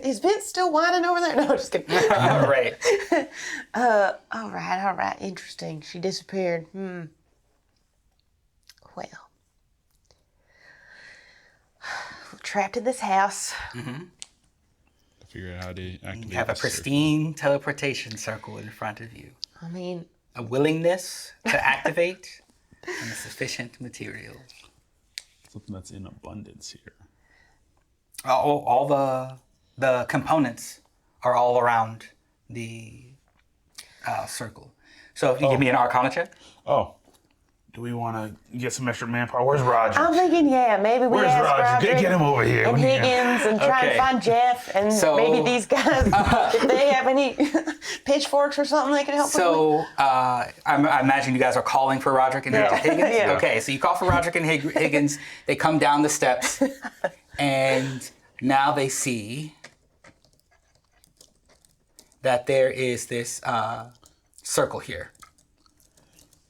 Is Vince still whining over there? No, just kidding. Right. All right. Interesting. She disappeared. Well. We're trapped in this house. Figure out how to activate. You have a this pristine teleportation circle in front of you. I mean, A willingness to activate and a sufficient material. something that's in abundance here. All the components are all around the circle. So if you give me an Arcana check. Oh. Do we want to get some extra manpower? Where's Roger? I'm thinking, yeah, maybe we Where's ask Roger? Roderick Get him over here. and We need him. Higgins and try Okay. and find Jeff and So- maybe these guys, if they have any pitchforks or something they can help with. So I imagine you guys are calling for Roderick and Higgins? Yeah. Okay, so you call for Roderick and Higgins. They come down the steps, and now they see that there is this circle here.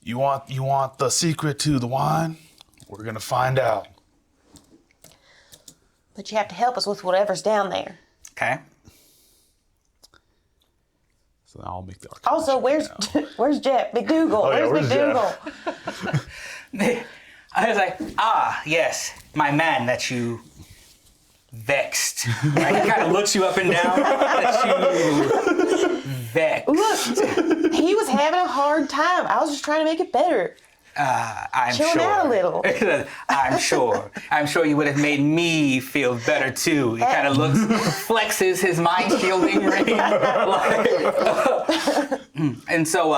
You want the secret to the wine? We're gonna find out. But you have to help us with whatever's down there. Okay. So I'll make the Arcana Also, check where's now. Jeff? McDougal. Oh, yeah, where's where's McDougal? I was like, yes, my man that you vexed. Right? He kind of looks you up and down. That you vexed. Look, he was having a hard time. I was just trying to make it better. I'm Chill sure. out a little. I'm sure. I'm sure you would have made me feel better too. He kind of looks, flexes his mind shielding ring. And so,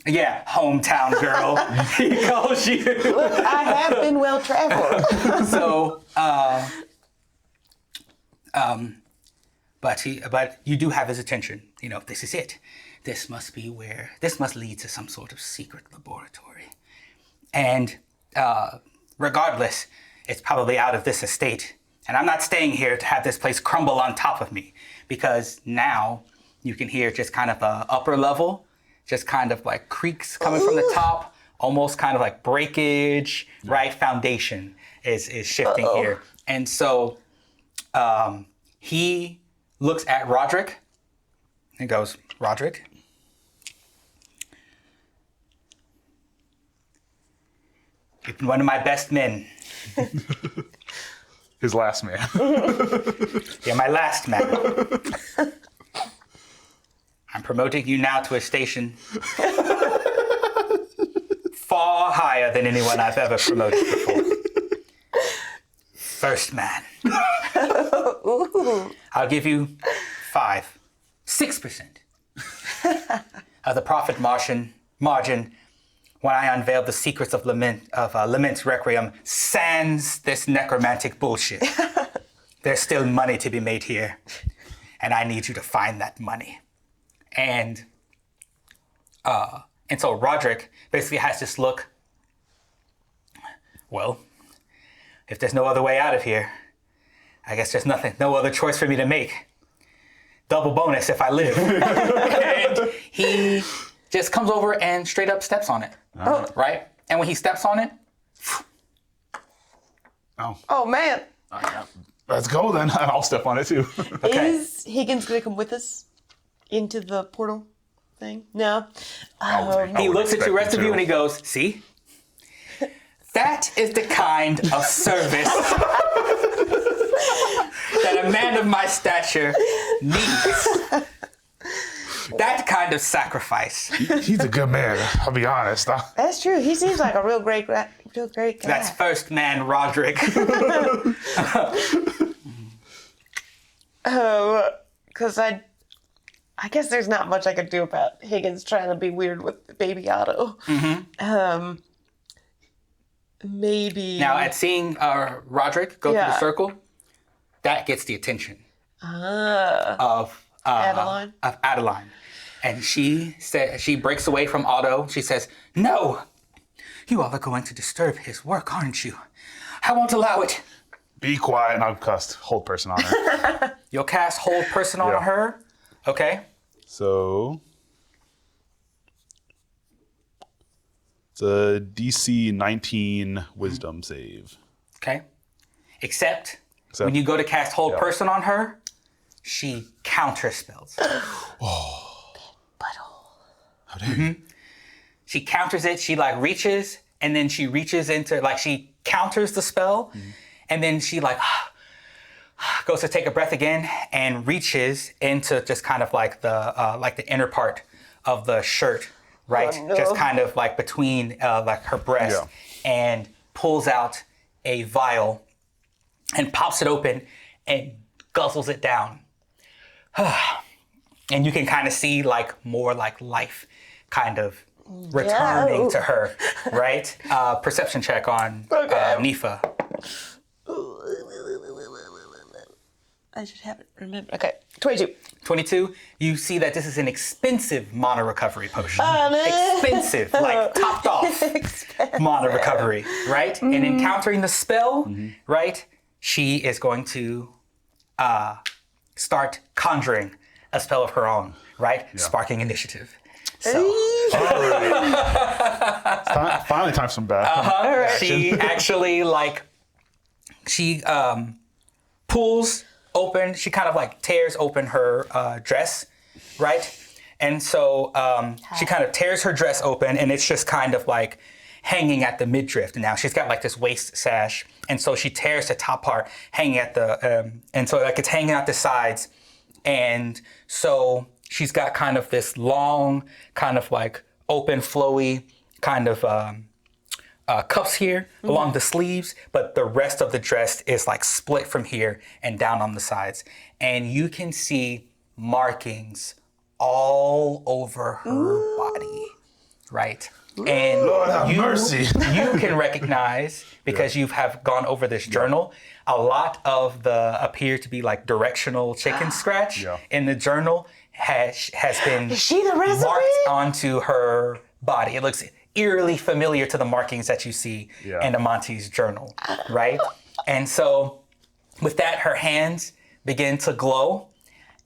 yeah, hometown girl, he calls you. Look, I have been well traveled. So, but you do have his attention. You know, this is it. This must lead to some sort of secret laboratory. And regardless, it's probably out of this estate. And I'm not staying here to have this place crumble on top of me, because now you can hear just kind of a upper level, just kind of like creaks coming from the top, almost kind of like breakage, right? Foundation is shifting here. And so he looks at Roderick and goes, Roderick, you've been one of my best men. His last man. You're my last man. I'm promoting you now to a station far higher than anyone I've ever promoted before. First man. I'll give you 6% of the profit margin when I unveil the secrets of Lament's Requiem, sans this necromantic bullshit. There's still money to be made here, and I need you to find that money. And so Roderick basically has this look, Well, if there's no other way out of here, I guess there's no other choice for me to make. Double bonus if I live. And he just comes over and straight up steps on it. Right? And when he steps on it, Oh man. Let's go then. I'll step on it too. Okay. Is Higgins gonna come with us into the portal thing? No. He looks at the rest of you and he goes, see? That is the kind of service that a man of my stature needs. That kind of sacrifice. He's a good man. I'll be honest. That's true. He seems like a real great guy. That's first man Roderick. Because I guess there's not much I could do about Higgins trying to be weird with Baby Otto. Maybe. Now, at seeing Roderick go through the circle, that gets the attention of Adeline. And she breaks away from Otto. She says, "No, you all are going to disturb his work, aren't you? I won't allow it." Be quiet, and I'll cast hold person on her. You'll cast hold person on her. Okay. So it's a DC 19 Wisdom save. Okay. Except when you go to cast hold person on her, she counter spells. How dare you? She counters it. She reaches, and then she reaches into she counters the spell, and then she goes to take a breath again and reaches into just kind of the inner part of the shirt, right? Oh, no. Just kind of between her breast, and pulls out a vial and pops it open and guzzles it down. And you can kind of see more life kind of returning to her, right? Perception check on Nifa. I should have it remembered. Okay, 22. 22, you see that this is an expensive mana recovery potion. Oh, no. Expensive, topped off mana recovery, right? And in countering the spell, right, she is going to start conjuring a spell of her own, right? Sparking initiative. So Finally, time for some bad. she actually she pulls open, she kind of tears open her dress, right? And so she kind of tears her dress open, and it's just kind of hanging at the midriff. And now she's got this waist sash, and so she tears the top part, hanging at the, and so it's hanging out the sides. And so she's got kind of this long, kind of open, flowy kind of cuffs here along the sleeves, but the rest of the dress is split from here and down on the sides. And you can see markings all over her body, right? And Lord have mercy. You can recognize, because you have gone over this journal, a lot of the appear to be directional chicken scratch in the journal has been Is she the recipe? marked onto her body. It looks eerily familiar to the markings that you see in Amonte's journal, right? And so with that, her hands begin to glow,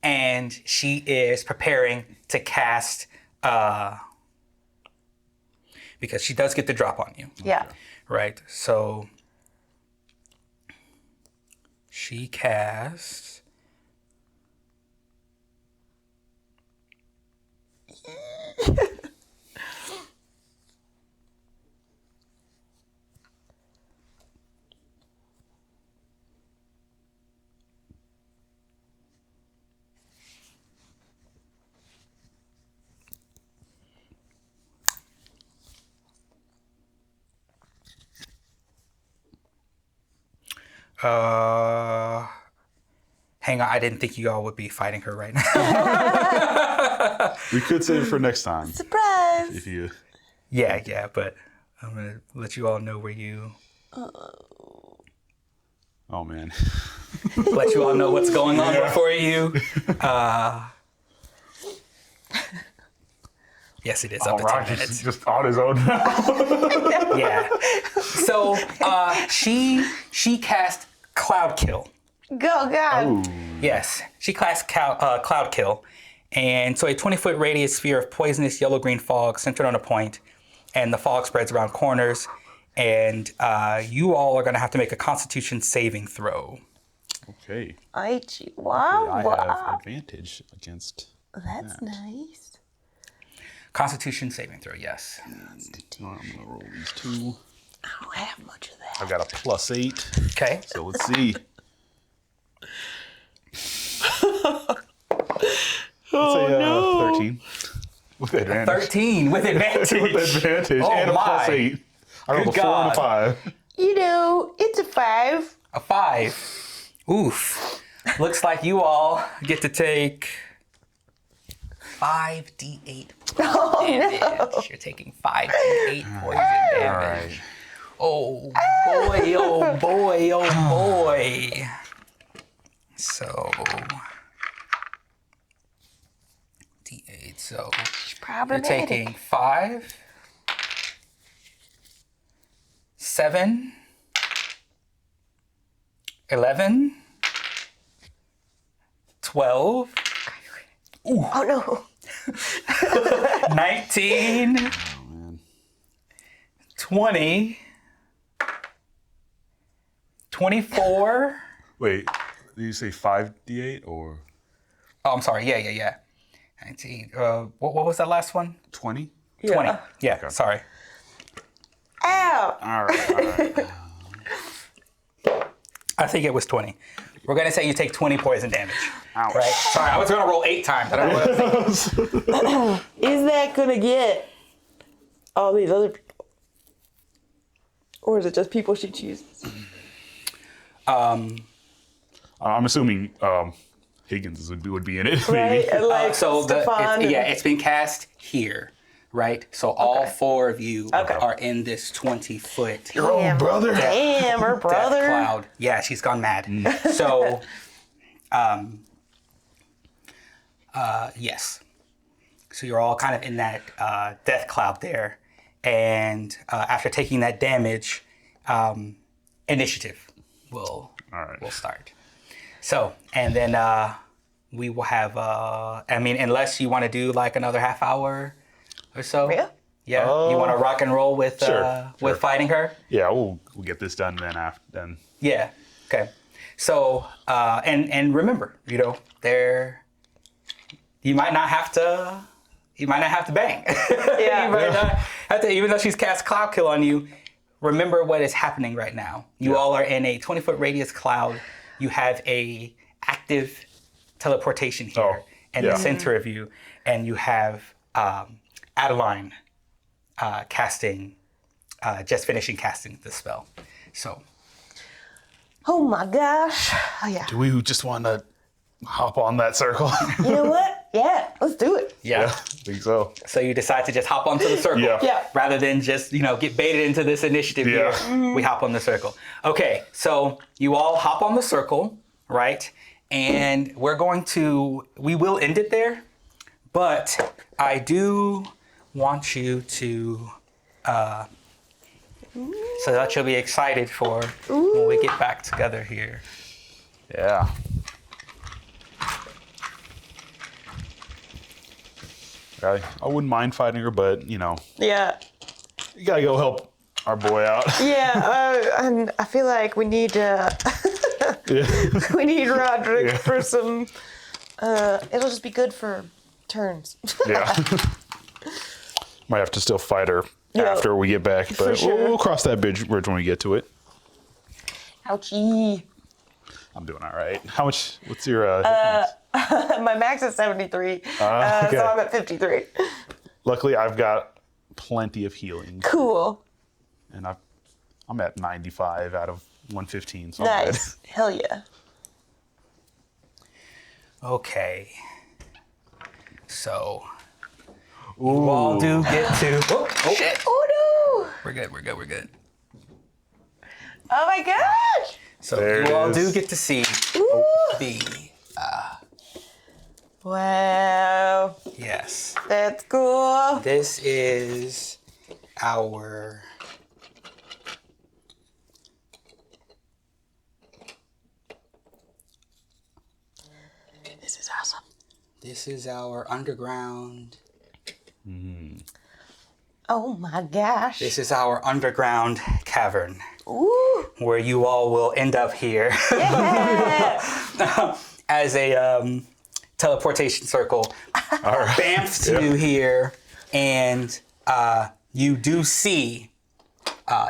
and she is preparing to cast, because she does get the drop on you. Yeah. Right, so she casts. Hang on, I didn't think you all would be fighting her right now. We could save it for next time. Surprise! If you. Yeah, but I'm gonna let you all know where you. Oh man. Let you all know what's going on before you. Yes, it is Oh, up to 10 Rock minutes. just on his own. Yeah. So she cast Cloud Kill. Go, God. Ooh. Yes, she cast Cloud Kill. And so a 20-foot radius sphere of poisonous yellow-green fog centered on a point, and the fog spreads around corners. And you all are going to have to make a Constitution saving throw. Okay. I have advantage against. That's nice. Constitution saving throw, yes. I'm gonna roll these two. I don't have much of that. I've got a +8. Okay. So let's see. Oh, no. 13. With advantage. 13 with advantage. With advantage Oh, and a my. +8. I rolled a Good 4 and a God. 5. You know, it's a 5. A 5. Oof. Looks like you all get to take 5d8 damage. You're taking 5d8 poison damage. Oh boy, oh boy, oh boy. So d8. So you're Problematic. taking 5, 7, 11, 12, Oh, no. 19, Oh, man. 20, 24. Wait, did you say 5d8 or Oh, I'm sorry. Yeah. 19. What was that last one? 20? 20. Yeah, sorry. Ow. All right. I think it was 20. We're going to say you take 20 poison damage. Ouch. Right? Sorry, I was going to roll 8 times. I don't know what I was thinking. Is that going to get all these other people? Or is it just people she chooses? I'm assuming Higgins would be in it. Right? Maybe. And like So Stefan. it's been cast here, right? So all 4 of you are in this 20-foot Your own brother. Damn, her death brother. cloud. Yeah, she's gone mad. So, yes. So you're all kind of in that death cloud there, and after taking that damage, initiative will start. So, and then we will have. I mean, unless you want to do like another half hour or so. Yeah. Yeah. You want to rock and roll with Sure. with fighting her. Yeah, we'll get this done then. Yeah. Okay. So, and remember, you might not have to bang. Yeah. You might not have to, even though she's cast Cloud Kill on you. Remember what is happening right now. You all are in a 20-foot radius cloud. You have a active teleportation here in the center of you, and you have Adeline just finishing casting the spell. So. Oh my gosh. Oh yeah. Do we just want to hop on that circle? You know what? Yeah, let's do it. Yeah. I think so. So you decide to just hop onto the circle. Yeah. Rather than just, get baited into this initiative here. We hop on the circle. Okay, so you all hop on the circle, right? And we will end it there, but I do want you to, so that you'll be excited for when we get back together here. Yeah. I wouldn't mind fighting her, but Yeah. you gotta go help our boy out. Yeah, and I feel like we need we need Roderick for some. It'll just be good for turns. Yeah. Might have to still fight her Yeah. after we get back, but sure. we'll cross that bridge when we get to it. Ouchie. I'm doing all right. How much? What's your? My max is 73, okay. so I'm at 53. Luckily, I've got plenty of healing, Cool. and I'm at 95 out of 115. So I'm good. Nice. Hell yeah. Okay. So you all do get to. Oh, shit. Oh no. We're good. Oh my gosh. So There you it all is. do get to see Ooh. the Wow. Yes. That's cool. This is our This is awesome. This is our underground. Oh my gosh. This is our underground cavern Ooh. where you all will end up here Yeah. as a teleportation circle. Bamf to you here, and you do see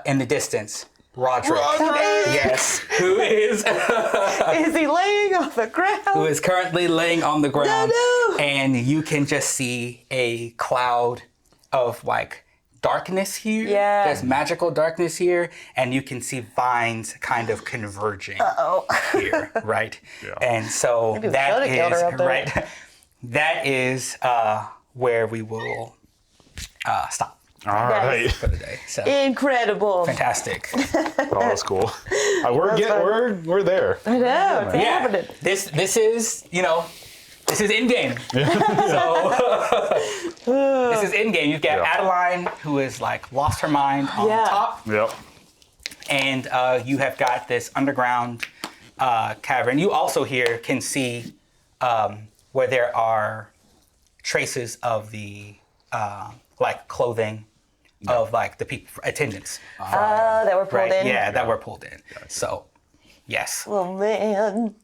in the distance Roderick. Yes, who is Is he laying on the ground? who is currently laying on the ground, No. and you can just see a cloud of like darkness here. Yeah. There's magical darkness here, and you can see vines kind of converging here, right? Yeah. And so Maybe we that should've killed her is up there. right. That is where we will stop All right. for the day. So Incredible. fantastic. Oh, that's cool. We're there. I know. It's Yeah. happening. This is this is in game. So this is in game. You've got Yeah. Adeline, who is like lost her mind on Yeah. top, Yep. and you have got this underground cavern. You also here can see where there are traces of the like clothing of like the people attendants, That were pulled right? in. Yeah, that were pulled in. So yes. Oh man.